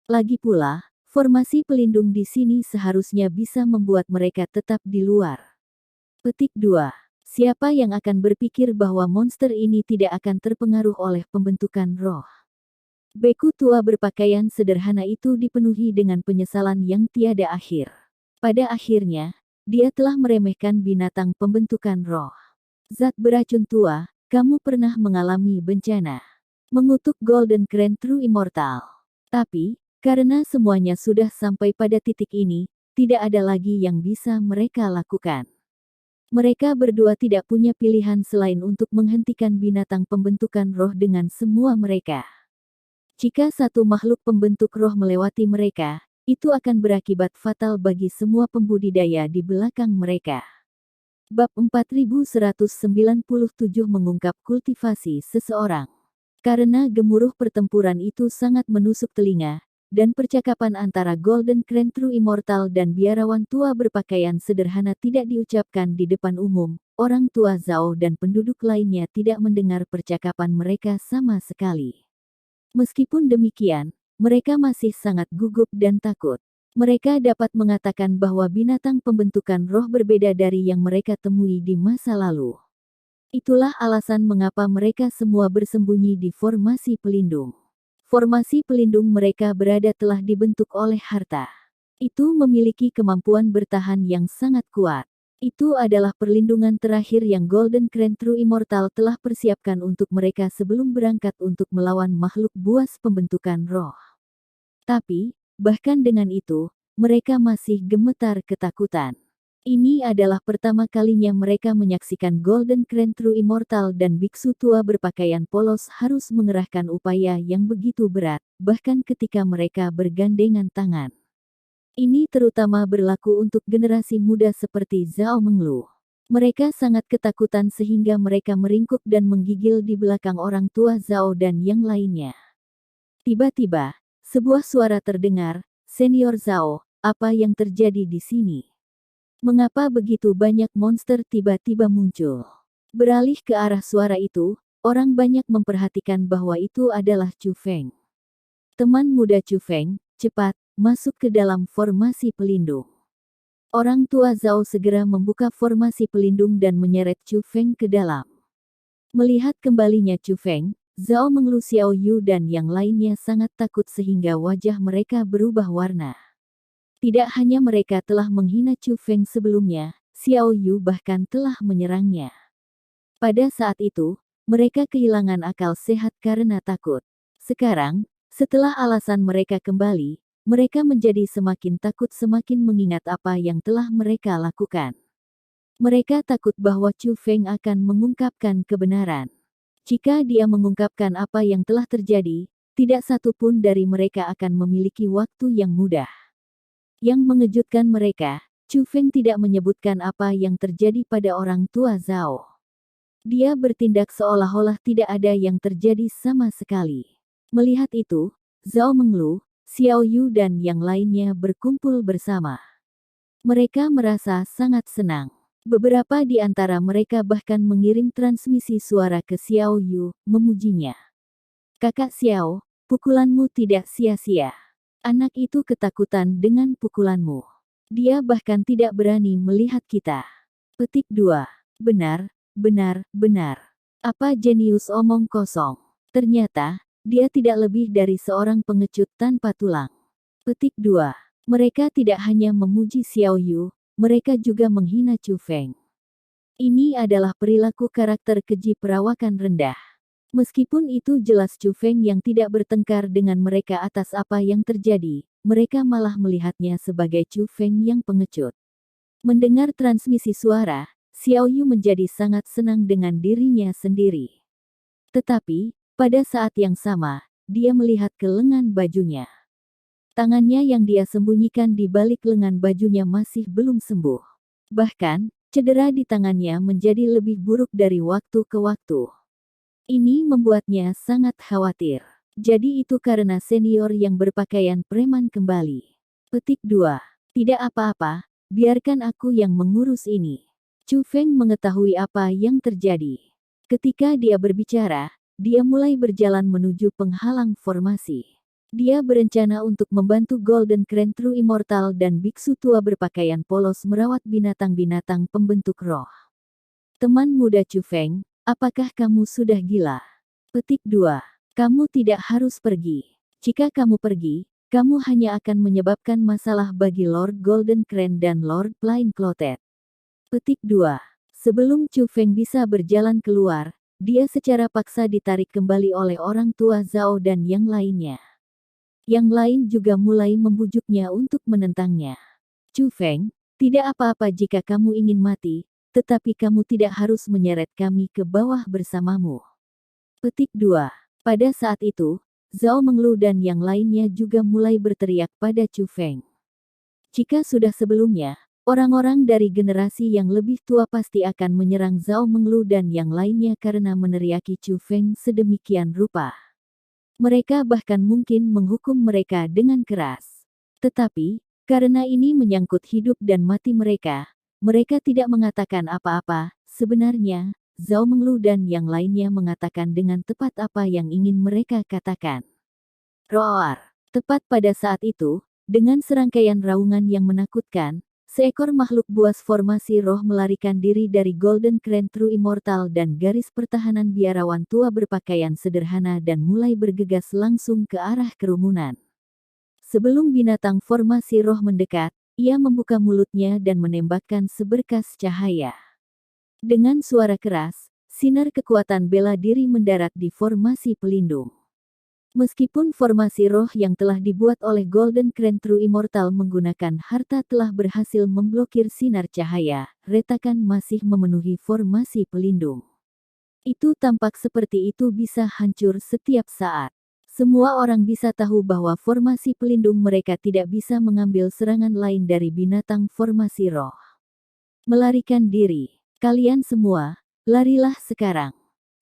Lagi pula, formasi pelindung di sini seharusnya bisa membuat mereka tetap di luar. Petik 2. Siapa yang akan berpikir bahwa monster ini tidak akan terpengaruh oleh pembentukan roh? Beku tua berpakaian sederhana itu dipenuhi dengan penyesalan yang tiada akhir. Pada akhirnya, dia telah meremehkan binatang pembentukan roh. Zat beracun tua, kamu pernah mengalami bencana. Mengutuk Golden Crane True Immortal. Tapi, karena semuanya sudah sampai pada titik ini, tidak ada lagi yang bisa mereka lakukan. Mereka berdua tidak punya pilihan selain untuk menghentikan binatang pembentukan roh dengan semua mereka. Jika satu makhluk pembentuk roh melewati mereka, Itu akan berakibat fatal bagi semua pembudidaya di belakang mereka. Bab 4197 mengungkap kultivasi seseorang. Karena gemuruh pertempuran itu sangat menusuk telinga, dan percakapan antara Golden Crane True Immortal dan biarawan tua berpakaian sederhana tidak diucapkan di depan umum, orang tua Zhao dan penduduk lainnya tidak mendengar percakapan mereka sama sekali. Meskipun demikian, mereka masih sangat gugup dan takut. Mereka dapat mengatakan bahwa binatang pembentukan roh berbeda dari yang mereka temui di masa lalu. Itulah alasan mengapa mereka semua bersembunyi di formasi pelindung. Formasi pelindung mereka berada telah dibentuk oleh harta. Itu memiliki kemampuan bertahan yang sangat kuat. Itu adalah perlindungan terakhir yang Golden Crane True Immortal telah persiapkan untuk mereka sebelum berangkat untuk melawan makhluk buas pembentukan roh. Tapi, bahkan dengan itu, mereka masih gemetar ketakutan. Ini adalah pertama kalinya mereka menyaksikan Golden Crane True Immortal dan biksu tua berpakaian polos harus mengerahkan upaya yang begitu berat, bahkan ketika mereka bergandengan tangan. Ini terutama berlaku untuk generasi muda seperti Zhao Menglu. Mereka sangat ketakutan sehingga mereka meringkuk dan menggigil di belakang orang tua Zhao dan yang lainnya. Tiba-tiba, sebuah suara terdengar, "Senior Zhao, apa yang terjadi di sini? Mengapa begitu banyak monster tiba-tiba muncul?" Beralih ke arah suara itu, orang banyak memperhatikan bahwa itu adalah Chu Feng. Teman muda Chu Feng, cepat, masuk ke dalam formasi pelindung. Orang tua Zhao segera membuka formasi pelindung dan menyeret Chu Feng ke dalam. Melihat kembalinya Chu Feng, Zhao Menglu, Xiao Yu dan yang lainnya sangat takut sehingga wajah mereka berubah warna. Tidak hanya mereka telah menghina Chu Feng sebelumnya, Xiao Yu bahkan telah menyerangnya. Pada saat itu, mereka kehilangan akal sehat karena takut. Sekarang, setelah alasan mereka kembali, mereka menjadi semakin takut semakin mengingat apa yang telah mereka lakukan. Mereka takut bahwa Chu Feng akan mengungkapkan kebenaran. Jika dia mengungkapkan apa yang telah terjadi, tidak satu pun dari mereka akan memiliki waktu yang mudah. Yang mengejutkan mereka, Chu Feng tidak menyebutkan apa yang terjadi pada orang tua Zhao. Dia bertindak seolah-olah tidak ada yang terjadi sama sekali. Melihat itu, Zhao Menglu, Xiao Yu dan yang lainnya berkumpul bersama. Mereka merasa sangat senang. Beberapa di antara mereka bahkan mengirim transmisi suara ke Xiao Yu, memujinya. "Kakak Xiao, pukulanmu tidak sia-sia. Anak itu ketakutan dengan pukulanmu. Dia bahkan tidak berani melihat kita." Petik 2. Benar, benar, benar. Apa jenius omong kosong. Ternyata, dia tidak lebih dari seorang pengecut tanpa tulang. Petik 2. Mereka tidak hanya memuji Xiao Yu, mereka juga menghina Chu Feng. Ini adalah perilaku karakter keji perawakan rendah. Meskipun itu jelas Chu Feng yang tidak bertengkar dengan mereka atas apa yang terjadi, mereka malah melihatnya sebagai Chu Feng yang pengecut. Mendengar transmisi suara, Xiao Yu menjadi sangat senang dengan dirinya sendiri. Tetapi, pada saat yang sama, dia melihat ke lengan bajunya. Tangannya yang dia sembunyikan di balik lengan bajunya masih belum sembuh. Bahkan, cedera di tangannya menjadi lebih buruk dari waktu ke waktu. Ini membuatnya sangat khawatir. Jadi itu karena senior yang berpakaian preman kembali. Petik 2. Tidak apa-apa, biarkan aku yang mengurus ini. Chu Feng mengetahui apa yang terjadi. Ketika dia berbicara, dia mulai berjalan menuju penghalang formasi. Dia berencana untuk membantu Golden Crane True Immortal dan biksu tua berpakaian polos merawat binatang-binatang pembentuk roh. Teman muda Chu Feng, apakah kamu sudah gila? Petik 2. Kamu tidak harus pergi. Jika kamu pergi, kamu hanya akan menyebabkan masalah bagi Lord Golden Crane dan Lord Plain Clothed. Petik 2. Sebelum Chu Feng bisa berjalan keluar, dia secara paksa ditarik kembali oleh orang tua Zhao dan yang lainnya. Yang lain juga mulai membujuknya untuk menentangnya. "Chu Feng, tidak apa-apa jika kamu ingin mati, tetapi kamu tidak harus menyeret kami ke bawah bersamamu." Petik 2. Pada saat itu, Zhao Menglu dan yang lainnya juga mulai berteriak pada Chu Feng. Jika sudah sebelumnya, orang-orang dari generasi yang lebih tua pasti akan menyerang Zhao Menglu dan yang lainnya karena meneriaki Chu Feng sedemikian rupa. Mereka bahkan mungkin menghukum mereka dengan keras. Tetapi, karena ini menyangkut hidup dan mati mereka tidak mengatakan apa-apa. Sebenarnya, Zhao Menglu dan yang lainnya mengatakan dengan tepat apa yang ingin mereka katakan. Roar! Tepat pada saat itu, dengan serangkaian raungan yang menakutkan, seekor makhluk buas formasi roh melarikan diri dari Golden Krane True Immortal dan garis pertahanan biarawan tua berpakaian sederhana dan mulai bergegas langsung ke arah kerumunan. Sebelum binatang formasi roh mendekat, ia membuka mulutnya dan menembakkan seberkas cahaya. Dengan suara keras, sinar kekuatan bela diri mendarat di formasi pelindung. Meskipun formasi roh yang telah dibuat oleh Golden Krane True Immortal menggunakan harta telah berhasil memblokir sinar cahaya, retakan masih memenuhi formasi pelindung. Itu tampak seperti itu bisa hancur setiap saat. Semua orang bisa tahu bahwa formasi pelindung mereka tidak bisa mengambil serangan lain dari binatang formasi roh. Melarikan diri. Kalian semua, larilah sekarang.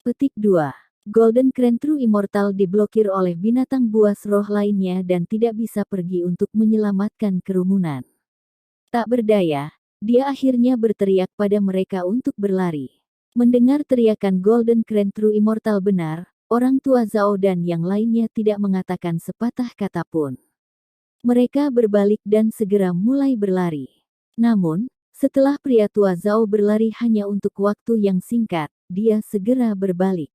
Petik 2. Golden Krane True Immortal diblokir oleh binatang buas roh lainnya dan tidak bisa pergi untuk menyelamatkan kerumunan. Tak berdaya, dia akhirnya berteriak pada mereka untuk berlari. Mendengar teriakan Golden Krane True Immortal benar, orang tua Zhao dan yang lainnya tidak mengatakan sepatah kata pun. Mereka berbalik dan segera mulai berlari. Namun, setelah pria tua Zhao berlari hanya untuk waktu yang singkat, dia segera berbalik.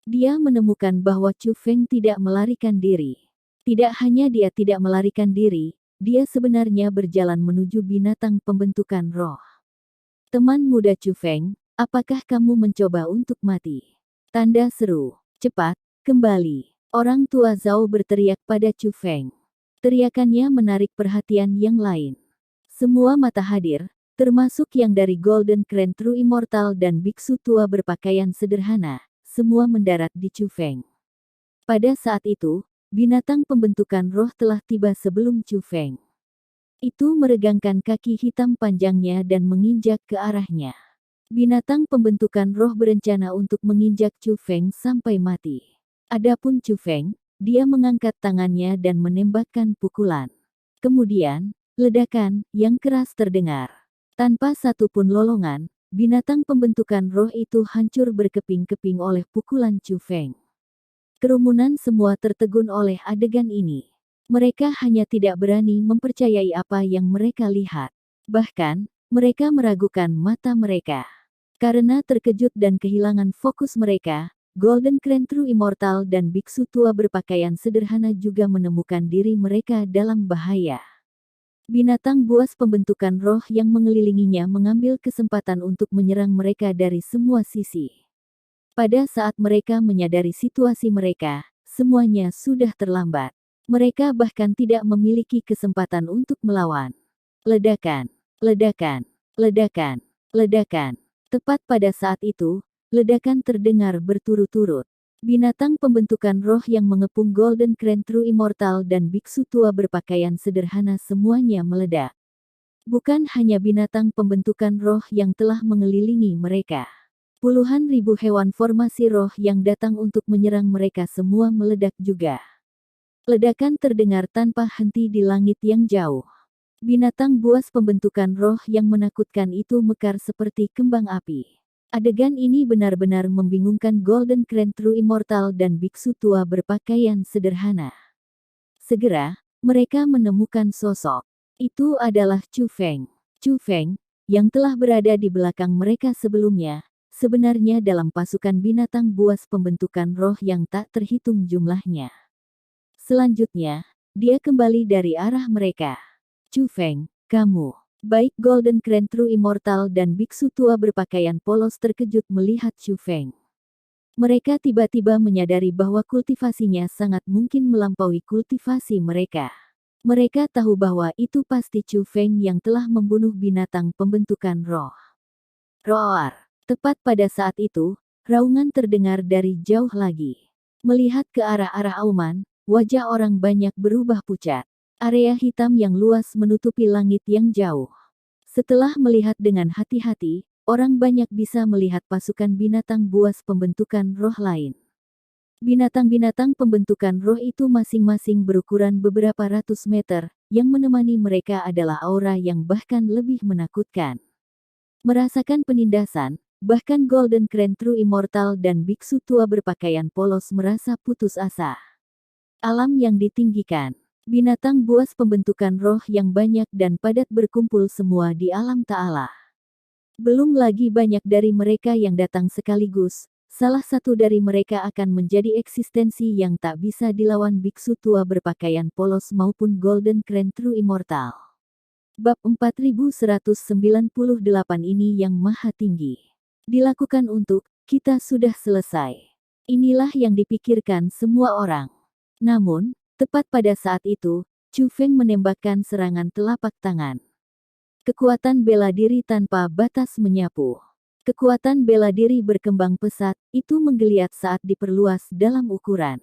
Dia menemukan bahwa Chu Feng tidak melarikan diri. Tidak hanya dia tidak melarikan diri, dia sebenarnya berjalan menuju binatang pembentukan roh. Teman muda Chu Feng, apakah kamu mencoba untuk mati? Tanda seru. Cepat, kembali. Orang tua Zhao berteriak pada Chu Feng. Teriakannya menarik perhatian yang lain. Semua mata hadir, termasuk yang dari Golden Krane True Immortal dan biksu tua berpakaian sederhana, semua mendarat di Chu Feng. Pada saat itu, binatang pembentukan roh telah tiba sebelum Chu Feng. Itu meregangkan kaki hitam panjangnya dan menginjak ke arahnya. Binatang pembentukan roh berencana untuk menginjak Chu Feng sampai mati. Adapun Chu Feng, dia mengangkat tangannya dan menembakkan pukulan. Kemudian, ledakan yang keras terdengar. Tanpa satu pun lolongan, binatang pembentukan roh itu hancur berkeping-keping oleh pukulan Chu Feng. Kerumunan semua tertegun oleh adegan ini. Mereka hanya tidak berani mempercayai apa yang mereka lihat. Bahkan, mereka meragukan mata mereka. Karena terkejut dan kehilangan fokus mereka, Golden Krane True Immortal dan biksu tua berpakaian sederhana juga menemukan diri mereka dalam bahaya. Binatang buas pembentukan roh yang mengelilinginya mengambil kesempatan untuk menyerang mereka dari semua sisi. Pada saat mereka menyadari situasi mereka, semuanya sudah terlambat. Mereka bahkan tidak memiliki kesempatan untuk melawan. Ledakan, ledakan, ledakan, ledakan. Tepat pada saat itu, ledakan terdengar berturut-turut. Binatang pembentukan roh yang mengepung Golden Krane True Immortal dan biksu tua berpakaian sederhana semuanya meledak. Bukan hanya binatang pembentukan roh yang telah mengelilingi mereka. Puluhan ribu hewan formasi roh yang datang untuk menyerang mereka semua meledak juga. Ledakan terdengar tanpa henti di langit yang jauh. Binatang buas pembentukan roh yang menakutkan itu mekar seperti kembang api. Adegan ini benar-benar membingungkan Golden Krane True Immortal dan biksu tua berpakaian sederhana. Segera, mereka menemukan sosok. Itu adalah Chu Feng. Chu Feng, yang telah berada di belakang mereka sebelumnya, sebenarnya dalam pasukan binatang buas pembentukan roh yang tak terhitung jumlahnya. Selanjutnya, dia kembali dari arah mereka. Chu Feng, kamu. Baik Golden Krane True Immortal dan biksu tua berpakaian polos terkejut melihat Chu Feng. Mereka tiba-tiba menyadari bahwa kultivasinya sangat mungkin melampaui kultivasi mereka. Mereka tahu bahwa itu pasti Chu Feng yang telah membunuh binatang pembentukan roh. Roar! Tepat pada saat itu, raungan terdengar dari jauh lagi. Melihat ke arah-arah auman, wajah orang banyak berubah pucat. Area hitam yang luas menutupi langit yang jauh. Setelah melihat dengan hati-hati, orang banyak bisa melihat pasukan binatang buas pembentukan roh lain. Binatang-binatang pembentukan roh itu masing-masing berukuran beberapa ratus meter, yang menemani mereka adalah aura yang bahkan lebih menakutkan. Merasakan penindasan, bahkan Golden Crane True Immortal dan biksu tua berpakaian polos merasa putus asa. Alam yang ditinggikan. Binatang buas pembentukan roh yang banyak dan padat berkumpul semua di alam ta'ala. Belum lagi banyak dari mereka yang datang sekaligus, salah satu dari mereka akan menjadi eksistensi yang tak bisa dilawan biksu tua berpakaian polos maupun Golden Crane True Immortal. Bab 4198 ini yang maha tinggi. Dilakukan untuk, kita sudah selesai. Inilah yang dipikirkan semua orang. Namun, tepat pada saat itu, Chu Feng menembakkan serangan telapak tangan. Kekuatan bela diri tanpa batas menyapu. Kekuatan bela diri berkembang pesat, itu menggeliat saat diperluas dalam ukuran.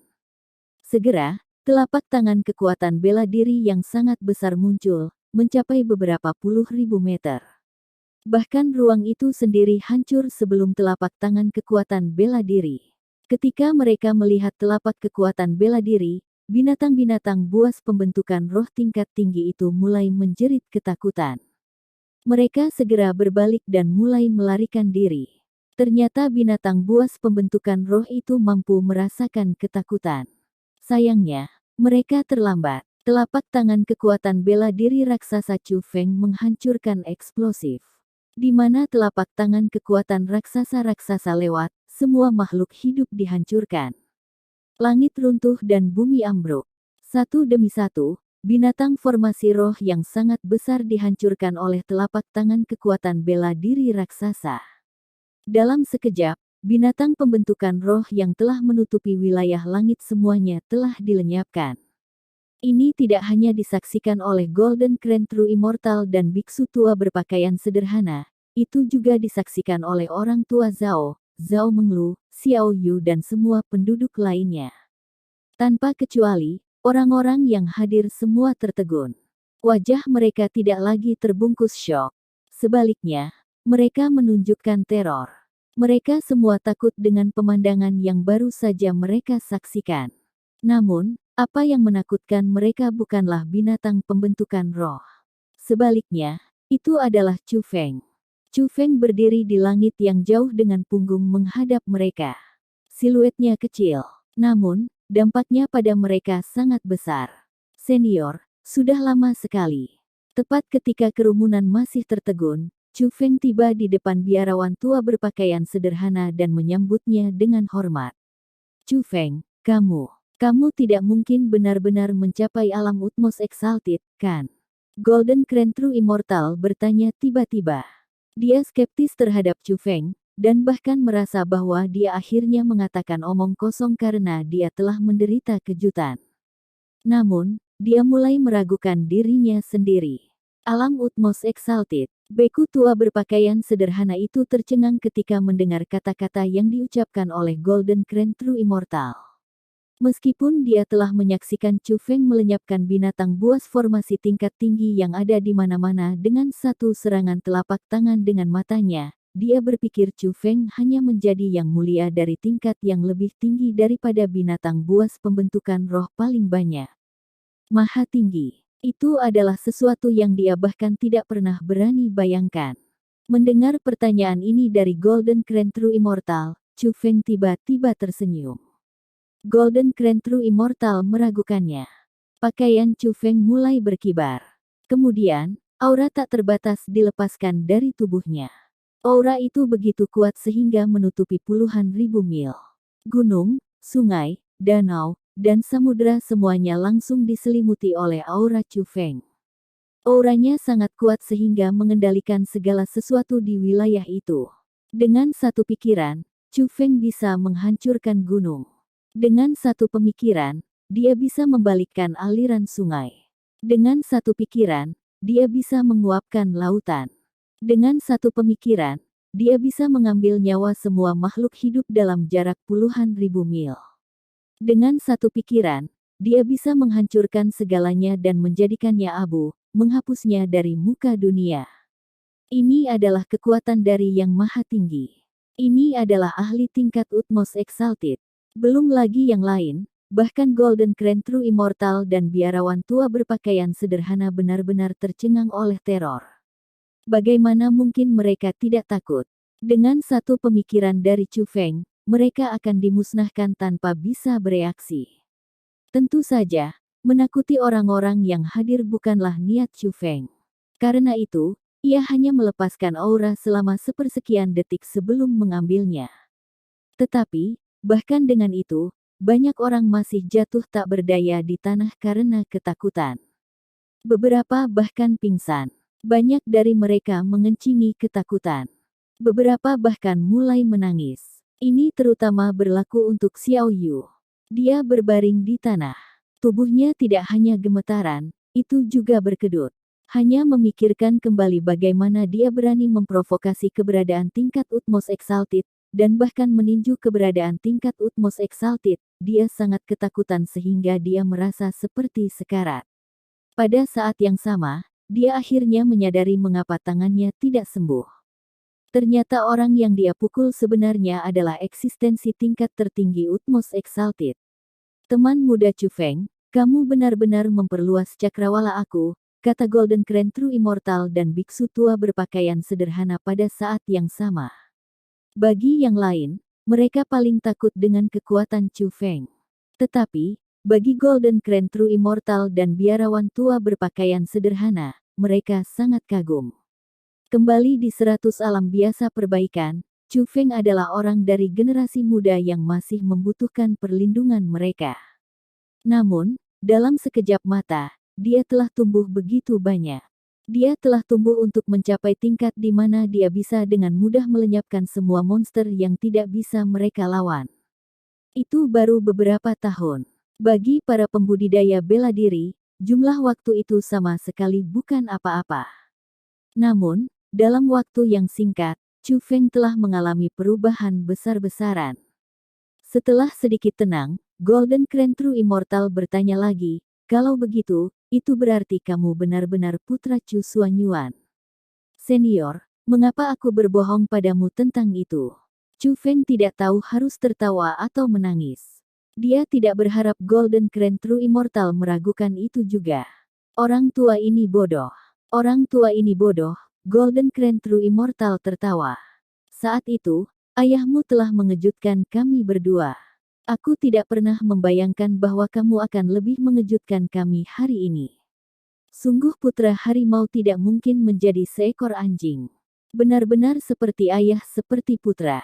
Segera, telapak tangan kekuatan bela diri yang sangat besar muncul, mencapai beberapa puluh ribu meter. Bahkan ruang itu sendiri hancur sebelum telapak tangan kekuatan bela diri. Ketika mereka melihat telapak kekuatan bela diri, binatang-binatang buas pembentukan roh tingkat tinggi itu mulai menjerit ketakutan. Mereka segera berbalik dan mulai melarikan diri. Ternyata binatang buas pembentukan roh itu mampu merasakan ketakutan. Sayangnya, mereka terlambat. Telapak tangan kekuatan bela diri raksasa Chu Feng menghancurkan eksplosif. Di mana telapak tangan kekuatan raksasa-raksasa lewat, semua makhluk hidup dihancurkan. Langit runtuh dan bumi ambruk. Satu demi satu, binatang formasi roh yang sangat besar dihancurkan oleh telapak tangan kekuatan bela diri raksasa. Dalam sekejap, binatang pembentukan roh yang telah menutupi wilayah langit semuanya telah dilenyapkan. Ini tidak hanya disaksikan oleh Golden Crane True Immortal dan biksu tua berpakaian sederhana, itu juga disaksikan oleh orang tua Zhao, Zhao Menglu, Xiao Yu dan semua penduduk lainnya. Tanpa kecuali, orang-orang yang hadir semua tertegun. Wajah mereka tidak lagi terbungkus syok. Sebaliknya, mereka menunjukkan teror. Mereka semua takut dengan pemandangan yang baru saja mereka saksikan. Namun, apa yang menakutkan mereka bukanlah binatang pembentukan roh. Sebaliknya, itu adalah Chu Feng. Chu Feng berdiri di langit yang jauh dengan punggung menghadap mereka. Siluetnya kecil, namun, dampaknya pada mereka sangat besar. Senior, sudah lama sekali. Tepat ketika kerumunan masih tertegun, Chu Feng tiba di depan biarawan tua berpakaian sederhana dan menyambutnya dengan hormat. Chu Feng, kamu tidak mungkin benar-benar mencapai alam utmost exalted, kan? Golden Crane True Immortal bertanya tiba-tiba. Dia skeptis terhadap Chu Feng, dan bahkan merasa bahwa dia akhirnya mengatakan omong kosong karena dia telah menderita kejutan. Namun, dia mulai meragukan dirinya sendiri. Alam utmost exalted, beku tua berpakaian sederhana itu tercengang ketika mendengar kata-kata yang diucapkan oleh Golden Crane True Immortal. Meskipun dia telah menyaksikan Chu Feng melenyapkan binatang buas formasi tingkat tinggi yang ada di mana-mana dengan satu serangan telapak tangan dengan matanya, dia berpikir Chu Feng hanya menjadi yang mulia dari tingkat yang lebih tinggi daripada binatang buas pembentukan roh paling banyak. Maha tinggi. Itu adalah sesuatu yang dia bahkan tidak pernah berani bayangkan. Mendengar pertanyaan ini dari Golden Crane True Immortal, Chu Feng tiba-tiba tersenyum. Golden Crane True Immortal meragukannya. Pakaian Chu Feng mulai berkibar. Kemudian, aura tak terbatas dilepaskan dari tubuhnya. Aura itu begitu kuat sehingga menutupi puluhan ribu mil. Gunung, sungai, danau, dan samudera semuanya langsung diselimuti oleh aura Chu Feng. Auranya sangat kuat sehingga mengendalikan segala sesuatu di wilayah itu. Dengan satu pikiran, Chu Feng bisa menghancurkan gunung. Dengan satu pemikiran, dia bisa membalikkan aliran sungai. Dengan satu pikiran, dia bisa menguapkan lautan. Dengan satu pemikiran, dia bisa mengambil nyawa semua makhluk hidup dalam jarak puluhan ribu mil. Dengan satu pikiran, dia bisa menghancurkan segalanya dan menjadikannya abu, menghapusnya dari muka dunia. Ini adalah kekuatan dari Yang Maha Tinggi. Ini adalah ahli tingkat Utmost Exalted. Belum lagi yang lain, bahkan Golden Krone True Immortal dan biarawan tua berpakaian sederhana benar-benar tercengang oleh teror. Bagaimana mungkin mereka tidak takut? Dengan satu pemikiran dari Chu Feng, mereka akan dimusnahkan tanpa bisa bereaksi. Tentu saja, menakuti orang-orang yang hadir bukanlah niat Chu Feng. Karena itu, ia hanya melepaskan aura selama sepersekian detik sebelum mengambilnya. Tetapi, bahkan dengan itu, banyak orang masih jatuh tak berdaya di tanah karena ketakutan. Beberapa bahkan pingsan. Banyak dari mereka mengencingi ketakutan. Beberapa bahkan mulai menangis. Ini terutama berlaku untuk Xiao Yu. Dia berbaring di tanah. Tubuhnya tidak hanya gemetaran, itu juga berkedut. Hanya memikirkan kembali bagaimana dia berani memprovokasi keberadaan tingkat Utmost Exalted, dan bahkan meninju keberadaan tingkat Utmost Exalted, dia sangat ketakutan sehingga dia merasa seperti sekarat. Pada saat yang sama, dia akhirnya menyadari mengapa tangannya tidak sembuh. Ternyata orang yang dia pukul sebenarnya adalah eksistensi tingkat tertinggi Utmost Exalted. Teman muda Chu Feng, kamu benar-benar memperluas cakrawala aku, kata Golden Krone True Immortal dan biksu tua berpakaian sederhana pada saat yang sama. Bagi yang lain, mereka paling takut dengan kekuatan Chu Feng. Tetapi, bagi Golden Krone True Immortal dan biarawan tua berpakaian sederhana, mereka sangat kagum. Kembali di 100 alam biasa perbaikan, Chu Feng adalah orang dari generasi muda yang masih membutuhkan perlindungan mereka. Namun, dalam sekejap mata, dia telah tumbuh begitu banyak. Dia telah tumbuh untuk mencapai tingkat di mana dia bisa dengan mudah melenyapkan semua monster yang tidak bisa mereka lawan. Itu baru beberapa tahun. Bagi para pembudidaya bela diri, jumlah waktu itu sama sekali bukan apa-apa. Namun, dalam waktu yang singkat, Chu Feng telah mengalami perubahan besar-besaran. Setelah sedikit tenang, Golden Krone True Immortal bertanya lagi, kalau begitu, itu berarti kamu benar-benar putra Chu Xuanyuan. Senior, mengapa aku berbohong padamu tentang itu? Chu Feng tidak tahu harus tertawa atau menangis. Dia tidak berharap Golden Krone True Immortal meragukan itu juga. Orang tua ini bodoh. Orang tua ini bodoh, Golden Krone True Immortal tertawa. Saat itu, ayahmu telah mengejutkan kami berdua. Aku tidak pernah membayangkan bahwa kamu akan lebih mengejutkan kami hari ini. Sungguh putra harimau tidak mungkin menjadi seekor anjing. Benar-benar seperti ayah seperti putra.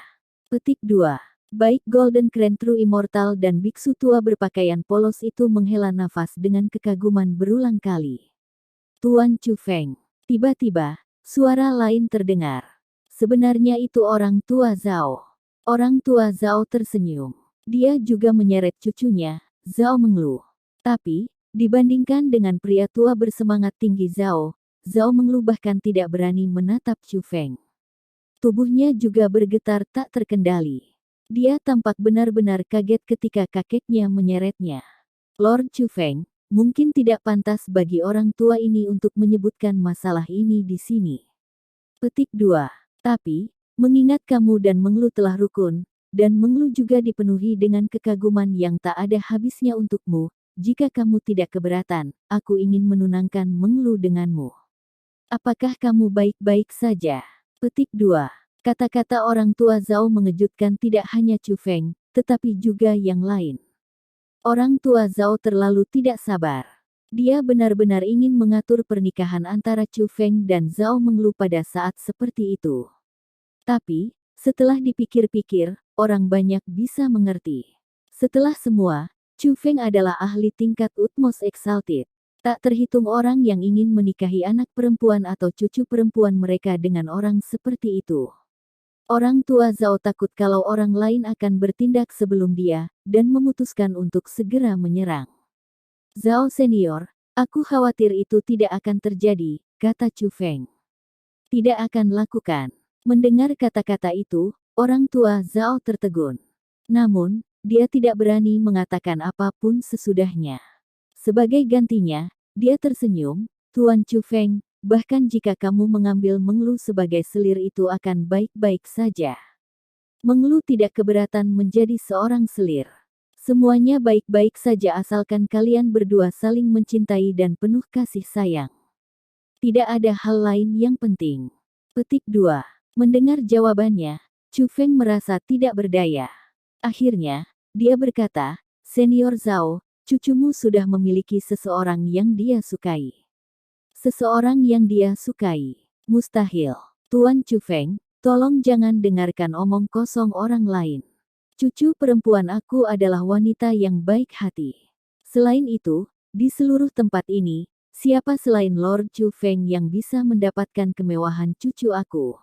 Petik 2. Baik Golden Krone True Immortal dan biksu tua berpakaian polos itu menghela nafas dengan kekaguman berulang kali. Tuan Chu Feng. Tiba-tiba, suara lain terdengar. Sebenarnya itu orang tua Zhao. Orang tua Zhao tersenyum. Dia juga menyeret cucunya, Zhao Menglu. Tapi, dibandingkan dengan pria tua bersemangat tinggi Zhao, Zhao Menglu bahkan tidak berani menatap Chu Feng. Tubuhnya juga bergetar tak terkendali. Dia tampak benar-benar kaget ketika kakeknya menyeretnya. Lord Chu Feng, mungkin tidak pantas bagi orang tua ini untuk menyebutkan masalah ini di sini. Petik 2. Tapi, mengingat kamu dan Menglu telah rukun, dan Menglu juga dipenuhi dengan kekaguman yang tak ada habisnya untukmu, jika kamu tidak keberatan, aku ingin menunangkan Menglu denganmu. Apakah kamu baik-baik saja? Petik 2. Kata-kata orang tua Zhao mengejutkan tidak hanya Chu Feng, tetapi juga yang lain. Orang tua Zhao terlalu tidak sabar. Dia benar-benar ingin mengatur pernikahan antara Chu Feng dan Zhao Menglu pada saat seperti itu. Tapi, setelah dipikir-pikir, orang banyak bisa mengerti. Setelah semua, Chu Feng adalah ahli tingkat Utmost Exalted. Tak terhitung orang yang ingin menikahi anak perempuan atau cucu perempuan mereka dengan orang seperti itu. Orang tua Zhao takut kalau orang lain akan bertindak sebelum dia, dan memutuskan untuk segera menyerang. Zhao senior, aku khawatir itu tidak akan terjadi, kata Chu Feng. Tidak akan lakukan. Mendengar kata-kata itu, orang tua Zhao tertegun. Namun, dia tidak berani mengatakan apapun sesudahnya. Sebagai gantinya, dia tersenyum, Tuan Chu Feng, bahkan jika kamu mengambil Menglu sebagai selir itu akan baik-baik saja. Menglu tidak keberatan menjadi seorang selir. Semuanya baik-baik saja asalkan kalian berdua saling mencintai dan penuh kasih sayang. Tidak ada hal lain yang penting. Petik 2. Mendengar jawabannya, Chu Feng merasa tidak berdaya. Akhirnya, dia berkata, Senior Zhao, cucumu sudah memiliki seseorang yang dia sukai. Seseorang yang dia sukai. Mustahil. Tuan Chu Feng, tolong jangan dengarkan omong kosong orang lain. Cucu perempuan aku adalah wanita yang baik hati. Selain itu, di seluruh tempat ini, siapa selain Lord Chu Feng yang bisa mendapatkan kemewahan cucu aku?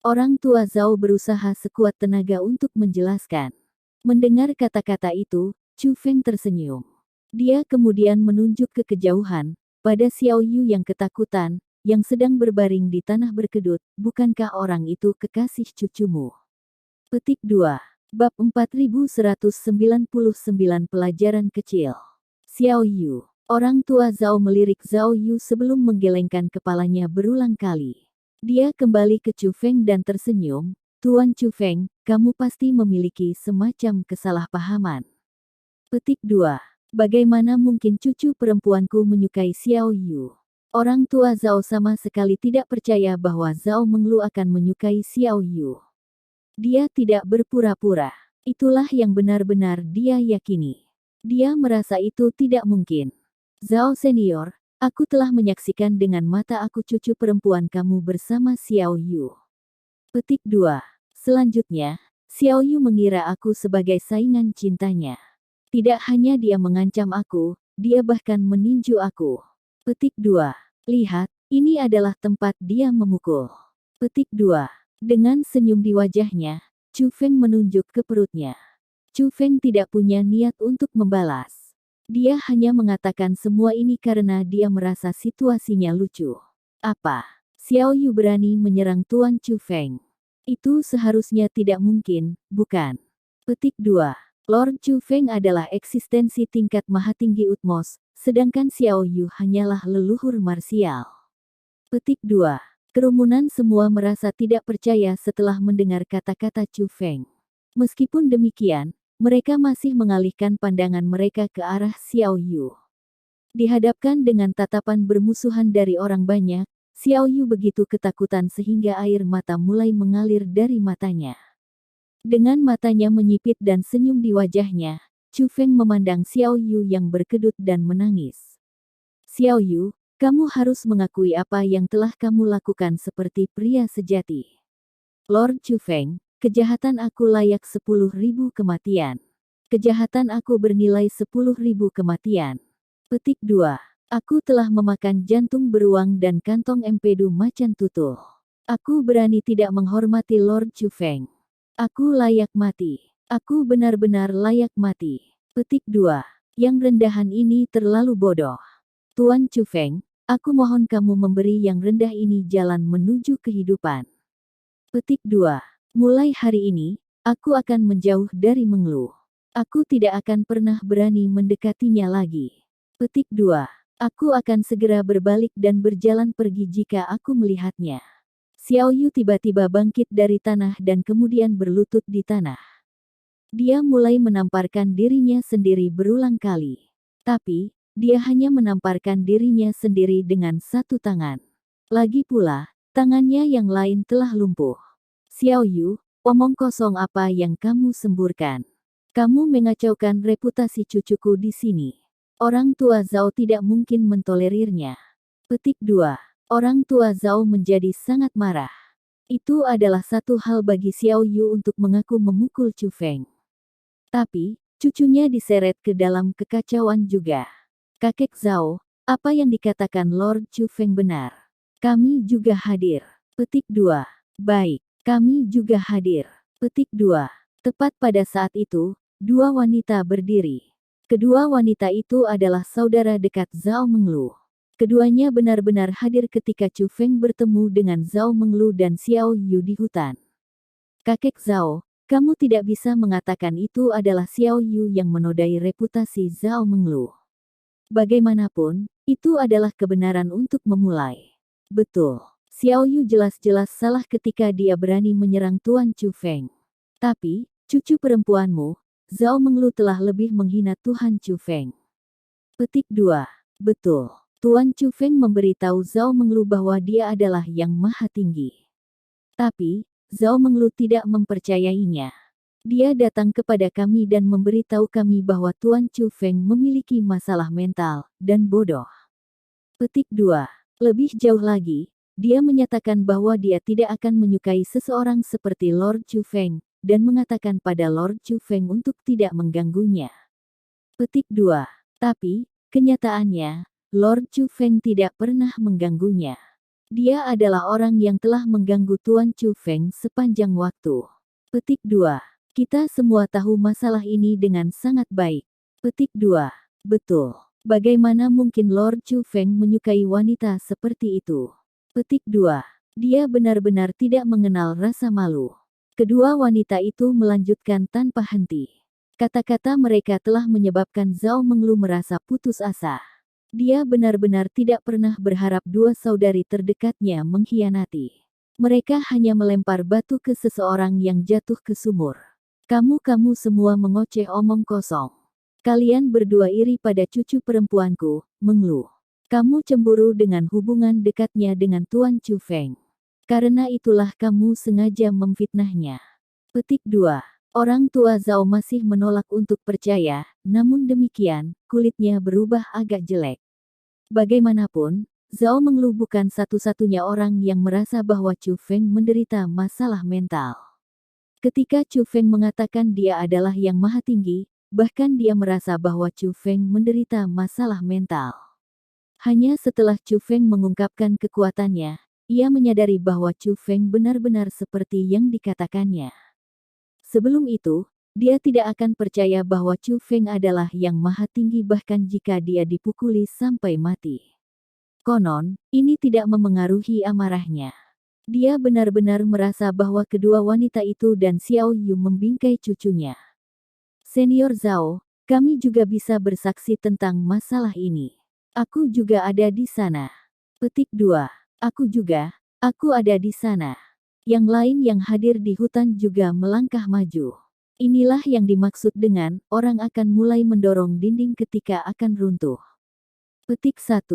Orang tua Zhao berusaha sekuat tenaga untuk menjelaskan. Mendengar kata-kata itu, Chu Feng tersenyum. Dia kemudian menunjuk ke kejauhan, pada Xiao Yu yang ketakutan, yang sedang berbaring di tanah berkedut, bukankah orang itu kekasih cucumu? Petik 2. Bab 4199 Pelajaran Kecil. Xiao Yu. Orang tua Zhao melirik Xiao Yu sebelum menggelengkan kepalanya berulang kali. Dia kembali ke Chu Feng dan tersenyum, Tuan Chu Feng, kamu pasti memiliki semacam kesalahpahaman. Petik 2. Bagaimana mungkin cucu perempuanku menyukai Xiao Yu? Orang tua Zhao sama sekali tidak percaya bahwa Zhao Menglu akan menyukai Xiao Yu. Dia tidak berpura-pura. Itulah yang benar-benar dia yakini. Dia merasa itu tidak mungkin. Zhao senior, aku telah menyaksikan dengan mata aku cucu perempuan kamu bersama Xiao Yu. Petik 2. Selanjutnya, Xiao Yu mengira aku sebagai saingan cintanya. Tidak hanya dia mengancam aku, dia bahkan meninju aku. Petik 2. Lihat, ini adalah tempat dia memukul. Petik 2. Dengan senyum di wajahnya, Chu Feng menunjuk ke perutnya. Chu Feng tidak punya niat untuk membalas. Dia hanya mengatakan semua ini karena dia merasa situasinya lucu. Apa? Xiao Yu berani menyerang Tuan Chu Feng. Itu seharusnya tidak mungkin, bukan? Petik 2. Lord Chu Feng adalah eksistensi tingkat maha tinggi utmos, sedangkan Xiao Yu hanyalah leluhur marsial. Petik 2. Kerumunan semua merasa tidak percaya setelah mendengar kata-kata Chu Feng. Meskipun demikian, mereka masih mengalihkan pandangan mereka ke arah Xiao Yu. Dihadapkan dengan tatapan bermusuhan dari orang banyak, Xiao Yu begitu ketakutan sehingga air mata mulai mengalir dari matanya. Dengan matanya menyipit dan senyum di wajahnya, Chu Feng memandang Xiao Yu yang berkedut dan menangis. Xiao Yu, kamu harus mengakui apa yang telah kamu lakukan seperti pria sejati. Lord Chu Feng, kejahatan aku layak 10.000 kematian. Kejahatan aku bernilai 10.000 kematian. Petik 2. Aku telah memakan jantung beruang dan kantong empedu macan tutul. Aku berani tidak menghormati Lord Chu Feng. Aku layak mati. Aku benar-benar layak mati. Petik 2. Yang rendahan ini terlalu bodoh. Tuan Chu Feng, aku mohon kamu memberi yang rendah ini jalan menuju kehidupan. Petik 2. Mulai hari ini, aku akan menjauh dari Menglu. Aku tidak akan pernah berani mendekatinya lagi. Petik 2. Aku akan segera berbalik dan berjalan pergi jika aku melihatnya. Xiao Yu tiba-tiba bangkit dari tanah dan kemudian berlutut di tanah. Dia mulai menamparkan dirinya sendiri berulang kali. Tapi, dia hanya menamparkan dirinya sendiri dengan satu tangan. Lagi pula, tangannya yang lain telah lumpuh. Xiao Yu, omong kosong apa yang kamu semburkan? Kamu mengacaukan reputasi cucuku di sini. Orang tua Zhao tidak mungkin mentolerirnya. Petik 2. Orang tua Zhao menjadi sangat marah. Itu adalah satu hal bagi Xiao Yu untuk mengaku memukul Chu Feng. Tapi, cucunya diseret ke dalam kekacauan juga. Kakek Zhao, apa yang dikatakan Lord Chu Feng benar. Kami juga hadir. Petik 2. Baik. Kami juga hadir. Petik 2. Tepat pada saat itu, dua wanita berdiri. Kedua wanita itu adalah saudara dekat Zhao Menglu. Keduanya benar-benar hadir ketika Chu Feng bertemu dengan Zhao Menglu dan Xiao Yu di hutan. Kakek Zhao, Kamu tidak bisa mengatakan itu adalah Xiao Yu yang menodai reputasi Zhao Menglu. Bagaimanapun, itu adalah kebenaran untuk memulai. Betul, Xiao Yu jelas-jelas salah ketika dia berani menyerang Tuan Chu Feng. Tapi, cucu perempuanmu, Zhao Menglu telah lebih menghina Tuan Chu Feng. Petik 2. Betul, Tuan Chu Feng memberitahu Zhao Menglu bahwa dia adalah yang maha tinggi. Tapi, Zhao Menglu tidak mempercayainya. Dia datang kepada kami dan memberitahu kami bahwa Tuan Chu Feng memiliki masalah mental, dan bodoh. Petik 2. Lebih jauh lagi, dia menyatakan bahwa dia tidak akan menyukai seseorang seperti Lord Chu Feng, dan mengatakan pada Lord Chu Feng untuk tidak mengganggunya. Petik 2. Tapi, kenyataannya, Lord Chu Feng tidak pernah mengganggunya. Dia adalah orang yang telah mengganggu Tuan Chu Feng sepanjang waktu. Petik 2. Kita semua tahu masalah ini dengan sangat baik. Petik 2. Betul. Bagaimana mungkin Lord Chu Feng menyukai wanita seperti itu? Petik 2. Dia benar-benar tidak mengenal rasa malu. Kedua wanita itu melanjutkan tanpa henti. Kata-kata mereka telah menyebabkan Zhao Menglu merasa putus asa. Dia benar-benar tidak pernah berharap dua saudari terdekatnya mengkhianati. Mereka hanya melempar batu ke seseorang yang jatuh ke sumur. Kamu semua mengoceh omong kosong. Kalian berdua iri pada cucu perempuanku, Menglu. Kamu cemburu dengan hubungan dekatnya dengan Tuan Chu Feng. Karena itulah kamu sengaja memfitnahnya. Petik 2. Orang tua Zhao masih menolak untuk percaya, namun demikian, kulitnya berubah agak jelek. Bagaimanapun, Zhao Menglu bukan satu-satunya orang yang merasa bahwa Chu Feng menderita masalah mental. Ketika Chu Feng mengatakan dia adalah yang maha tinggi, bahkan dia merasa bahwa Chu Feng menderita masalah mental. Hanya setelah Chu Feng mengungkapkan kekuatannya, ia menyadari bahwa Chu Feng benar-benar seperti yang dikatakannya. Sebelum itu, dia tidak akan percaya bahwa Chu Feng adalah yang maha tinggi bahkan jika dia dipukuli sampai mati. Konon, ini tidak memengaruhi amarahnya. Dia benar-benar merasa bahwa kedua wanita itu dan Xiao Yu membingkai cucunya. Senior Zhao, kami juga bisa bersaksi tentang masalah ini. Aku juga ada di sana. Petik 2. Aku ada di sana. Yang lain yang hadir di hutan juga melangkah maju. Inilah yang dimaksud dengan, orang akan mulai mendorong dinding ketika akan runtuh. Petik 1.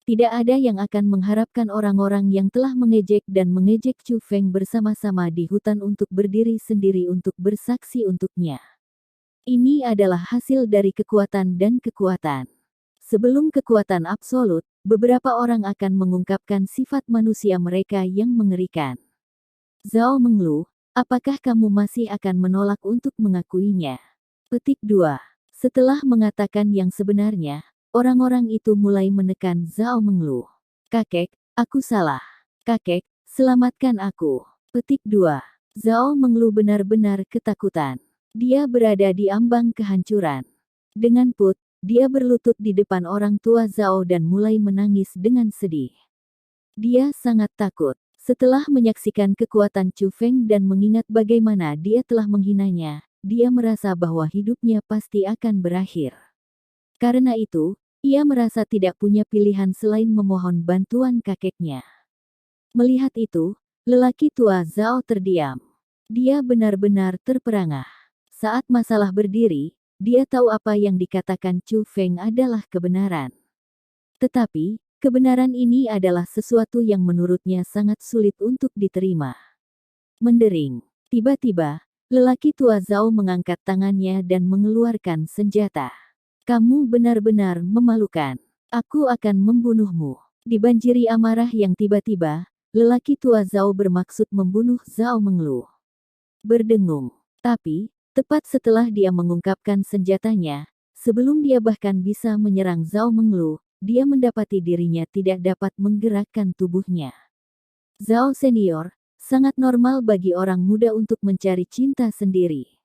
Tidak ada yang akan mengharapkan orang-orang yang telah mengejek dan mengejek Chu Feng bersama-sama di hutan untuk berdiri sendiri untuk bersaksi untuknya. Ini adalah hasil dari kekuatan dan kekuatan. Sebelum kekuatan absolut, beberapa orang akan mengungkapkan sifat manusia mereka yang mengerikan. Zhao Menglu, apakah kamu masih akan menolak untuk mengakuinya? Petik 2. Setelah mengatakan yang sebenarnya, orang-orang itu mulai menekan Zhao Menglu. Kakek, aku salah. Kakek, selamatkan aku. Petik 2. Zhao Menglu benar-benar ketakutan. Dia berada di ambang kehancuran. Dengan put, dia berlutut di depan orang tua Zhao dan mulai menangis dengan sedih. Dia sangat takut. Setelah menyaksikan kekuatan Chu Feng dan mengingat bagaimana dia telah menghinanya, dia merasa bahwa hidupnya pasti akan berakhir. Karena itu, ia merasa tidak punya pilihan selain memohon bantuan kakeknya. Melihat itu, lelaki tua Zhao terdiam. Dia benar-benar terperangah. Saat masalah berdiri, dia tahu apa yang dikatakan Chu Feng adalah kebenaran. Tetapi, kebenaran ini adalah sesuatu yang menurutnya sangat sulit untuk diterima. Mendering. Tiba-tiba, lelaki tua Zhao mengangkat tangannya dan mengeluarkan senjata. Kamu benar-benar memalukan. Aku akan membunuhmu. Dibanjiri amarah yang tiba-tiba, lelaki tua Zhao bermaksud membunuh Zhao Menglu. Berdengung. Tapi, tepat setelah dia mengungkapkan senjatanya, sebelum dia bahkan bisa menyerang Zhao Menglu, dia mendapati dirinya tidak dapat menggerakkan tubuhnya. Zhao senior, sangat normal bagi orang muda untuk mencari cinta sendiri.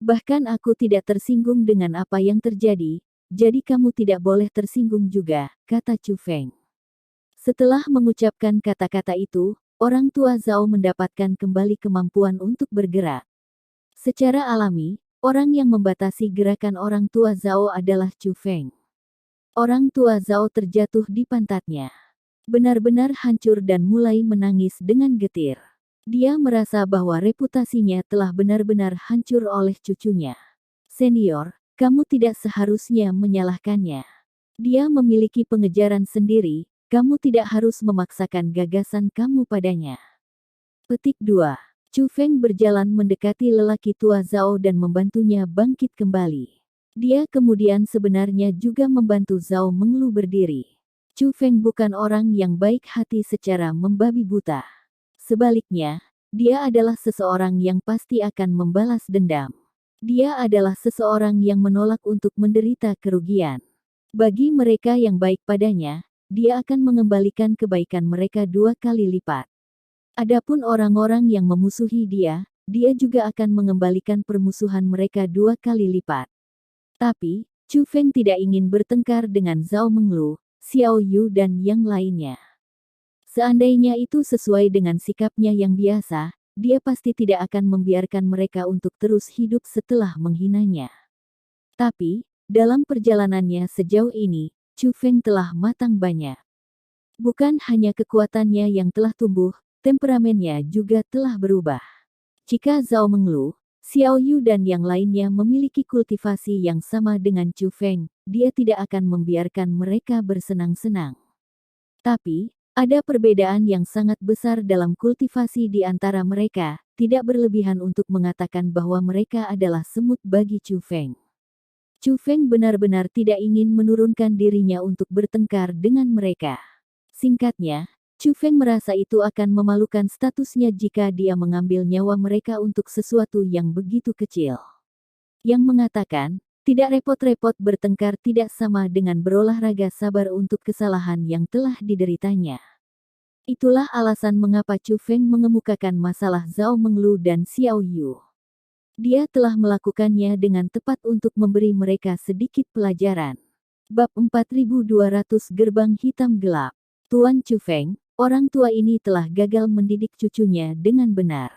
Bahkan aku tidak tersinggung dengan apa yang terjadi, jadi kamu tidak boleh tersinggung juga, kata Chu Feng. Setelah mengucapkan kata-kata itu, orang tua Zhao mendapatkan kembali kemampuan untuk bergerak. Secara alami, orang yang membatasi gerakan orang tua Zhao adalah Chu Feng. Orang tua Zhao terjatuh di pantatnya. Benar-benar hancur dan mulai menangis dengan getir. Dia merasa bahwa reputasinya telah benar-benar hancur oleh cucunya. Senior, kamu tidak seharusnya menyalahkannya. Dia memiliki pengejaran sendiri, kamu tidak harus memaksakan gagasan kamu padanya. Petik 2. Chu Feng berjalan mendekati lelaki tua Zhao dan membantunya bangkit kembali. Dia kemudian sebenarnya juga membantu Zhao Menglu berdiri. Chu Feng bukan orang yang baik hati secara membabi buta. Sebaliknya, dia adalah seseorang yang pasti akan membalas dendam. Dia adalah seseorang yang menolak untuk menderita kerugian. Bagi mereka yang baik padanya, dia akan mengembalikan kebaikan mereka 2 kali lipat. Adapun orang-orang yang memusuhi dia juga akan mengembalikan permusuhan mereka 2 kali lipat. Tapi, Chu Feng tidak ingin bertengkar dengan Zhao Menglu, Xiao Yu dan yang lainnya. Seandainya itu sesuai dengan sikapnya yang biasa, dia pasti tidak akan membiarkan mereka untuk terus hidup setelah menghinanya. Tapi, dalam perjalanannya sejauh ini, Chu Feng telah matang banyak. Bukan hanya kekuatannya yang telah tumbuh, temperamennya juga telah berubah. Jika Zhao Menglu, Xiao Yu dan yang lainnya memiliki kultivasi yang sama dengan Chu Feng, dia tidak akan membiarkan mereka bersenang-senang. Tapi, ada perbedaan yang sangat besar dalam kultivasi di antara mereka, tidak berlebihan untuk mengatakan bahwa mereka adalah semut bagi Chu Feng. Chu Feng benar-benar tidak ingin menurunkan dirinya untuk bertengkar dengan mereka. Singkatnya, Chu Feng merasa itu akan memalukan statusnya jika dia mengambil nyawa mereka untuk sesuatu yang begitu kecil. Yang mengatakan, tidak repot-repot bertengkar tidak sama dengan berolahraga sabar untuk kesalahan yang telah dideritanya. Itulah alasan mengapa Chu Feng mengemukakan masalah Zhao Menglu dan Xiao Yu. Dia telah melakukannya dengan tepat untuk memberi mereka sedikit pelajaran. Bab 4200 Gerbang Hitam Gelap. Tuan Chu Feng, orang tua ini telah gagal mendidik cucunya dengan benar.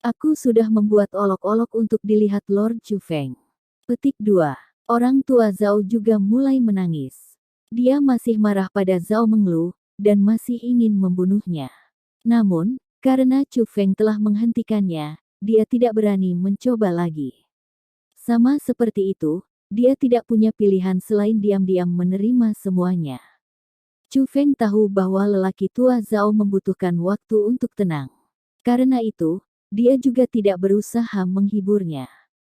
Aku sudah membuat olok-olok untuk dilihat Lord Chu Feng. Petik 2. Orang tua Zhao juga mulai menangis. Dia masih marah pada Zhao Menglu, dan masih ingin membunuhnya. Namun, karena Chu Feng telah menghentikannya, dia tidak berani mencoba lagi. Sama seperti itu, dia tidak punya pilihan selain diam-diam menerima semuanya. Chu Feng tahu bahwa lelaki tua Zhao membutuhkan waktu untuk tenang. Karena itu, dia juga tidak berusaha menghiburnya.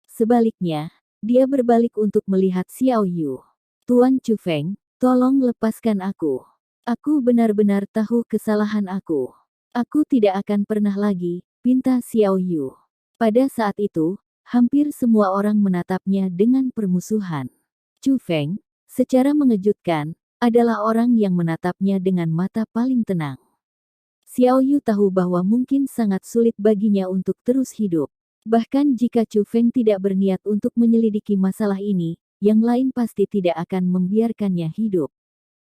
Sebaliknya, dia berbalik untuk melihat Xiao Yu. Tuan Chu Feng, tolong lepaskan aku. Aku benar-benar tahu kesalahan aku. Aku tidak akan pernah lagi, pinta Xiao Yu. Pada saat itu, hampir semua orang menatapnya dengan permusuhan. Chu Feng, secara mengejutkan, adalah orang yang menatapnya dengan mata paling tenang. Xiao Yu tahu bahwa mungkin sangat sulit baginya untuk terus hidup. Bahkan jika Chu Feng tidak berniat untuk menyelidiki masalah ini, yang lain pasti tidak akan membiarkannya hidup.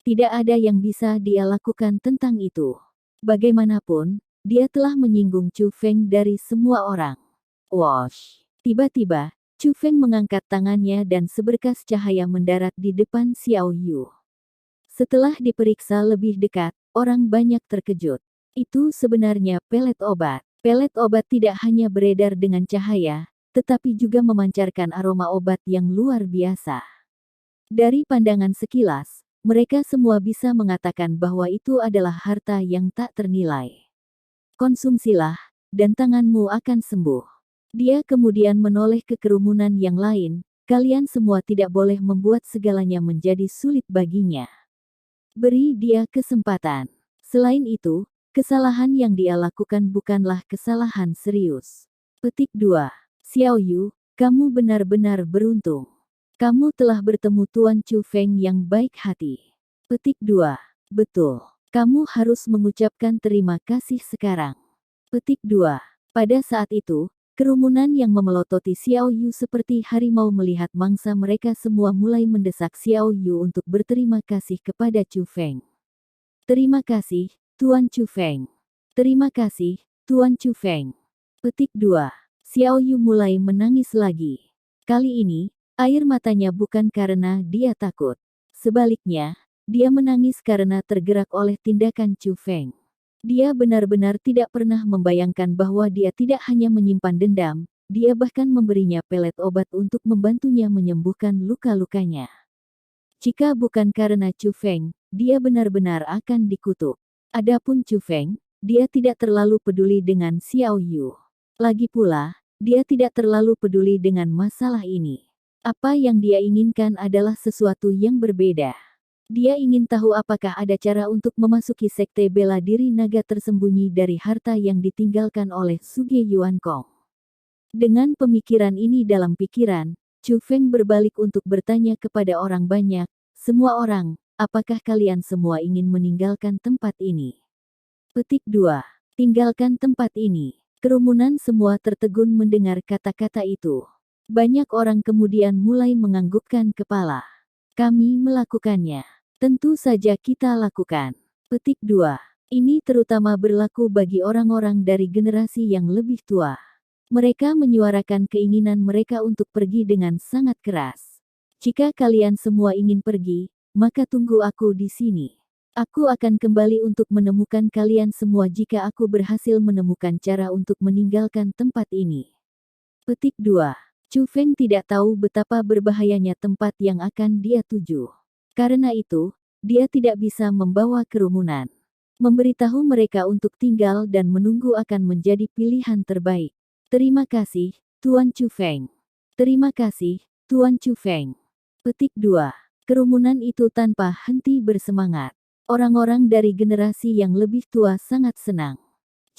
Tidak ada yang bisa dia lakukan tentang itu. Bagaimanapun, dia telah menyinggung Chu Feng dari semua orang. Wosh! Tiba-tiba, Chu Feng mengangkat tangannya dan seberkas cahaya mendarat di depan Xiao Yu. Setelah diperiksa lebih dekat, orang banyak terkejut. Itu sebenarnya pelet obat. Pelet obat tidak hanya beredar dengan cahaya, tetapi juga memancarkan aroma obat yang luar biasa. Dari pandangan sekilas, mereka semua bisa mengatakan bahwa itu adalah harta yang tak ternilai. Konsumsilah, dan tanganmu akan sembuh. Dia kemudian menoleh ke kerumunan yang lain, kalian semua tidak boleh membuat segalanya menjadi sulit baginya. Beri dia kesempatan. Selain itu, kesalahan yang dia lakukan bukanlah kesalahan serius. Petik 2. Xiao Yu, kamu benar-benar beruntung. Kamu telah bertemu Tuan Chu Feng yang baik hati. Petik 2. Betul. Kamu harus mengucapkan terima kasih sekarang. Petik 2. Pada saat itu, kerumunan yang memelototi Xiao Yu seperti harimau melihat mangsa mereka semua mulai mendesak Xiao Yu untuk berterima kasih kepada Chu Feng. Terima kasih, Tuan Chu Feng. Terima kasih, Tuan Chu Feng. Petik 2. Xiao Yu mulai menangis lagi. Kali ini, air matanya bukan karena dia takut. Sebaliknya, dia menangis karena tergerak oleh tindakan Chu Feng. Dia benar-benar tidak pernah membayangkan bahwa dia tidak hanya menyimpan dendam, dia bahkan memberinya pelet obat untuk membantunya menyembuhkan luka-lukanya. Jika bukan karena Chu Feng, dia benar-benar akan dikutuk. Adapun Chu Feng, dia tidak terlalu peduli dengan Xiao Yu. Lagi pula, dia tidak terlalu peduli dengan masalah ini. Apa yang dia inginkan adalah sesuatu yang berbeda. Dia ingin tahu apakah ada cara untuk memasuki sekte bela diri naga tersembunyi dari harta yang ditinggalkan oleh Suge Yuankong. Dengan pemikiran ini dalam pikiran, Chu Feng berbalik untuk bertanya kepada orang banyak, "Semua orang, apakah kalian semua ingin meninggalkan tempat ini?" Petik 2. Tinggalkan tempat ini. Kerumunan semua tertegun mendengar kata-kata itu. Banyak orang kemudian mulai menganggukkan kepala. Kami melakukannya. Tentu saja kita lakukan. Petik 2. Ini terutama berlaku bagi orang-orang dari generasi yang lebih tua. Mereka menyuarakan keinginan mereka untuk pergi dengan sangat keras. Jika kalian semua ingin pergi, maka tunggu aku di sini. Aku akan kembali untuk menemukan kalian semua jika aku berhasil menemukan cara untuk meninggalkan tempat ini. Petik 2. Chu Feng tidak tahu betapa berbahayanya tempat yang akan dia tuju. Karena itu, dia tidak bisa membawa kerumunan. Memberitahu mereka untuk tinggal dan menunggu akan menjadi pilihan terbaik. Terima kasih, Tuan Chu Feng. Terima kasih, Tuan Chu Feng. Petik 2. Kerumunan itu tanpa henti bersemangat. Orang-orang dari generasi yang lebih tua sangat senang.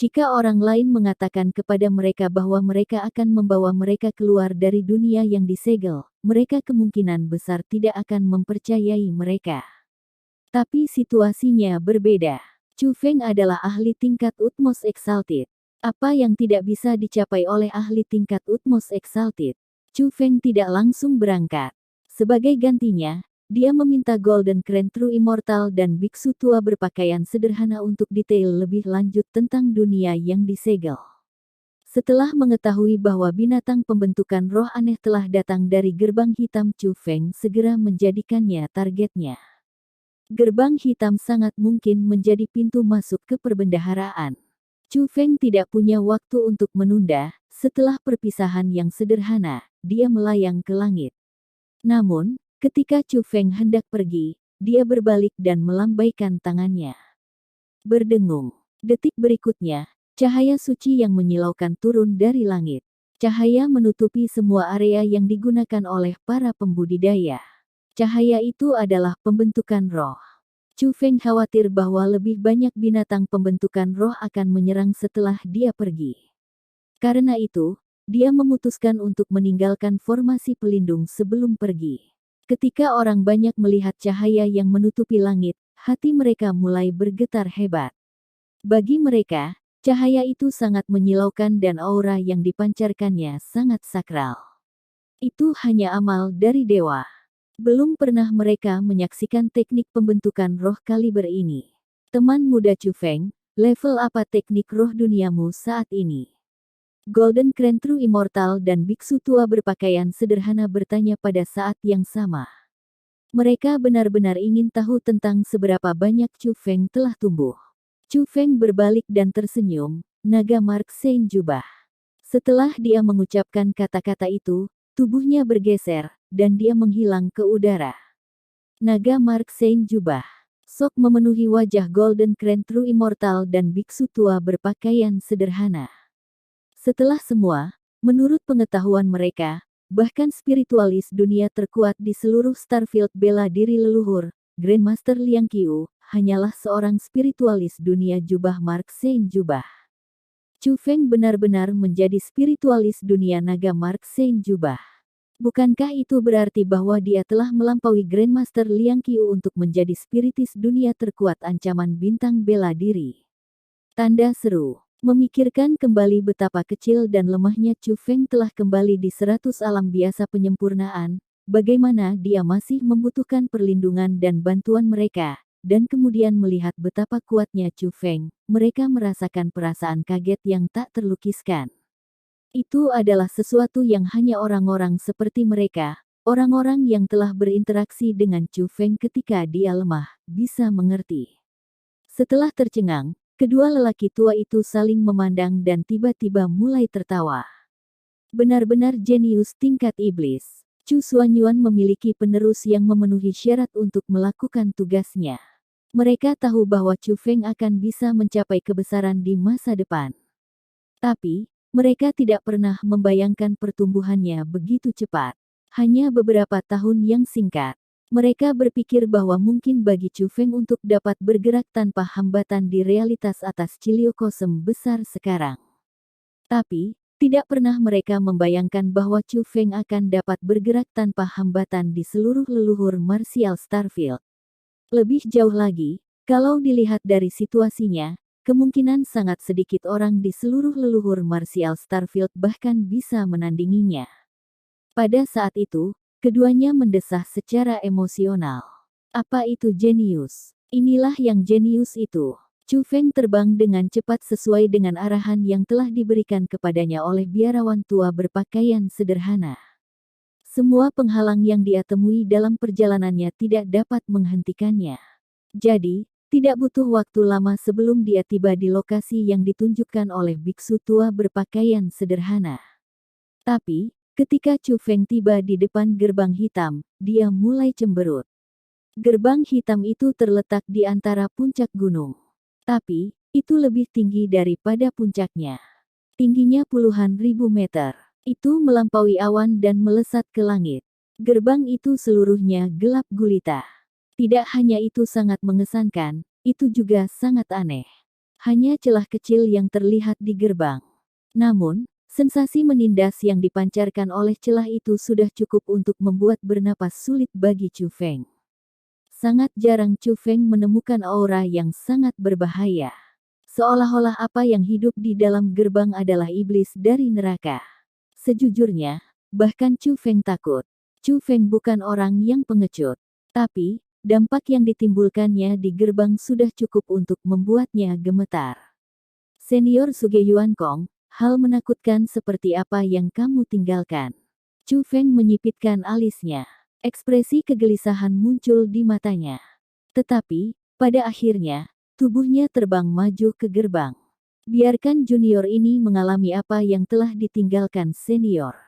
Jika orang lain mengatakan kepada mereka bahwa mereka akan membawa mereka keluar dari dunia yang disegel, mereka kemungkinan besar tidak akan mempercayai mereka. Tapi situasinya berbeda. Chu Feng adalah ahli tingkat Utmost Exalted. Apa yang tidak bisa dicapai oleh ahli tingkat Utmost Exalted? Chu Feng tidak langsung berangkat. Sebagai gantinya, dia meminta Golden Crane True Immortal dan biksu tua berpakaian sederhana untuk detail lebih lanjut tentang dunia yang disegel. Setelah mengetahui bahwa binatang pembentukan roh aneh telah datang dari gerbang hitam, Chu Feng segera menjadikannya targetnya. Gerbang hitam sangat mungkin menjadi pintu masuk ke perbendaharaan. Chu Feng tidak punya waktu untuk menunda. Setelah perpisahan yang sederhana, dia melayang ke langit. Namun, ketika Chu Feng hendak pergi, dia berbalik dan melambaikan tangannya. Berdengung. Detik berikutnya, cahaya suci yang menyilaukan turun dari langit. Cahaya menutupi semua area yang digunakan oleh para pembudidaya. Cahaya itu adalah pembentukan roh. Chu Feng khawatir bahwa lebih banyak binatang pembentukan roh akan menyerang setelah dia pergi. Karena itu, dia memutuskan untuk meninggalkan formasi pelindung sebelum pergi. Ketika orang banyak melihat cahaya yang menutupi langit, hati mereka mulai bergetar hebat. Bagi mereka, cahaya itu sangat menyilaukan dan aura yang dipancarkannya sangat sakral. Itu hanya amal dari dewa. Belum pernah mereka menyaksikan teknik pembentukan roh kaliber ini. Teman muda Chu Feng, level apa teknik roh duniamu saat ini? Golden Crane True Immortal dan biksu tua berpakaian sederhana bertanya pada saat yang sama. Mereka benar-benar ingin tahu tentang seberapa banyak Chu Feng telah tumbuh. Chu Feng berbalik dan tersenyum, naga Mark Sein jubah. Setelah dia mengucapkan kata-kata itu, tubuhnya bergeser, dan dia menghilang ke udara. Naga Mark Sein jubah. Sok memenuhi wajah Golden Crane True Immortal dan biksu tua berpakaian sederhana. Setelah semua, menurut pengetahuan mereka, bahkan spiritualis dunia terkuat di seluruh Starfield bela diri leluhur, Grandmaster Liang Qiu, hanyalah seorang spiritualis dunia jubah Mark Sein jubah. Chu Feng benar-benar menjadi spiritualis dunia naga Mark Sein jubah. Bukankah itu berarti bahwa dia telah melampaui Grandmaster Liang Qiu untuk menjadi spiritis dunia terkuat ancaman bintang bela diri? Tanda seru. Memikirkan kembali betapa kecil dan lemahnya Chu Feng telah kembali di 100 alam biasa penyempurnaan, bagaimana dia masih membutuhkan perlindungan dan bantuan mereka, dan kemudian melihat betapa kuatnya Chu Feng, mereka merasakan perasaan kaget yang tak terlukiskan. Itu adalah sesuatu yang hanya orang-orang seperti mereka, orang-orang yang telah berinteraksi dengan Chu Feng ketika dia lemah, bisa mengerti. Setelah tercengang, kedua lelaki tua itu saling memandang dan tiba-tiba mulai tertawa. Benar-benar jenius tingkat iblis. Chu Xuanyuan memiliki penerus yang memenuhi syarat untuk melakukan tugasnya. Mereka tahu bahwa Chu Feng akan bisa mencapai kebesaran di masa depan. Tapi, mereka tidak pernah membayangkan pertumbuhannya begitu cepat. Hanya beberapa tahun yang singkat. Mereka berpikir bahwa mungkin bagi Chu Feng untuk dapat bergerak tanpa hambatan di realitas atas Ciliokosem besar sekarang. Tapi, tidak pernah mereka membayangkan bahwa Chu Feng akan dapat bergerak tanpa hambatan di seluruh leluhur martial Starfield. Lebih jauh lagi, kalau dilihat dari situasinya, kemungkinan sangat sedikit orang di seluruh leluhur martial Starfield bahkan bisa menandinginya. Pada saat itu, keduanya mendesah secara emosional. Apa itu jenius? Inilah yang jenius itu. Chu Feng terbang dengan cepat sesuai dengan arahan yang telah diberikan kepadanya oleh biarawan tua berpakaian sederhana. Semua penghalang yang dia temui dalam perjalanannya tidak dapat menghentikannya. Jadi, tidak butuh waktu lama sebelum dia tiba di lokasi yang ditunjukkan oleh biksu tua berpakaian sederhana. Tapi, ketika Chu Feng tiba di depan gerbang hitam, dia mulai cemberut. Gerbang hitam itu terletak di antara puncak gunung. Tapi, itu lebih tinggi daripada puncaknya. Tingginya puluhan ribu meter. Itu melampaui awan dan melesat ke langit. Gerbang itu seluruhnya gelap gulita. Tidak hanya itu sangat mengesankan, itu juga sangat aneh. Hanya celah kecil yang terlihat di gerbang. Namun, sensasi menindas yang dipancarkan oleh celah itu sudah cukup untuk membuat bernapas sulit bagi Chu Feng. Sangat jarang Chu Feng menemukan aura yang sangat berbahaya. Seolah-olah apa yang hidup di dalam gerbang adalah iblis dari neraka. Sejujurnya, bahkan Chu Feng takut. Chu Feng bukan orang yang pengecut. Tapi, dampak yang ditimbulkannya di gerbang sudah cukup untuk membuatnya gemetar. Senior Sugeyuan Kong, hal menakutkan seperti apa yang kamu tinggalkan? Chu Feng menyipitkan alisnya. Ekspresi kegelisahan muncul di matanya. Tetapi, pada akhirnya, tubuhnya terbang maju ke gerbang. Biarkan junior ini mengalami apa yang telah ditinggalkan senior.